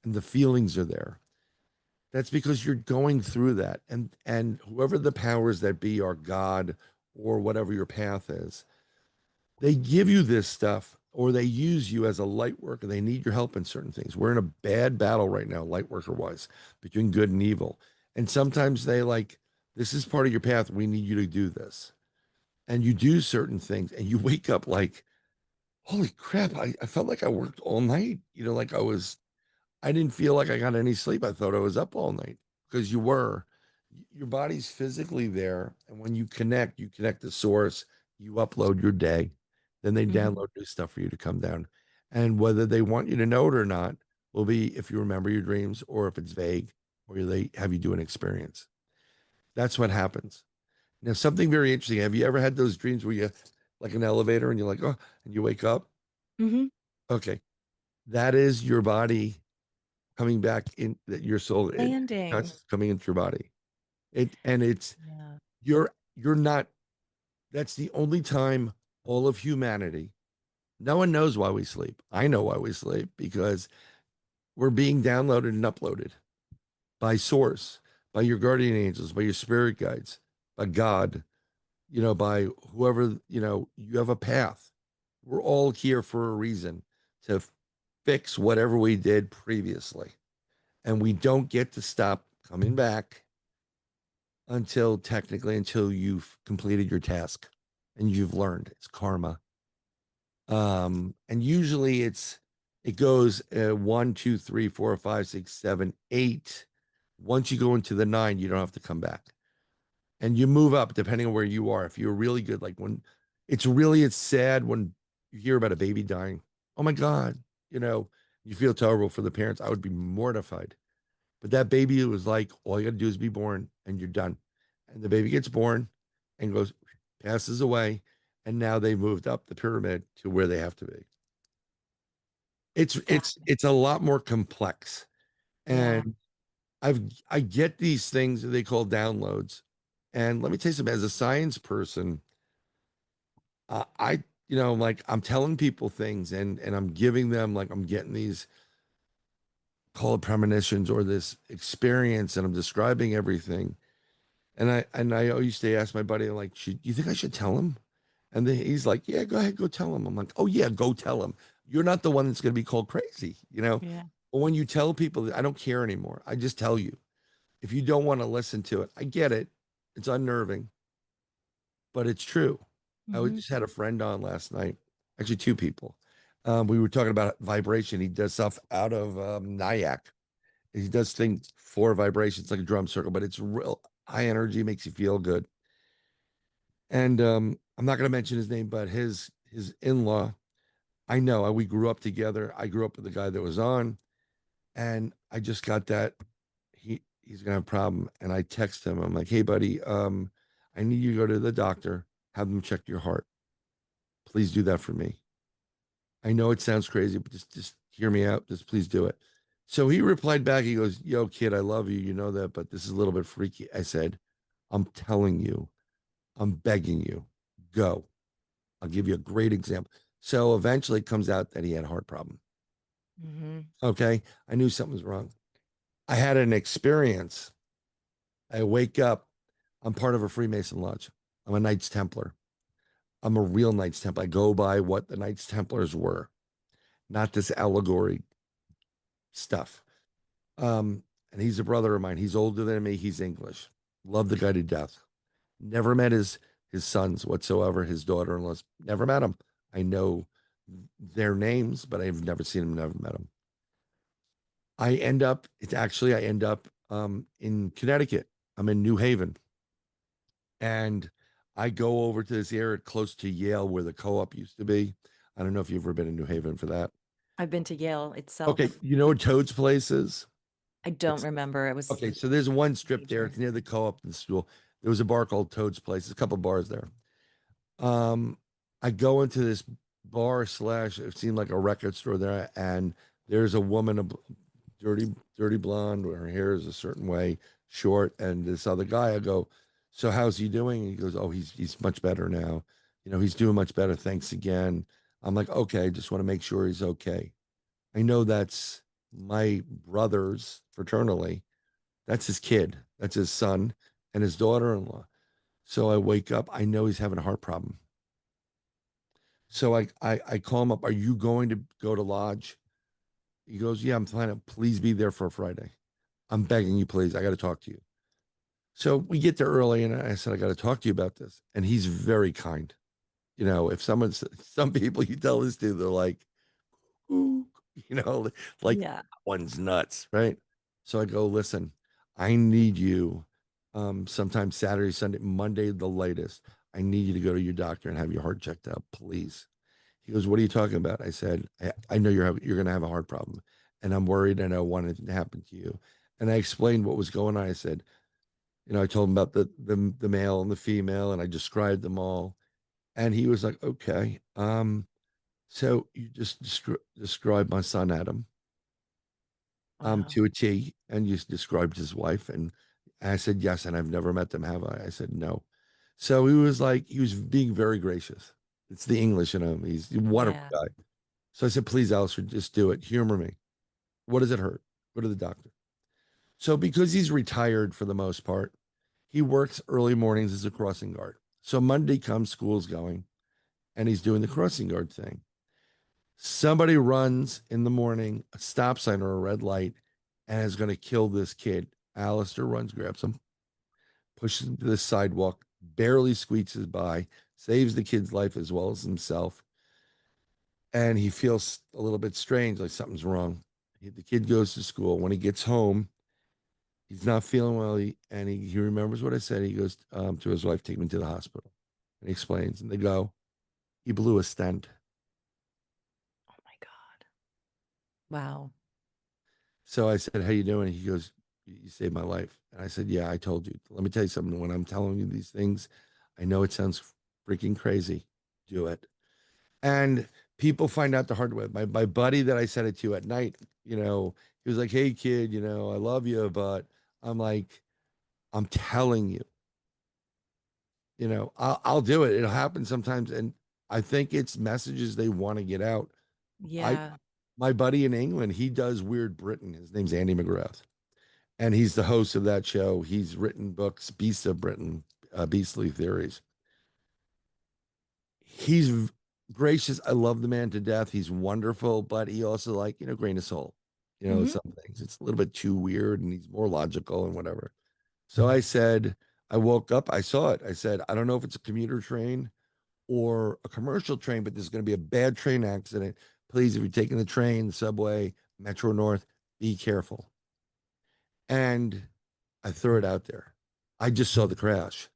And the feelings are there. That's because you're going through that. And whoever the powers that be are, God or whatever your path is, they give you this stuff or they use you as a light worker. They need your help in certain things. We're in a bad battle right now, light worker wise, between good and evil. And sometimes they like, this is part of your path. We need you to do this. And you do certain things and you wake up like, holy crap, I felt like I worked all night. Like I didn't feel like I got any sleep. I thought I was up all night because you were. Your body's physically there. And when you connect the source, you upload your day, then they Hmm. download new stuff for you to come down. And whether they want you to know it or not will be if you remember your dreams or if it's vague or they have you do an experience. That's what happens. Now, something very interesting. Have you ever had those dreams where you like an elevator and you're like, oh, and you wake up? Hmm. Okay. That is your body coming back in that your soul Landing. conscious coming into your body. It's Yeah. you're not that's the only time all of humanity, no one knows why we sleep. I know why we sleep because we're being downloaded and uploaded by source, by your guardian angels, by your spirit guides, by God, by whoever, you have a path. We're all here for a reason to fix whatever we did previously. And we don't get to stop coming back until you've completed your task and you've learned. It's karma. And usually it goes 1, 2, 3, 4, 5, 6, 7, 8. Once you go into the nine, you don't have to come back. and you move up depending on where you are. If you're really good, like when it's sad when you hear about a baby dying. Oh my God, you know, you feel terrible for the parents. I would be mortified. But that baby was like, all you got to do is be born and you're done. And the baby gets born and goes, passes away. And now they moved up the pyramid to where they have to be. It's Got it's it's a lot more complex. Yeah. And I get these things that they call downloads. And let me tell you something, as a science person, like I'm telling people things and I'm giving them like I'm getting these call it premonitions or this experience and I'm describing everything. And I used to ask my buddy, like, you think I should tell him? And then he's like, yeah, go ahead, go tell him. I'm like, oh yeah, go tell him. You're not the one that's going to be called crazy, you know? Yeah. But when you tell people, I don't care anymore. I just tell you. If you don't want to listen to it, I get it. It's unnerving, but it's true. Hmm. Just had a friend on last night, actually two people. We were talking about vibration. He does stuff out of Nyack. He does things for vibrations like a drum circle, but it's real high energy, makes you feel good. And I'm not going to mention his name, but his in-law, I know, we grew up together. I grew up with the guy that was on, and I just got that he's gonna have a problem. And I text him. I'm like, hey buddy, I need you to go to the doctor, have them check your heart. Please do that for me. I know it sounds crazy, but just hear me out. Just please do it. So he replied back. He goes, yo, kid, I love you. You know that, but this is a little bit freaky. I said, I'm telling you, I'm begging you, go. I'll give you a great example. So eventually it comes out that he had a heart problem. Hmm. Okay. I knew something was wrong. I had an experience. I wake up. I'm part of a Freemason lodge. I'm a Knights Templar. I'm a real Knights Templar. I go by what the Knights Templars were, not this allegory stuff. And he's a brother of mine. He's older than me. He's English. Love the guy to death. Never met his sons whatsoever. His daughter-in-laws. Never met them. I know their names, but I've never seen them. Never met them. I end up in Connecticut. I'm in New Haven, and I go over to this area close to Yale where the co-op used to be. I don't know if you've ever been in New Haven for that. I've been to Yale Okay, itself. you know what Toad's place is? I don't It's remember. It was okay. So there's one strip there. It's major. near the co-op and the school. There was a bar called Toad's Place. There's a couple bars there. Um, I go into this bar slash. It seemed like a record store there, and there's a woman, dirty blonde. Her hair is a certain way, short, and this other guy. I go, so how's he doing? And he goes, oh, he's much better now. You know, he's doing much better. Thanks again. I'm like, okay, just want to make sure he's okay. I know that's my brother's fraternally. That's his kid. That's his son and his daughter-in-law. So I wake up. I know he's having a heart problem. So I call him up. Are you going to go to lodge? He goes, yeah, I'm fine. Please be there for Friday. I'm begging you, please. I got to talk to you. So we get there early, and I said, I got to talk to you about this. And he's very kind. You know, if some people you tell this to, they're like, ooh, like Yeah. one's nuts, right? So I go, listen, I need you sometime Saturday, Sunday, Monday, the latest. I need you to go to your doctor and have your heart checked out, please. He goes, what are you talking about? I said, I know you're going to have a heart problem, and I'm worried, and I don't want anything to happen to you. And I explained what was going on. I said, I told him about the male and the female, and I described them all. And he was like, okay. So you just described my son Adam Wow. to a T, and you described his wife. And I said, yes, and I've never met them, have I? I said, no. So he was being very gracious. It's the English in him. He's a wonderful Yeah. guy. So I said, please, Alistair, just do it. Humor me. What does it hurt? Go to the doctor. So because he's retired for the most part, he works early mornings as a crossing guard. So Monday comes, school's going, and he's doing the crossing guard thing. Somebody runs in the morning, a stop sign or a red light, and is going to kill this kid. Alistair runs, grabs him, pushes him to the sidewalk, barely squeezes by, saves the kid's life as well as himself. And he feels a little bit strange, like something's wrong. The kid goes to school. When he gets home, He's not feeling well. He remembers what I said. He goes to his wife, take me to the hospital. And he explains, and they go, he blew a stent. Oh my God. Wow. So I said, how you doing? He goes, you saved my life. And I said, yeah, I told you. Let me tell you something. When I'm telling you these things, I know it sounds freaking crazy. Do it. And people find out the hard way. My buddy that I said it to at night, he was like, hey kid, I love you, but I'm like, I'm telling you, I'll do it. It'll happen sometimes. And I think it's messages they want to get out. I Yeah. My buddy in England, he does Weird Britain. His name's Andy McGrath. And he's the host of that show. He's written books, Beasts of Britain, Beastly Theories. He's gracious. I love the man to death. He's wonderful, but he also like, grain of salt. Hmm. Some things it's a little bit too weird and he's more logical and whatever. So I said, I woke up, I saw it. I said, I don't know if it's a commuter train or a commercial train, but there's going to be a bad train accident. Please, if you're taking the train, the subway, Metro North, be careful. And I threw it out there. I just saw the crash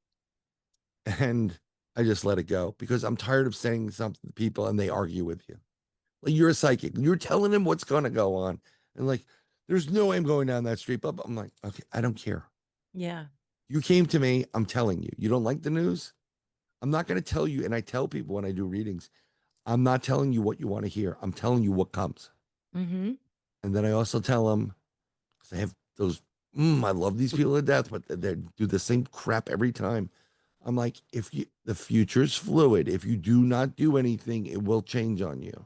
and I just let it go because I'm tired of saying something to people and they argue with you. Like you're a psychic. You're telling them what's going to go on. And like, there's no way I'm going down that street. But I'm like, okay, I don't care. Yeah. You came to me. I'm telling you. You don't like the news? I'm not going to tell you. And I tell people when I do readings, I'm not telling you what you want to hear. I'm telling you what comes. Hmm. And then I also tell them, because I have those, I love these people to death, but they do the same crap every time. I'm like, the future's fluid. If you do not do anything, it will change on you.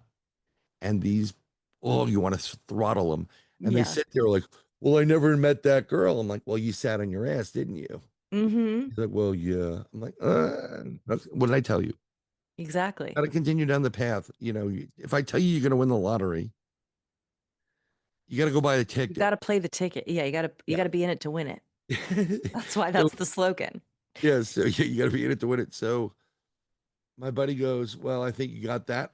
And these, oh, you want to throttle them. And they Yeah. sit there like, well, I never met that girl. I'm like, well, you sat on your ass, didn't you? Hmm. He's like, well, yeah. I'm like, what did I tell you? Exactly. Got to continue down the path. If I tell you you're going to win the lottery, you got to go buy a You ticket. got to play the ticket. Yeah, you Yeah. got to be in it to win it. That's why So that's the slogan. yeah, so you got to be in it to win it. So my buddy goes, well, I think you got that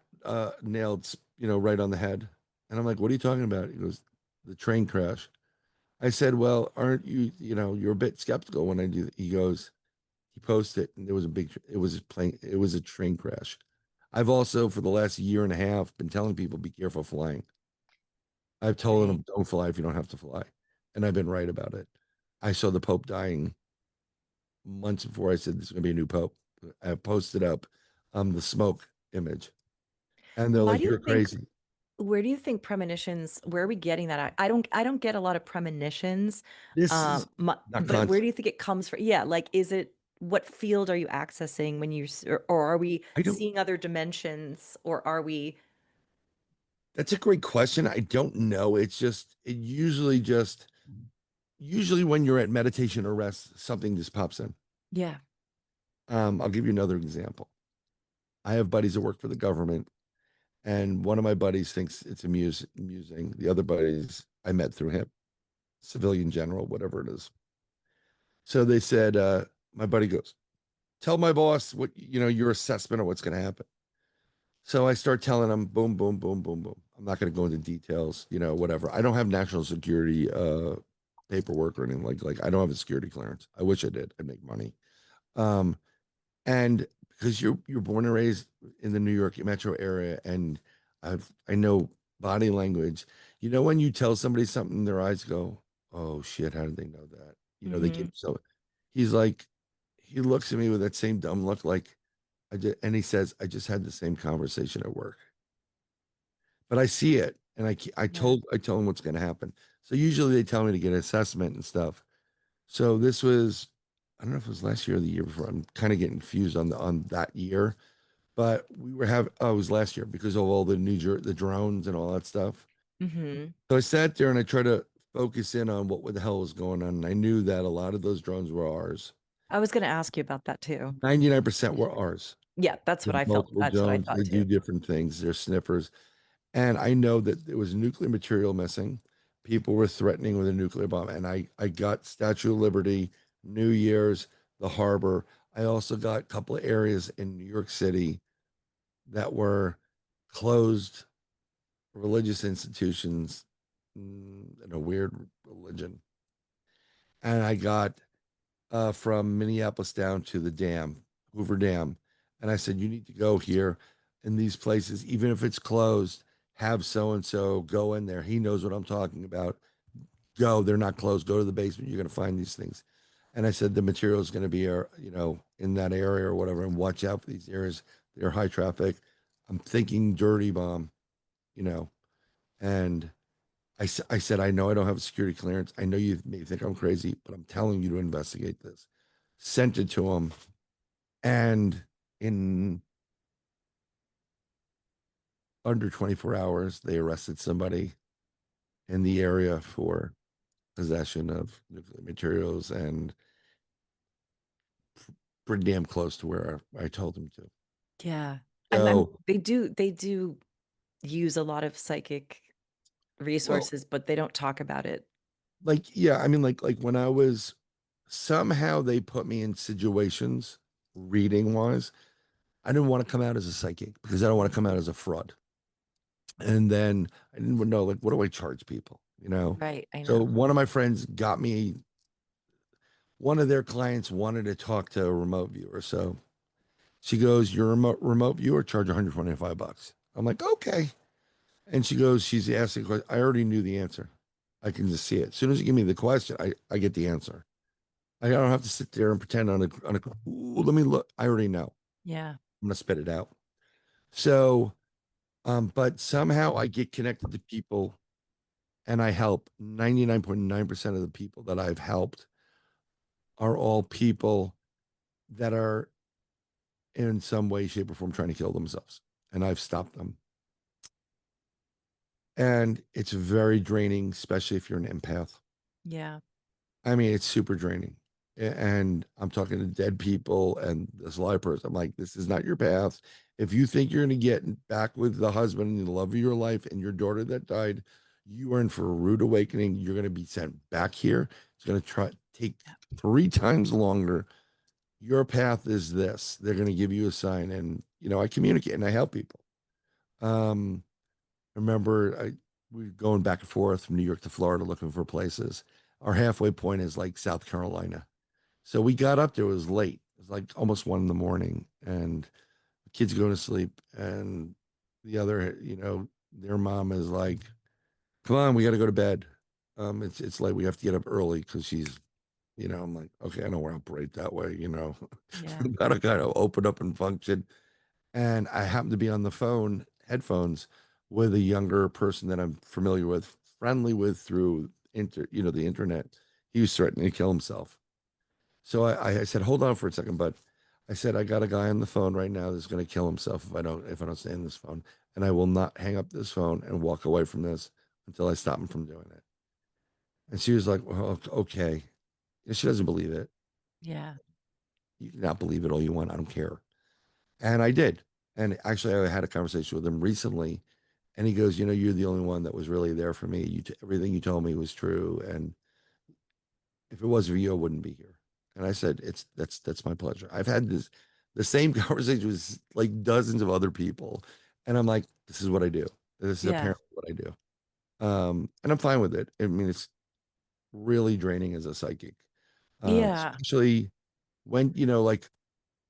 nailed, right on the head. And I'm like, what are you talking about? He goes, the train crash. I said, well, aren't you, you're a bit skeptical when I do that. He goes, he posted it and there was it was a plane, it was a train crash. I've also, for the last year and a half, been telling people, be careful flying. I've told Right. them, don't fly if you don't have to fly. And I've been right about it. I saw the Pope dying months before I said there's going to be a new Pope. I posted up the smoke image. And they're Why like, do you you're think crazy. Where do you think premonitions, where are we getting that at? I don't get a lot of premonitions. This is not But where do constant. you think it comes from? Yeah, like is it what field are you accessing when or are we I don't, seeing other dimensions or are we that's a great question. I don't know. Usually when you're at meditation or rest, something just pops in. Yeah. I'll give you another example. I have buddies that work for the government, and one of my buddies thinks it's amusing. The other buddies I met through him, civilian general, whatever it is. So they said, my buddy goes, tell my boss your assessment of what's going to happen. So I start telling him, boom, boom, boom, boom, boom. I'm not going to go into details, whatever. I don't have national security paperwork or anything like I don't have a security clearance. I wish I did. I'd make money. Um, and because you're born and raised in the New York metro area, and I know body language. When you tell somebody something, their eyes go, "Oh shit, how did they know that?" They Hmm. give so. He's like, he looks at me with that same dumb look, like and he says, "I just had the same conversation at work." But I see it, and Yeah. I tell them what's going to happen. So usually they tell me to get an assessment and stuff. So this was, I don't know if it was last year or the year before. I'm kind of getting confused on that year, but we were having, oh, it was last year because of all the drones and all that stuff. Hmm. So I sat there and I tried to focus in on what the hell was going on. And I knew that a lot of those drones were ours. I was going to ask you about that too. 99% were ours. Yeah, that's what There's I felt. multiple That's what I drones. thought They do too. different things. They're sniffers. And I know that there was nuclear material missing. People were threatening with a nuclear bomb. And I got Statue of Liberty, New Year's, the harbor. I also got a couple of areas in New York City that were closed religious institutions, and a weird religion. and I got from Minneapolis down to the dam, Hoover Dam. And I said, you need to go here in these places, even if it's closed, have so and so go in there. He knows what I'm talking about. Go, they're not closed. Go to the basement. You're going to find these things. And I said, the material is going to be, in that area or whatever, and watch out for these areas. They're high traffic. I'm thinking dirty bomb, you know, and I said, I know I don't have a security clearance. I know you may think I'm crazy, but I'm telling you to investigate this. Sent it to him. And in under 24 hours, they arrested somebody in the area for possession of nuclear materials and pretty damn close to where I told him to. Yeah. And So, they do use a lot of psychic well, resources, but they don't talk about it. like, yeah, I mean, like when I was somehow they put me in situations reading wise. I didn't want to come out as a psychic because I don't want to come out as a fraud. And then I didn't know, like, what do I charge people? Right, I So know. one of my friends got me, one of their clients wanted to talk to a remote viewer. So she goes, "You're a remote viewer, charge $125." I'm like, okay. And she goes, she's asking a question. I already knew the answer. I can just see it. As soon as you give me the question, I get the answer. I don't have to sit there and pretend ooh, let me look. I already know. Yeah. I'm gonna spit it out. So, but somehow I get connected to people and I help 99.9% of the people that I've helped are all people that are in some way, shape, or form trying to kill themselves. And I've stopped them. And it's very draining, especially if you're an empath. Yeah. I mean, it's super draining. And I'm talking to dead people and this live person. I'm like, this is not your path. If you think you're going to get back with the husband and the love of your life and your daughter that died, you are in for a rude awakening. You're going to be sent back here. It's going to take 3 times longer. Your path is this. They're going to give you a sign. And, I communicate and I help people. Um, remember, we were going back and forth from New York to Florida looking for places. Our halfway point is like South Carolina. So we got up there, it was late. It was like almost 1 in the morning, and the kids going to sleep. And the other, their mom is like, come on, we got to go to bed. It's late. We have to get up early because she's, I'm like, okay, I don't want to operate that way, Yeah. gotta kind of open up and function. And I happened to be on the phone, headphones, with a younger person that I'm familiar with, friendly with through the internet. He was threatening to kill himself. So I said, hold on for a second, but I said, I got a guy on the phone right now that's going to kill himself if I don't stay on this phone, and I will not hang up this phone and walk away from this until I stop him from doing it. And she was like, well, okay. And she doesn't believe it. Yeah. You can not believe it all you want. I don't care. And I did. And actually, I had a conversation with him recently, and he goes, you're the only one that was really there for me. Everything you told me was true, and if it wasn't for you, I wouldn't be here. And I said, that's my pleasure. I've had the same conversation with like dozens of other people, and I'm like, this is what I do. This is Yeah. apparently what I do. And I'm fine with it. I mean, it's really draining as a psychic, Yeah. especially when like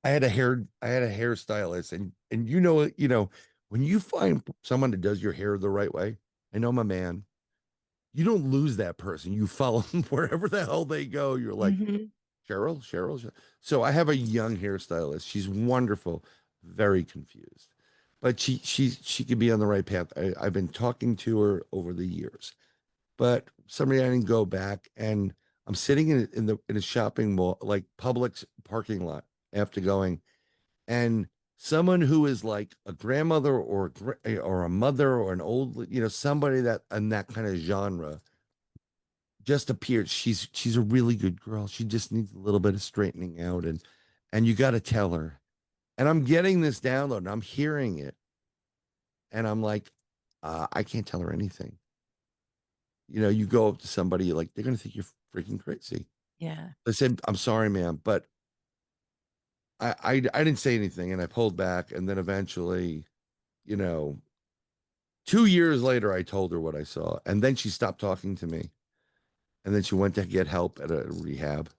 I had a hairstylist, and when you find someone that does your hair the right way. I know I'm a man. You don't lose that person. You follow them wherever the hell they go. You're like, Hmm. Cheryl. So I have a young hairstylist. She's wonderful, very confused, but she could be on the right path. I've been talking to her over the years, but somebody I didn't go back, and I'm sitting in a shopping mall, like Publix parking lot after going, and someone who is like a grandmother or a mother or an old, somebody that in that kind of genre just appeared. She's a really good girl. She just needs a little bit of straightening out, and you got to tell her. And I'm getting this download and I'm hearing it, and I'm like, I can't tell her anything. You go up to somebody, like, they're gonna think you're freaking crazy. Yeah. I said, I'm sorry, ma'am, but I didn't say anything, and I pulled back, and then eventually, you know, 2 years later, I told her what I saw, and then she stopped talking to me. and then she went to get help at a rehab.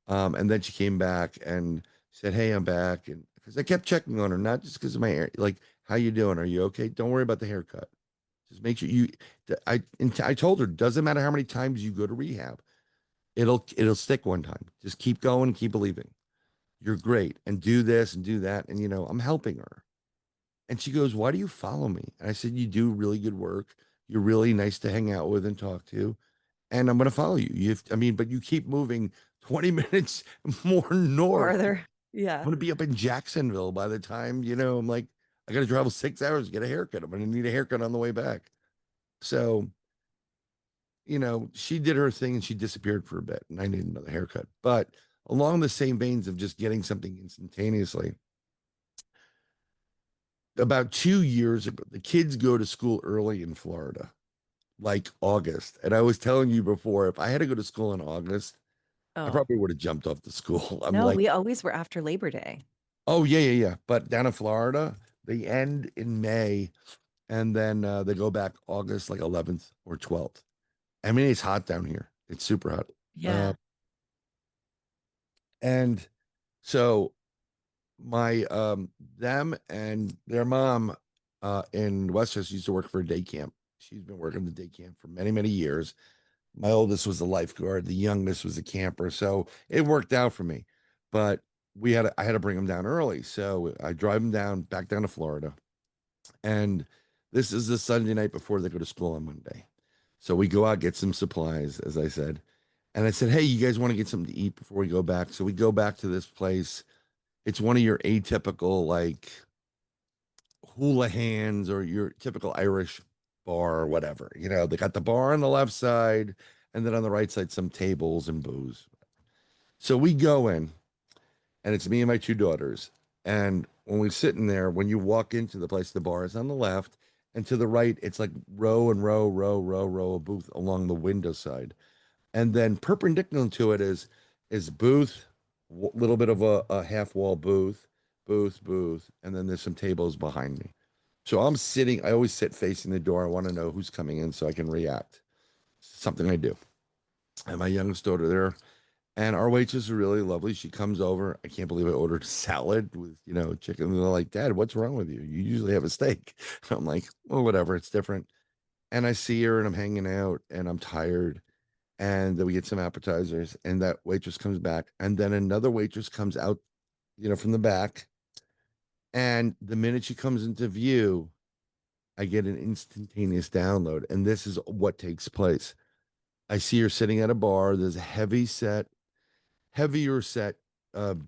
And then she came back and said, "Hey, I'm back." And because I kept checking on her, not just because of my hair, like, "How you doing? Are you okay? Don't worry about the haircut. Just make sure you." I told her, doesn't matter how many times you go to rehab, it'll stick one time. Just keep going, keep believing. You're great, and do this and do that, and I'm helping her. And she goes, "Why do you follow me?" And I said, "You do really good work. You're really nice to hang out with and talk to, and I'm going to follow you. I mean, but you keep moving 20 minutes more north. Farther. I'm Yeah. going to be up in Jacksonville by the time, I'm like, I got to travel 6 hours to get a haircut. I'm going to need a haircut on the way back." So, she did her thing and she disappeared for a bit, and I needed another haircut. But along the same veins of just getting something instantaneously, about 2 years ago, the kids go to school early in Florida, like August. And I was telling you before, if I had to go to school in August, I Oh, probably would have jumped off the school. I'm no, like, we always were after Labor Day. oh, yeah, yeah, yeah. But down in Florida, they end in May, and then they go back August, like 11th or 12th. I mean, it's hot down here. It's super hot. Uh, Yeah. and so my them and their mom in Westchester used to work for a day camp. She's been working the day camp for many, many years. My oldest was a lifeguard, the youngest was a camper, so it worked out for me. But I had to bring them down early, so I drive them down back down to Florida, and this is the Sunday night before they go to school on Monday. So we go out, get some supplies, as I said. And I said, "Hey, you guys want to get something to eat before we go back?" So we go back to this place. It's one of your atypical, like, hula hands or your typical Irish bar or whatever. They got the bar on the left side, and then on the right side, some tables and booze. So we go in, and it's me and my two daughters. And when we're sitting there, when you walk into the place, the bar is on the left, and to the right, it's like row and row, row, row, row of booth along the window side. And then perpendicular to it is booth, little bit of a half wall booth, booth, and then there's some tables behind me. So I'm sitting, I always sit facing the door. I want to know who's coming in so I can react. Something I do. And my youngest daughter there, and our waitress is really lovely. She comes over. I can't believe I ordered salad with, chicken. And they're like, "Dad, what's wrong with you? You usually have a steak." I'm like, "Well, whatever. It's different." And I see her and I'm hanging out and I'm tired. And then we get some appetizers, and that waitress comes back. And then another waitress comes out, from the back. And the minute she comes into view, I get an instantaneous download. And this is what takes place. I see her sitting at a bar. There's a heavier set,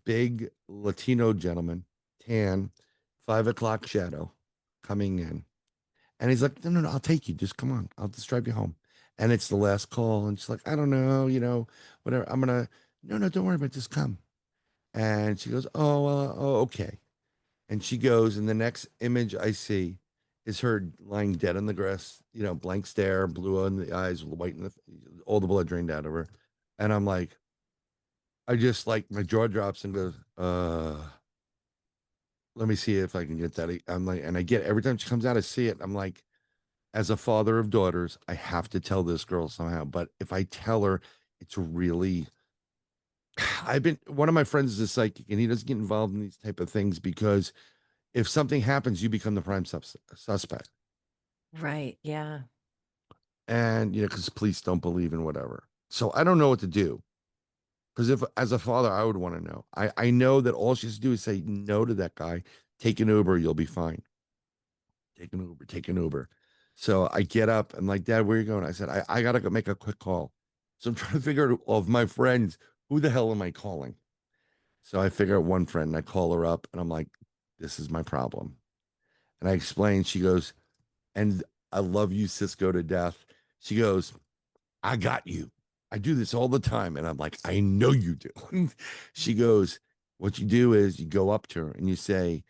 big Latino gentleman, tan, 5 o'clock shadow coming in. And he's like, "No, no, no, I'll take you. Just come on. I'll just drive you home." And it's the last call. And she's like, "I don't know, whatever. No, no, don't worry about it. Just come." And she goes, "Oh, okay." And she goes, and the next image I see is her lying dead on the grass, blank stare, blue in the eyes, white in all the blood drained out of her. And I'm like, I just like my jaw drops and goes, let me see if I can get that. I'm like, and I get every time she comes out, I see it. I'm like, as a father of daughters, I have to tell this girl somehow. But if I tell her, it's really, one of my friends is a psychic and he doesn't get involved in these type of things because if something happens, you become the prime suspect. Right. Yeah. And, because police don't believe in whatever. So I don't know what to do. Because if, as a father, I would want to know. I know that all she has to do is say no to that guy, take an Uber, you'll be fine. Take an Uber, take an Uber. So I get up and like, "Dad, where are you going?" I said, I gotta go make a quick call. So I'm trying to figure out of my friends, who the hell am I calling? So I figure out one friend and I call her up and I'm like, "This is my problem." And I explain, she goes, "And I love you, Cisco, to death." She goes, "I got you. I do this all the time." And I'm like, "I know you do." She goes, "What you do is you go up to her and you say,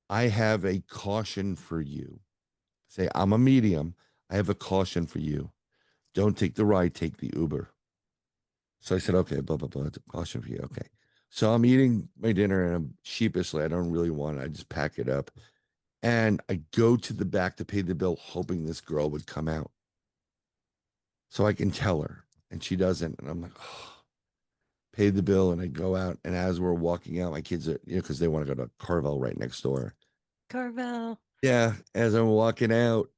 'I have a caution for you.' Say, 'I'm a medium. I have a caution for you. Don't take the ride, take the Uber.'" So I said, "Okay, blah, blah, blah. It's a caution for you." Okay. So I'm eating my dinner and I'm sheepishly, I don't really want it. I just pack it up. And I go to the back to pay the bill, hoping this girl would come out so I can tell her. and she doesn't. And I'm like, oh, paid the bill. And I go out. And as we're walking out, my kids are, because they want to go to Carvel right next door. Carvel. Yeah. As I'm walking out,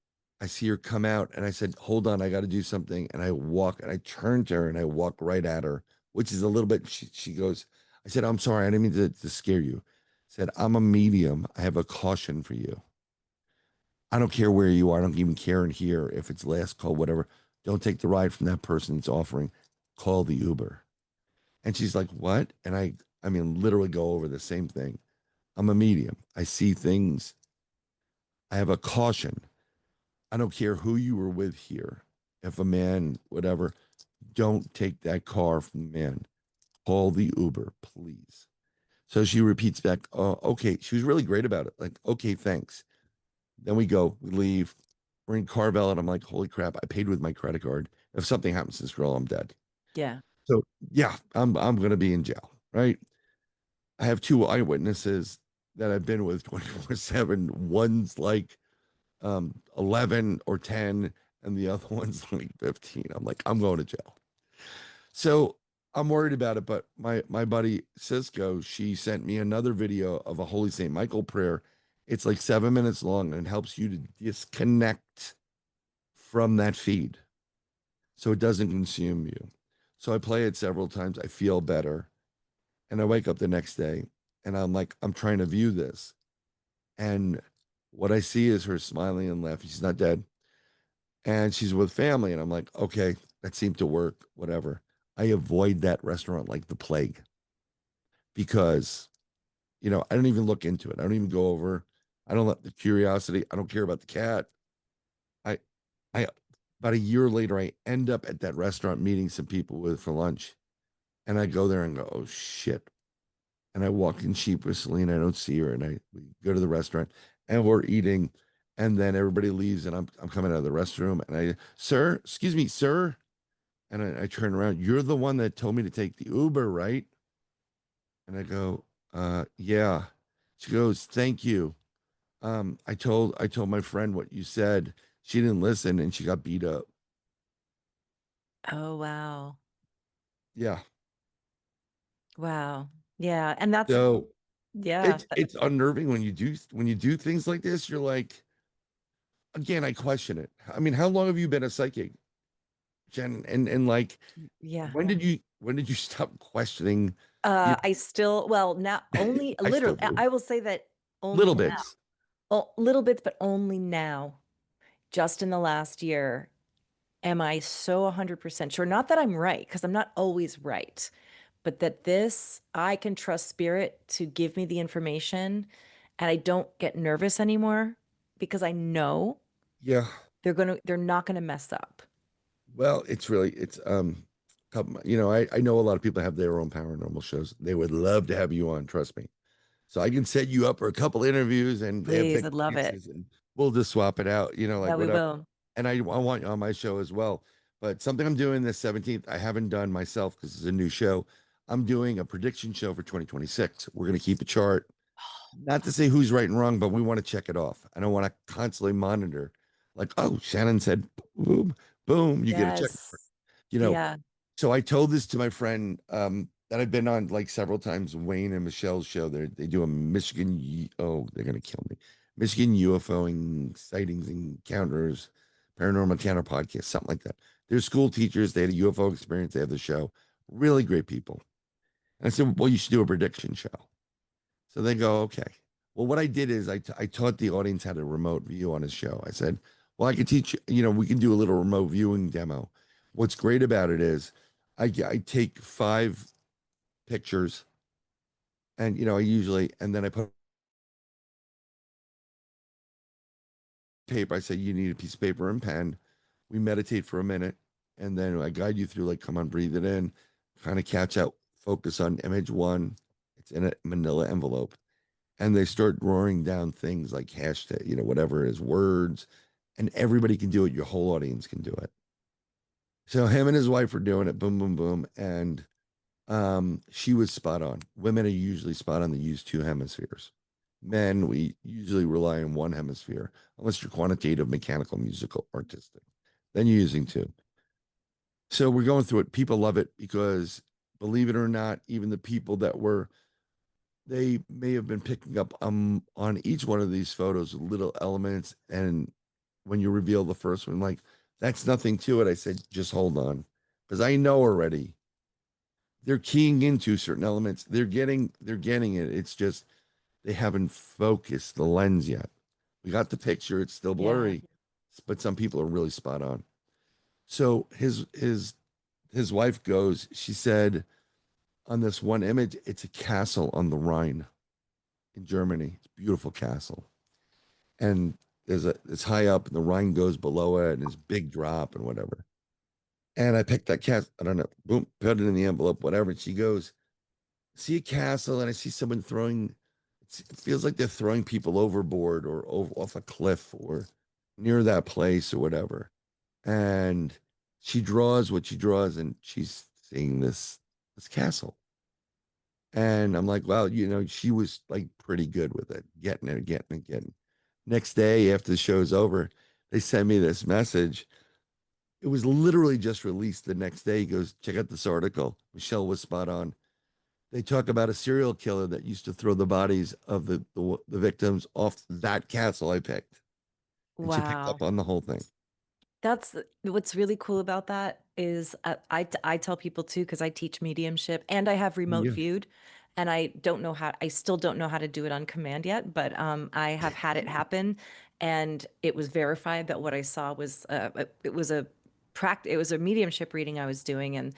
I see her come out and I said, hold on, I got to do something. And I walk and I turn to her and I walk right at her, which is a little bit, she goes, I said, I'm sorry. I didn't mean to scare you. I said, I'm a medium. I have a caution for you. I don't care where you are. I don't even care in here if it's last call, whatever. Don't take the ride from that person that's offering. Call the Uber. And she's like, what? And I mean, literally go over the same thing. I'm a medium. I see things. I have a caution. I don't care who you were with here. If a man, whatever, don't take that car from the man. Call the Uber, please. So she repeats back, oh, okay. She was really great about it. Like, okay, thanks. Then we go, we leave. We're in Carvel, and I'm like, holy crap, I paid with my credit card. If something happens to this girl, I'm dead. Yeah. So yeah, I'm gonna be in jail, right? I have two eyewitnesses that I've been with 24/7. One's like 11 or 10, and the other one's like 15. I'm like, I'm going to jail. So I'm worried about it, but my buddy Cisco, she sent me another video of a Holy Saint Michael prayer. It's like 7 minutes long and helps you to disconnect from that feed so it doesn't consume you. So I play it several times. I feel better. And I wake up the next day and I'm like, I'm trying to view this. And what I see is her smiling and laughing. She's not dead. And she's with family. And I'm like, okay, that seemed to work, whatever. I avoid that restaurant like the plague because, I don't even look into it. I don't even go over. I don't let the curiosity, I don't care about the cat. I, I, about a year later, I end up at that restaurant meeting some people with for lunch. And I go there and go, oh shit. And I walk in sheepishly and I don't see her. And we go to the restaurant and we're eating. And then everybody leaves and I'm coming out of the restroom and sir, excuse me, sir. And I turn around. You're the one that told me to take the Uber, right? And I go, yeah. She goes, thank you. I told my friend what you said. She didn't listen and she got beat up. Oh, wow. Yeah. Wow. Yeah. And that's, So yeah. it's unnerving when you do things like this. You're like, again, I question it. I mean, how long have you been a psychic, Jen? And like, Yeah. when did you stop questioning? You I still, well, now only a I little, still do I will say that only little now, bits. oh, little bits, but only now, just in the last year, am I so 100% sure? Not that I'm right, because I'm not always right, but that this, I can trust spirit to give me the information and I don't get nervous anymore because I know Yeah. they're not gonna mess up. Well, I know a lot of people have their own paranormal shows. They would love to have you on, trust me. So I can set you up for a couple interviews and they have Please, fake I'd love it. audiences and we'll just swap it out, like Yeah, we whatever. will. And I want you on my show as well. But something I'm doing this 17th, I haven't done myself because it's a new show. I'm doing a prediction show for 2026. We're going to keep a chart. Not to say who's right and wrong, but we want to check it off. I don't want to constantly monitor, like, oh, Shannon said, boom, boom, you get a check mark. Yes. You know, Yeah. so I told this to my friend that I've been on like several times, Wayne and Michelle's show. They do a they're gonna kill me. Michigan UFOing sightings encounters, paranormal encounter podcast, something like that. They're school teachers. They had a UFO experience. They have the show. Really great people. And I said, well, you should do a prediction show. So they go, okay. Well, what I did is I taught the audience how to remote view on his show. I said, well, I could teach you, we can do a little remote viewing demo. What's great about it is I take 5 pictures and, and then I put paper. I say, you need a piece of paper and pen. We meditate for a minute and then I guide you through, like, come on, breathe it in, kind of catch out, focus on image one. It's in a manila envelope. And they start roaring down things like hashtag, whatever it is, words, and everybody can do it. Your whole audience can do it. So him and his wife were doing it, boom, boom, boom, and she was spot on. Women are usually spot on. They use 2 hemispheres. Men, we usually rely on 1 hemisphere, unless you're quantitative, mechanical, musical, artistic. Then you're using two. So we're going through it. People love it because, believe it or not, even the people that were, they may have been picking up on each one of these photos little elements. And when you reveal the first one, like, that's nothing to it. I said, just hold on. Because I know already they're keying into certain elements. They're getting it. It's just they haven't focused the lens yet. We got the picture, it's still Yeah. blurry, but some people are really spot on. So his wife goes, she said, on this one image, it's a castle on the Rhine in Germany. It's a beautiful castle. And it's high up and the Rhine goes below it and it's big drop and whatever. And I picked that castle, I don't know, boom, put it in the envelope, whatever. And she goes, see a castle and I see someone throwing, it feels like they're throwing people overboard or over off a cliff or near that place or whatever. And she draws what she draws and she's seeing this castle. And I'm like, well, she was like pretty good with it, getting it, getting it, getting it. Next day after the show's over, they sent me this message. It was literally just released the next day. He goes, check out this article. Michelle was spot on. They talk about a serial killer that used to throw the bodies of the victims off that castle I picked. And she picked Wow. up on the whole thing. That's what's really cool about that is I tell people too because I teach mediumship and I have remote Yeah. viewed, and I still don't know how to do it on command yet, but I have had it happen, and it was verified that what I saw was it was a mediumship reading I was doing, and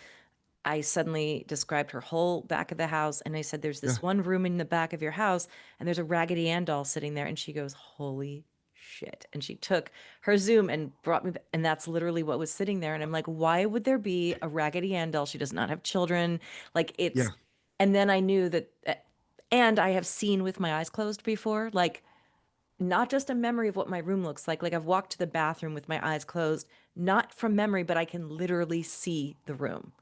I suddenly described her whole back of the house, and I said, "There's Yeah. this one room in the back of your house, and there's a Raggedy Ann doll sitting there." And she goes, "Holy shit!" And she took her Zoom and brought me, and that's literally what was sitting there. And I'm like, "Why would there be a Raggedy Ann doll? She does not have children. Like it's." Yeah. And then I knew that, and I have seen with my eyes closed before, like not just a memory of what my room looks like. Like I've walked to the bathroom with my eyes closed, not from memory, but I can literally see the room.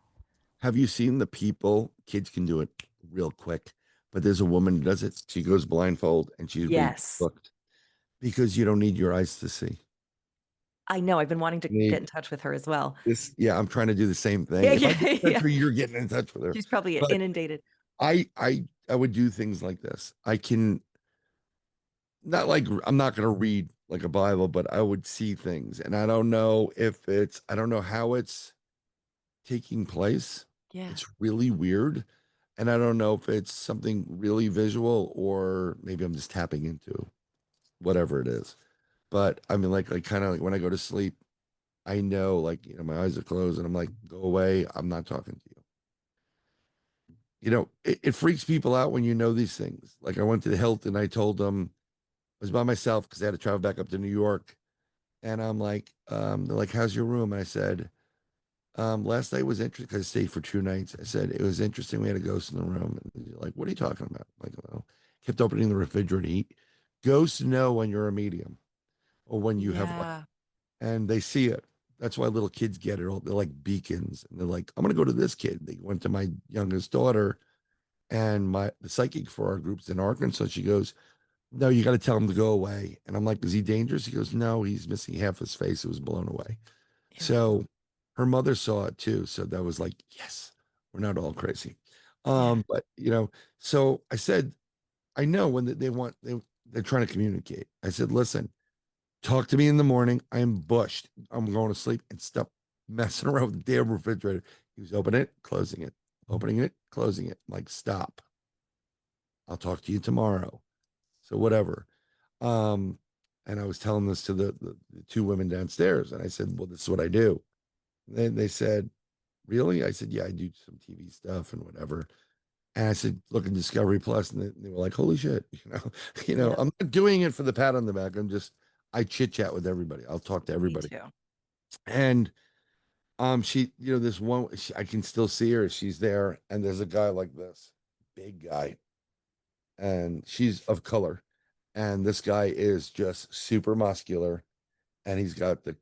Have you seen the people? Kids can do it real quick, but there's a woman who does it. She goes blindfold and she's being Yes. booked because you don't need your eyes to see. I know, I've been wanting to You get need in touch with her as well. this. Yeah, I'm trying to do the same thing. Yeah, If I yeah, get in touch yeah. with her, you're getting in touch with her. She's probably But inundated. I would do things like this. I can not like I'm not going to read like a Bible, but I would see things, and I don't know if it's I don't know how it's taking place. Yeah. It's really weird, and I don't know if it's something really visual or maybe I'm just tapping into whatever it is. But I mean, like kind of like when I go to sleep, I know like my eyes are closed, and I'm like, go away. I'm not talking to you. It freaks people out when you know these things. Like I went to the Hilton, I told them I was by myself because I had to travel back up to New York. And I'm like, they're like, how's your room? And I said, last night was interesting because I stayed for 2 nights. I said, it was interesting. We had a ghost in the room. And they're like, what are you talking about? I'm like, well, kept opening the refrigerator to eat. Ghosts know when you're a medium or when you have light, Yeah. and they see it. That's why little kids get it. They're like beacons. And they're like, I'm going to go to this kid. They went to my youngest daughter and the psychic for our groups in Arkansas. She goes, no, you got to tell him to go away. And I'm like, is he dangerous? He goes, no, he's missing half his face. It was blown away. Ew. So her mother saw it too. So that was like, yes, we're not all crazy. Yeah. But so I said, I know when they're trying to communicate. I said, listen, talk to me in the morning. I'm bushed. I'm going to sleep and stop messing around with the damn refrigerator. He was opening it, closing it. I'm like, stop. I'll talk to you tomorrow. So whatever. Um, and I was telling this to the two women downstairs, and I said, well, this is what I do. And then they said, really? I said, yeah, I do some TV stuff and whatever. And I said, look at Discovery Plus, and they were like, holy shit, Yep. I'm not doing it for the pat on the back. I chit chat with everybody. I'll talk to Me everybody. too. And she, this one, I can still see her. She's there, and there's a guy like this, big guy, and she's of color, and this guy is just super muscular, and he's got the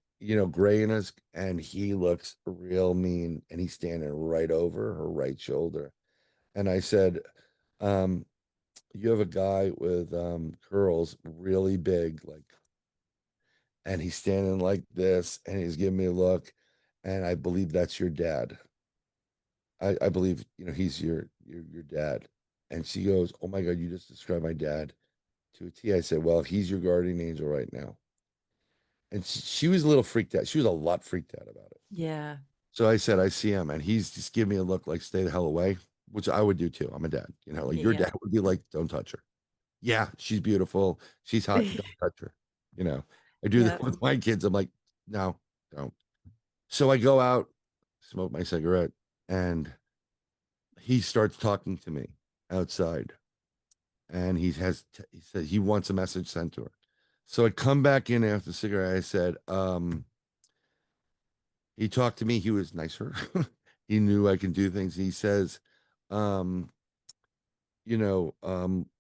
gray in his, and he looks real mean, and he's standing right over her right shoulder. And I said, um, you have a guy with curls really big, like, and he's standing like this, and he's giving me a look, and I believe that's your dad. I believe, he's your dad." And she goes, "Oh my God, you just described my dad to a T." I said, "Well, he's your guardian angel right now." And she was a little freaked out. She was a lot freaked out about it. Yeah. So I said, "I see him," and he's just giving me a look like, "Stay the hell away," which I would do too. I'm a dad, like your Yeah. dad would be like, "Don't touch her." Yeah, she's beautiful. She's hot. Don't touch her. You know, I do Yeah. that with my kids. I'm like, "No, don't." So I go out, smoke my cigarette, and he starts talking to me outside. And he said he wants a message sent to her. So I come back in after the cigarette. I said, he talked to me. He was nicer. He knew I can do things. He says, um,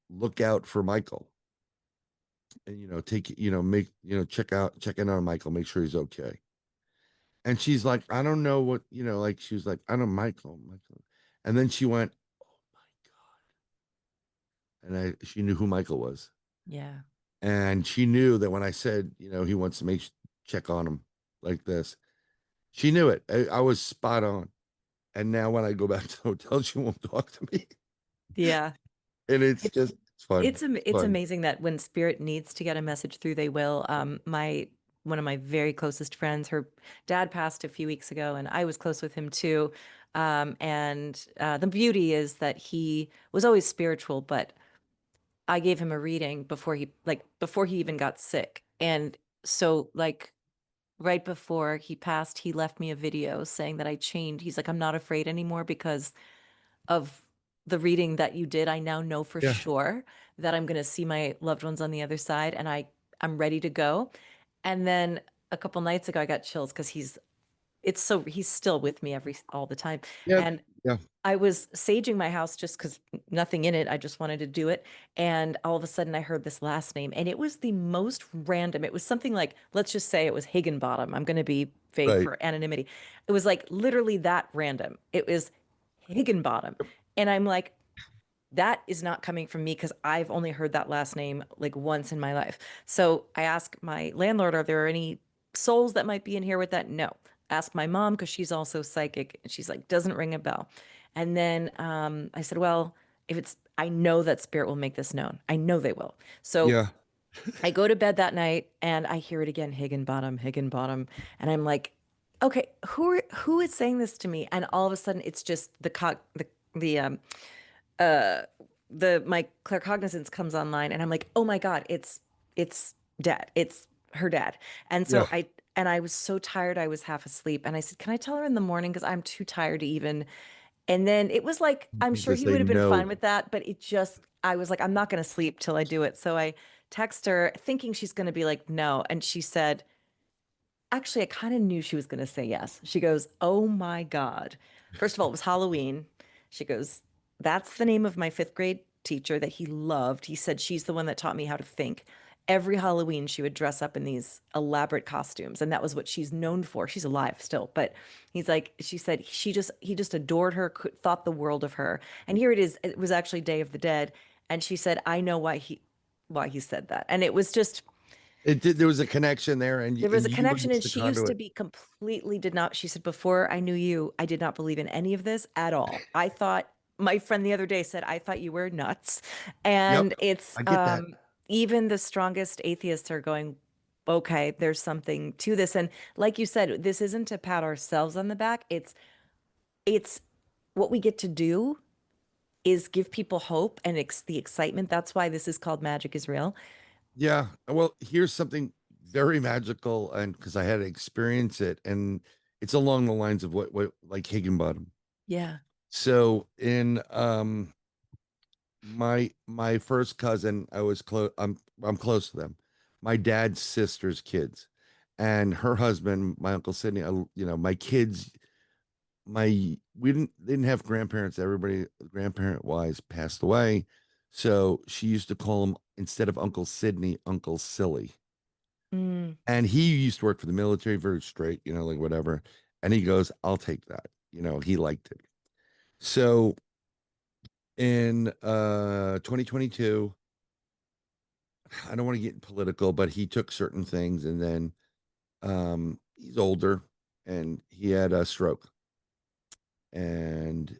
look out for Michael, and make check in on Michael, make sure he's okay. And she's like, I don't know what, like she was like, I don't Michael. And then she went, oh my God. And she knew who Michael was. Yeah. And she knew that when I said, he wants to check on him like this, she knew it. I was spot on. And now when I go back to the hotel, she won't talk to me. Yeah. And It's it's fun. It's it's fun. amazing that when spirit needs to get a message through, they will. My one of my very closest friends, her dad passed a few weeks ago, and I was close with him too. And the beauty is that he was always spiritual, but I gave him a reading before he even got sick. And so like right before he passed, he left me a video saying that I changed. He's like, I'm not afraid anymore because of the reading that you did. I now know for Yeah. sure that I'm going to see my loved ones on the other side, and I'm ready to go. And then a couple nights ago I got chills because he's still with me all the time. Yeah. And Yeah. I was saging my house just because nothing in it. I just wanted to do it. And all of a sudden I heard this last name, and it was the most random. It was something like, let's just say it was Higginbottom. I'm going to be vague Right. for anonymity. It was like literally that random. It was Higginbottom. And I'm like, that is not coming from me because I've only heard that last name like once in my life. So I asked my landlord, are there any souls that might be in here with that? No. Ask my mom because she's also psychic. And she's like, doesn't ring a bell. And then I said, well, I know that spirit will make this known. I know they will. So Yeah. I go to bed that night and I hear it again, Higginbottom, Higginbottom. And I'm like, okay, who is saying this to me? And all of a sudden it's just the uh my claircognizance comes online, and I'm like, oh my God, it's dad. It's her dad. And Yeah. so I was so tired, I was half asleep. And I said, can I tell her in the morning? Because I'm too tired to even. And then it was like, I'm You sure just he say would have been fine no. with that, but I was like, I'm not going to sleep till I do it. So I text her thinking she's going to be like, no. And she said, actually, I kind of knew she was going to say yes. She goes, oh my God. First of all, it was Halloween. She goes, that's the name of my fifth grade teacher that he loved. He said she's the one that taught me how to think. Every Halloween, she would dress up in these elaborate costumes, and that was what she's known for. She's alive still, but she said he just adored her, thought the world of her. And here it is. It was actually Day of the Dead, and she said, I know why he said that. And it was just It did. There was a connection there, and there was a you were connection, just and the she used to conduit. be completely did not. She said, before I knew you, I did not believe in any of this at all. I thought my friend the other day said, I thought you were nuts. Yep. And it's I get that. even the strongest atheists are going, okay, there's something to this. And like you said, this isn't to pat ourselves on the back. It's what we get to do is give people hope and the excitement. That's why this is called Magic is Real. Yeah. Well, here's something very magical, and because I had to experience it, and it's along the lines of what like Higginbottom. Yeah. So in my first cousin, I'm close to them. My dad's sister's kids, and her husband, my uncle Sidney. My kids, we didn't have grandparents. Everybody, grandparent wise, passed away. So she used to call him, instead of Uncle Sidney, Uncle Silly. Mm, And he used to work for the military, very straight, like whatever. And he goes, I'll take that. He liked it. So in 2022, I don't want to get political, but he took certain things, and then he's older, and he had a stroke. And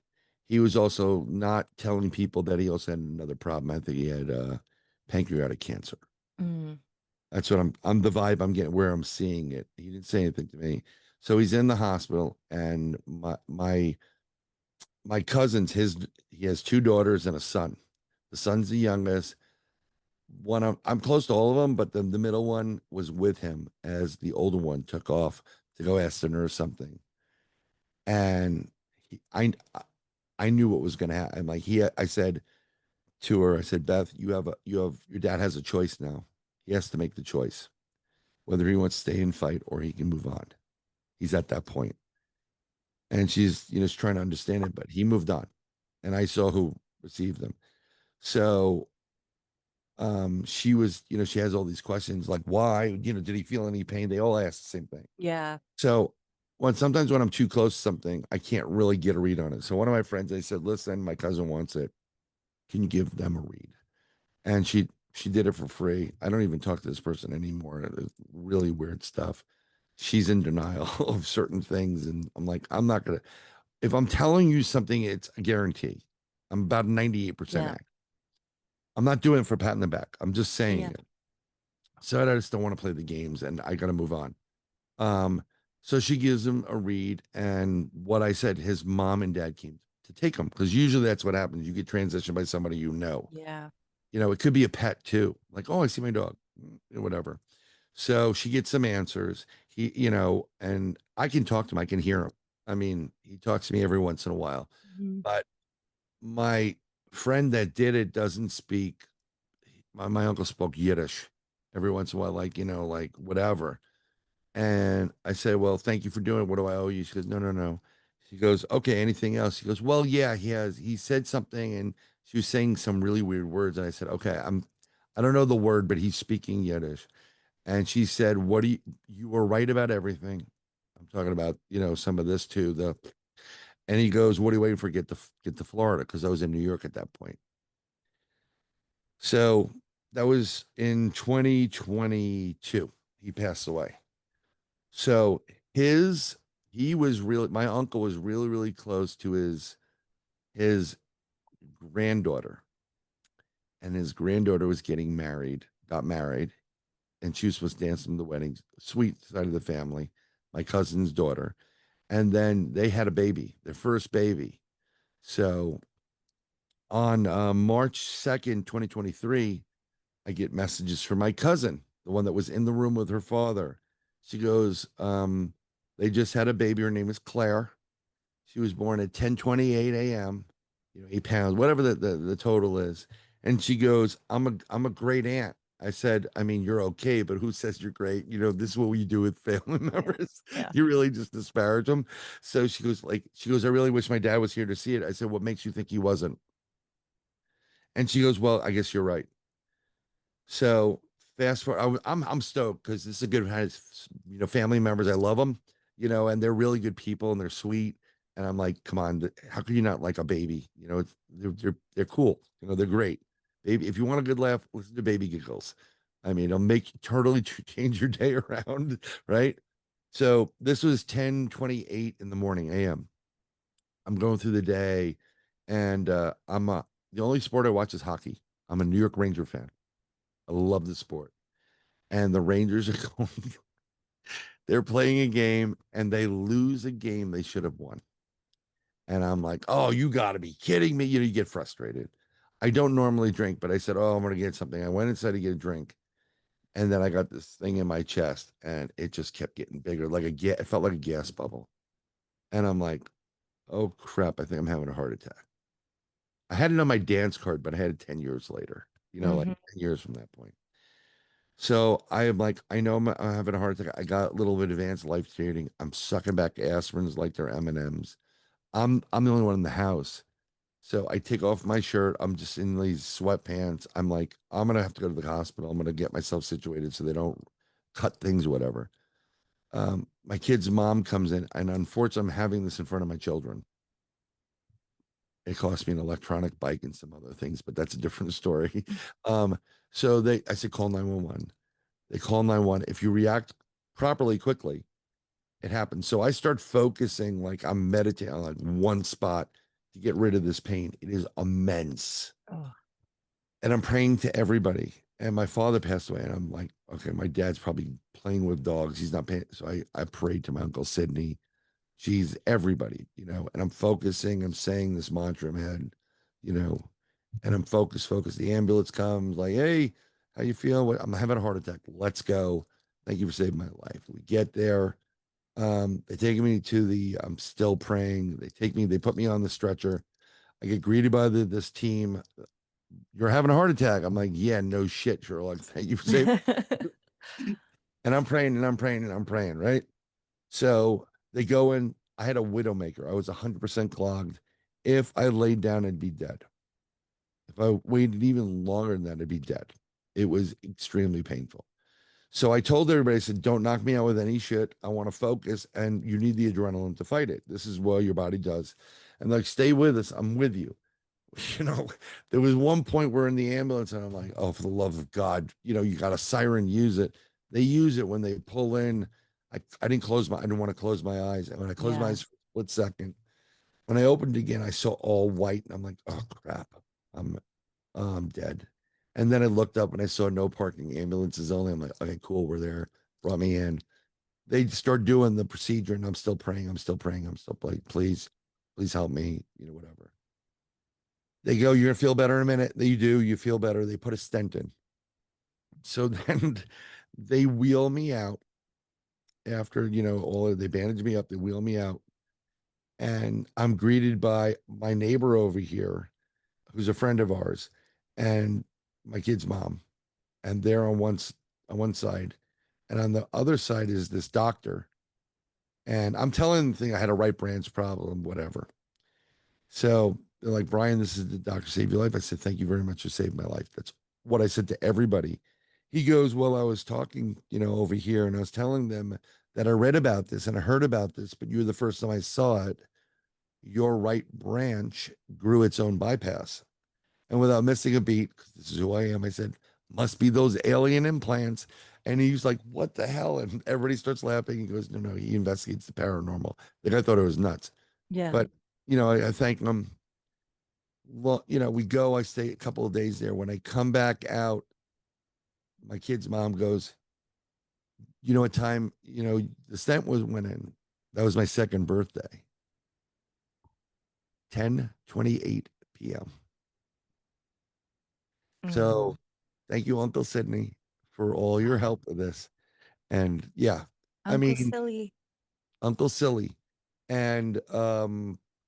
he was also not telling people that he also had another problem. I think he had pancreatic cancer. Mm. That's what I'm the vibe I'm getting where I'm seeing it. He didn't say anything to me. So he's in the hospital, and my cousin's his he has two daughters and a son. The son's the youngest. I'm close to all of them, but the middle one was with him as the older one took off to go ask the nurse something. And he, I knew what was going to happen. Like I said to her, I said, Beth, your dad has a choice now. He has to make the choice whether he wants to stay and fight or he can move on. He's at that point. And she's, just trying to understand it, but he moved on. And I saw who received them. So she was, she has all these questions like why, did he feel any pain? They all ask the same thing. Yeah. So sometimes when I'm too close to something, I can't really get a read on it. So one of my friends, I said, listen, my cousin wants it. Can you give them a read? And she did it for free. I don't even talk to this person anymore. It's really weird stuff. She's in denial of certain things. And I'm like, I'm not gonna if I'm telling you something, it's a guarantee. I'm about 98% Yeah. accurate. I'm not doing it for pat in the back. I'm just saying Yeah. it. So I just don't want to play the games and I gotta move on. Um, so she gives him a read, and what I said, his mom and dad came to take him because usually that's what happens. You get transitioned by somebody you know. Yeah. It could be a pet too. Like, oh, I see my dog, whatever. So she gets some answers. And I can talk to him. I can hear him. I mean, he talks to me every once in a while. Mhm. But my friend that did it doesn't speak. My uncle spoke Yiddish every once in a while, like, like whatever. And I say, well, thank you for doing it. What do I owe you? She goes, no, no, no. She goes, okay, anything else? He goes, well, yeah, he said something and she was saying some really weird words. And I said, okay, I don't know the word, but he's speaking Yiddish. And she said, you were right about everything. I'm talking about, some of this too. And he goes, what are you waiting for? Get to Florida. Cause I was in New York at that point. So that was in 2022. He passed away. So his he was really my uncle was really, really close to his granddaughter. And his granddaughter was got married, and she was supposed to dance in the wedding, sweet side of the family, my cousin's daughter. And then they had a baby, their first baby. So on March 2nd, 2023, I get messages from my cousin, the one that was in the room with her father. She goes, they just had a baby. Her name is Claire. She was born at 10:28 a.m., 8 pounds, whatever the total is. And she goes, I'm a great aunt. I said, I mean, you're okay, but who says you're great? This is what we do with family Yeah. members. Yeah. You really just disparage them. So she goes, I really wish my dad was here to see it. I said, what makes you think he wasn't? And she goes, well, I guess you're right. So fast forward, I'm stoked because this is a good has family members. I love them, and they're really good people and they're sweet. And I'm like, come on, how could you not like a baby? They're cool. They're great. Baby, if you want a good laugh, listen to baby giggles. I mean, it'll make you totally change your day around, right? So this was 10:28 in the morning a.m. I'm going through the day, and the only sport I watch is hockey. I'm a New York Ranger fan. I love the sport. And the Rangers are going, they're playing a game and they lose a game they should have won. And I'm like, oh, you got to be kidding me. You get frustrated. I don't normally drink, but I said, oh, I'm going to get something. I went inside to get a drink. And then I got this thing in my chest and it just kept getting bigger. It felt like a gas bubble. And I'm like, oh crap, I think I'm having a heart attack. I had it on my dance card, but I had it 10 years later, like Hmm. 10 years from that point. So I am like, I know I'm having a heart attack. I got a little bit advanced life saving. I'm sucking back aspirins like they're M&Ms. I'm the only one in the house. So I take off my shirt. I'm just in these sweatpants. I'm like, I'm gonna have to go to the hospital. I'm gonna get myself situated so they don't cut things or whatever. My kid's mom comes in, and unfortunately, I'm having this in front of my children. It cost me an electronic bike and some other things, but that's a different story. Um, so I said, call 911. They call 911. If you react properly quickly it happens. So I start focusing, like I'm meditating on like one spot to get rid of this pain. It is immense. Oh, And I'm praying to everybody. And my father passed away, and I'm like, okay, my dad's probably playing with dogs. He's not paying. So I prayed to my uncle Sydney. She's everybody, and I'm focusing. I'm saying this mantra in my head, you know, and I'm focused. The ambulance comes, like, hey, how you feel? I'm having a heart attack. Let's go. Thank you for saving my life. We get there. They take me to I'm still praying. They put me on the stretcher. I get greeted by this team. You're having a heart attack. I'm like, yeah, no shit, Sherlock. Thank you for saving. And I'm praying and I'm praying and I'm praying, right? So they go in. I had a widowmaker. I was 100% clogged. If I laid down, I'd be dead. If I waited even longer than that, I'd be dead. It was extremely painful. So I told everybody, I said, don't knock me out with any shit. I want to focus, and you need the adrenaline to fight it. This is what your body does. And like, stay with us. I'm with you. You know, there was one point where in the ambulance, and I'm like, oh, for the love of God, you got a siren, use it. They use it when they pull in. I didn't want to close my eyes. And when I closed my yeah. eyes for a split second, when I opened again, I saw all white, and I'm like, oh crap, I'm I'm dead. And then I looked up and I saw no parking, ambulances only. I'm like, okay, cool, we're there. Brought me in. They start doing the procedure, and I'm still praying. I'm still praying. I'm still like, please, please help me, whatever. They go, you're gonna feel better in a minute. You do, you feel better. They put a stent in. So then they wheel me out after, they bandage me up, they wheel me out. And I'm greeted by my neighbor over here, who's a friend of ours, and my kid's mom. And they're on one side. And on the other side is this doctor. And I'm telling the thing I had a right branch problem, whatever. So they're like, Bryan, this is the doctor saved your life. I said, thank you very much for saving my life. That's what I said to everybody. He goes, well, I was talking, over here, and I was telling them that I read about this and I heard about this, but you were the first time I saw it. Your right branch grew its own bypass. And without missing a beat, 'cause this is who I am, I said, must be those alien implants. And he was like, what the hell? And everybody starts laughing. He goes, no, no, he investigates the paranormal. Like, I thought it was nuts. Yeah. But, I thank him. Well, we go, I stay a couple of days there. When I come back out, my kid's mom goes, you know what time, the stent went in. That was my second birthday, 10:28 p.m. So Mm. thank you, Uncle Sydney, for all your help with this. And yeah, I Uncle mean, Silly. Uncle Silly. And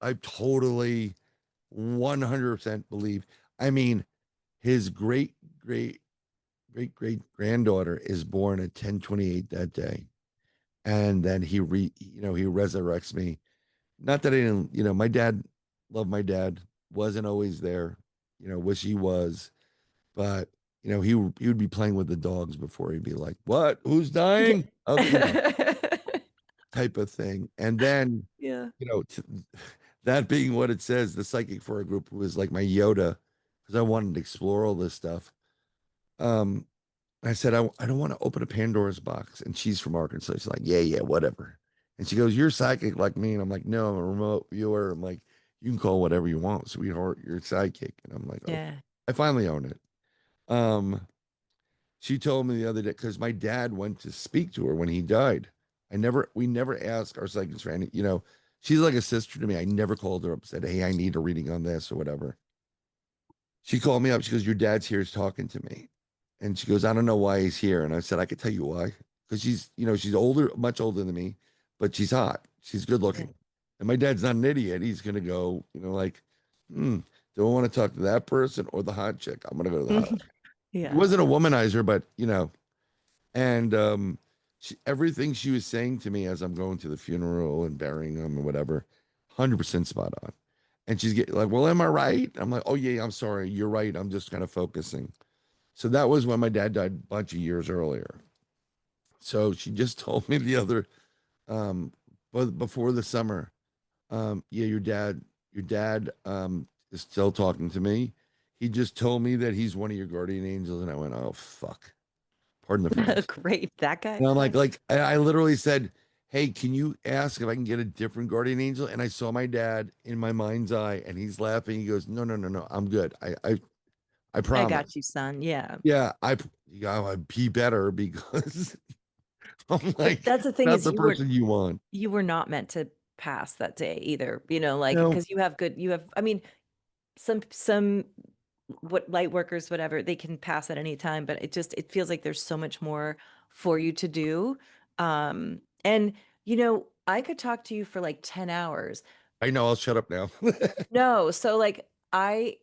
I totally 100% believe. I mean, his great granddaughter is born at 10:28 that day. And then he resurrects me. Not that I didn't, my dad, loved my dad, wasn't always there, wish he was, but he would be playing with the dogs before he'd be like, what? Who's Yeah. dying? Oh, type of thing. And then, Yeah. you know, t- that being what it says, the psychic for a group was like my Yoda, because I wanted to explore all this stuff. Um, I said, I don't want to open a Pandora's box. And she's from Arkansas. She's like, yeah, yeah, whatever. And she goes, you're psychic like me. And I'm like, no, I'm a remote viewer. I'm like, you can call whatever you want, sweetheart. You're psychic. And I'm like, okay. Yeah. I finally own it. Um, she told me the other day, because my dad went to speak to her when he died. We never asked our psychics for any, she's like a sister to me. I never called her up and said, hey, I need a reading on this or whatever. She called me up. She goes, your dad's here. He's talking to me. And she goes, I don't know why he's here. And I said, I could tell you why. Because she's older, much older than me, but she's hot. She's good Yeah. looking. And my dad's not an idiot. He's going to go, like, do I want to talk to that person or the hot chick? I'm going to go to the hot. He Yeah. wasn't a womanizer, but, and everything she was saying to me as I'm going to the funeral and burying him or whatever, 100% spot on. And she's getting like, well, am I right? I'm like, oh, yeah, I'm sorry. You're right. I'm just kind of focusing. So that was when my dad died a bunch of years earlier. So she just told me the other, um, but before the summer, yeah, your dad is still talking to me. He just told me that he's one of your guardian angels. And I went, oh, fuck. Pardon the French. Great. That guy. And I'm like I literally said, hey, can you ask if I can get a different guardian angel? And I saw my dad in my mind's eye, and he's laughing. He goes, no, no, no, no, I'm good. I I got promise. you, son. Yeah. Yeah, yeah, I'd be better because I'm But like that's the thing not is the person you want. you were not meant to pass that day either, like No, because you have I mean some what light workers whatever they can pass at any time, but it feels like there's so much more for you to do. And I could talk to you for like 10 hours. I know. I'll shut up now. No, so like I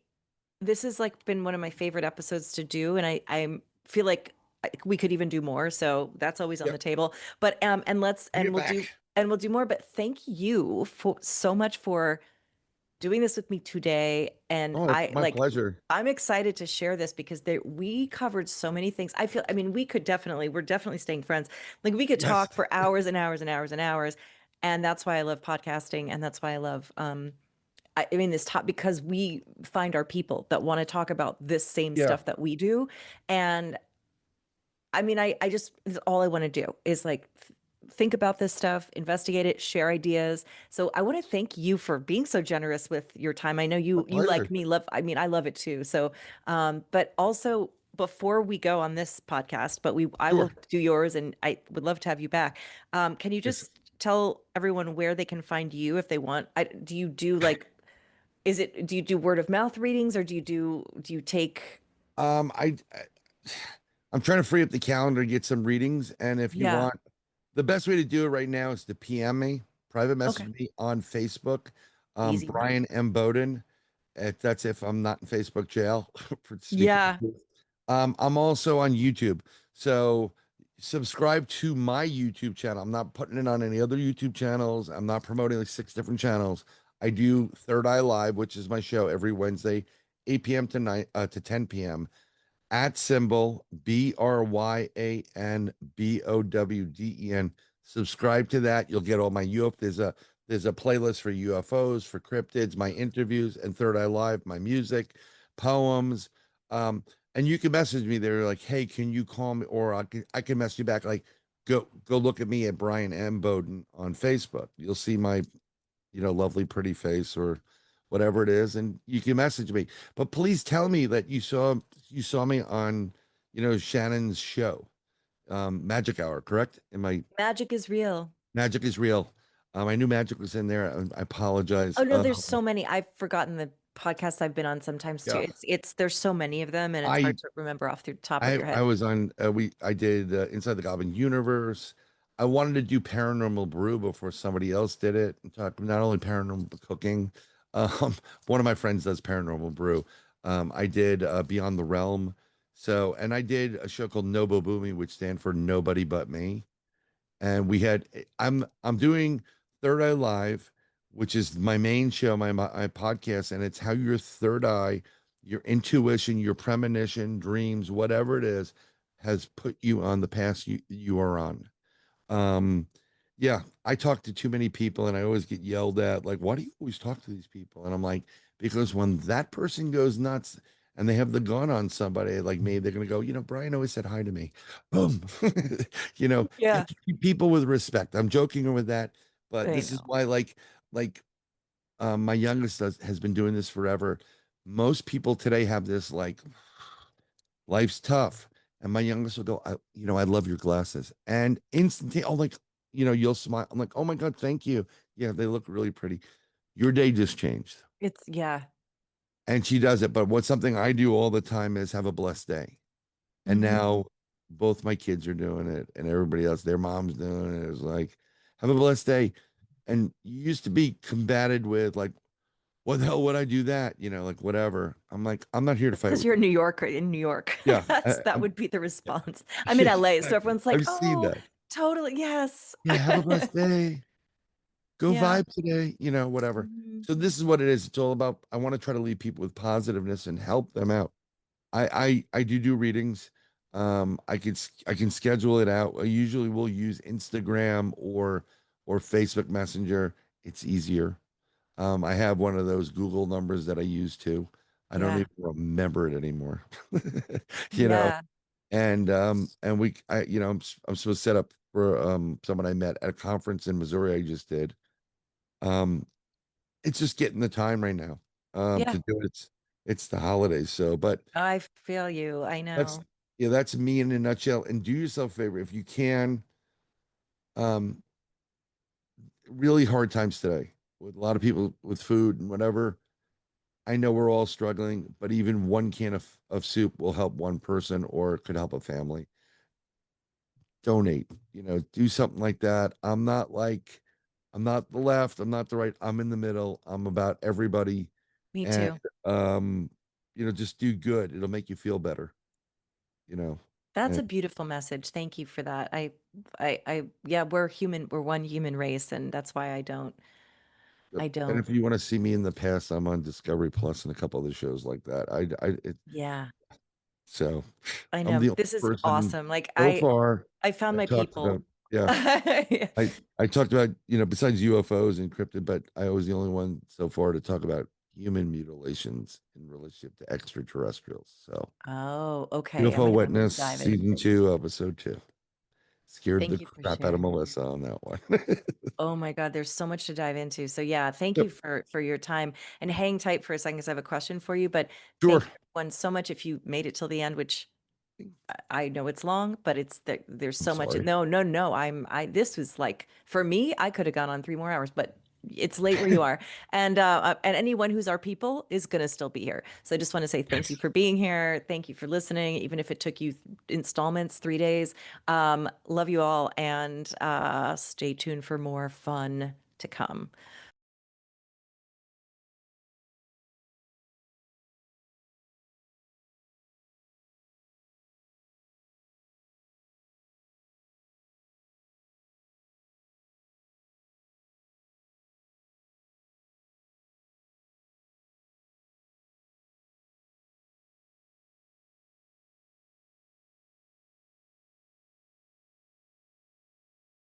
this has like been one of my favorite episodes to do, and I feel like we could even do more, so that's always on Yep, the table. But bring it back. we'll do more, but thank you for so much for doing this with me today. And Oh, it's my pleasure. I'm excited to share this because we covered so many things. I mean, we're definitely staying friends. Like we could Yes. talk for hours and hours and hours and hours. And that's why I love podcasting. And that's why I love, I mean, this top because we find our people that want to talk about this same Yeah. stuff that we do. And I mean, I just all I want to do is like think about this stuff, investigate it, share ideas. So I want to thank you for being so generous with your time. I know My you like pleasure. me love. I mean, I love it too. So, but also before we go on this podcast, but I will Sure. do yours, and I would love to have you back. Can you Yes. just tell everyone where they can find you if they want? Do you do like? Do you do word of mouth readings or do you take? I'm trying to free up the calendar to get some readings, and if you Yeah. want, the best way to do it right now is to PM me, private Okay. message me on Facebook, Easy enough. Bryan M. Bowden. That's if I'm not in Facebook jail for speaking the Yeah. truth. I'm also on YouTube, so subscribe to my YouTube channel. I'm not putting it on any other YouTube channels. I'm not promoting like 6 different channels. I do Third Eye Live, which is my show every Wednesday, 8 p.m. to 10 p.m. at symbol BRYANBOWDEN. Subscribe to that. You'll get all my UFO. There's a playlist for UFOs, for cryptids, my interviews, and Third Eye Live, my music, poems. Um, and you can message me there like, hey, can you call me? Or I can message you back like, go look at me at Bryan M. Bowden on Facebook. You'll see my lovely pretty face or whatever it is, and you can message me. But please tell me that you saw me on, Shannon's show, Magic Hour, correct? Am I Magic is real. Magic is real? I knew Magic was in there. I apologize. Oh no, there's so many. I've forgotten the podcasts I've been on sometimes too. Yeah, It's there's so many of them and it's I hard to remember off the top of I your I head. was on I did Inside the Goblin Universe. I wanted to do Paranormal Brew before somebody else did it and talk not only paranormal but cooking. Um, one of my friends does Paranormal Brew. I did Beyond the Realm. So, and I did a show called Nobo Boomy, which stand for Nobody But Me. And I'm doing Third Eye Live, which is my main show, my podcast, and it's how your third eye, your intuition, your premonition, dreams, whatever it is, has put you on the path you are on. Um, yeah, I talk to too many people and I always get yelled at, like, why do you always talk to these people? And I'm like, because when that person goes nuts and they have the gun on somebody like me, they're gonna go, Brian always said hi to me. Boom. You Yeah, have to treat people with respect. I'm joking with that, but I this is know. why, like my youngest has been doing this forever. Most people today have this like life's tough. And my youngest will go, I love your glasses. And instantly, oh, like, you'll smile. I'm like, oh my God, thank you. Yeah, they look really pretty. Your day just changed. It's yeah. And she does it. But what's something I do all the time is have a blessed day. And Hmm. now both my kids are doing it and everybody else, their mom's doing it. It's like, have a blessed day. And you used to be combated with like, what the hell would I do that? Like whatever. I'm like, I'm not here to That's fight because with you're you. in New York in New York. Yeah. That I'm, would be the yeah, response. I'm in LA, so exactly. everyone's like, I've seen "Oh, that. totally. Yes." Yeah, have a blessed day. Go Yeah. vibe today, whatever. Mhm. So this is what it is. It's all about I want to try to leave people with positiveness and help them out. I do readings. I can schedule it out. I usually will use Instagram or Facebook Messenger. It's easier. I have one of those Google numbers that I use too. I don't Yeah. even remember it anymore. You know, Yeah. and we I I'm supposed to set up for someone I met at a conference in Missouri I just did. Um, it's just getting the time right now Yeah, to do it. It's the holidays, so but I feel you. I that's know. yeah, that's me in a nutshell. And do yourself a favor if you can. Um, really hard times today with a lot of people with food and whatever. I know we're all struggling, but even one can of soup will help one person or could help a family. Donate, do something like that. I'm not the left, I'm not the right, I'm in the middle. I'm about everybody. Me And too. um, just do good. It'll make you feel better, you know. That's And a beautiful message. Thank you for that. Yeah, we're human. We're one human race, and that's why I and don't. if you want to see me in the past, I'm on Discovery Plus and a couple other shows like that. Yeah, So I I'm know. the only This is person awesome. Like so far I found that my talked people. about, yeah. I talked about, besides UFOs and cryptid, but I was the only one so far to talk about human mutilations in relationship to extraterrestrials. So Oh, okay. UFO I'm gonna Witness, dive in. season 2, episode 2. Scared the Thank you for crap out of sharing. Melissa on that one. Oh my God, there's so much to dive into. So yeah, thank you Yep, for your time and hang tight for a second because I have a question for you. But sure. thank everyone so much if you made it till the end, which I know it's long, but there's I'm so much. sorry. No, no, no. This was like for me, I could have gone on 3 more hours, but it's late where you are. And anyone who's our people is gonna still be here. So I just want to say thank you Yes. for being here. Thank you for listening, even if it took you installments, 3 days. Love you all and stay tuned for more fun to come.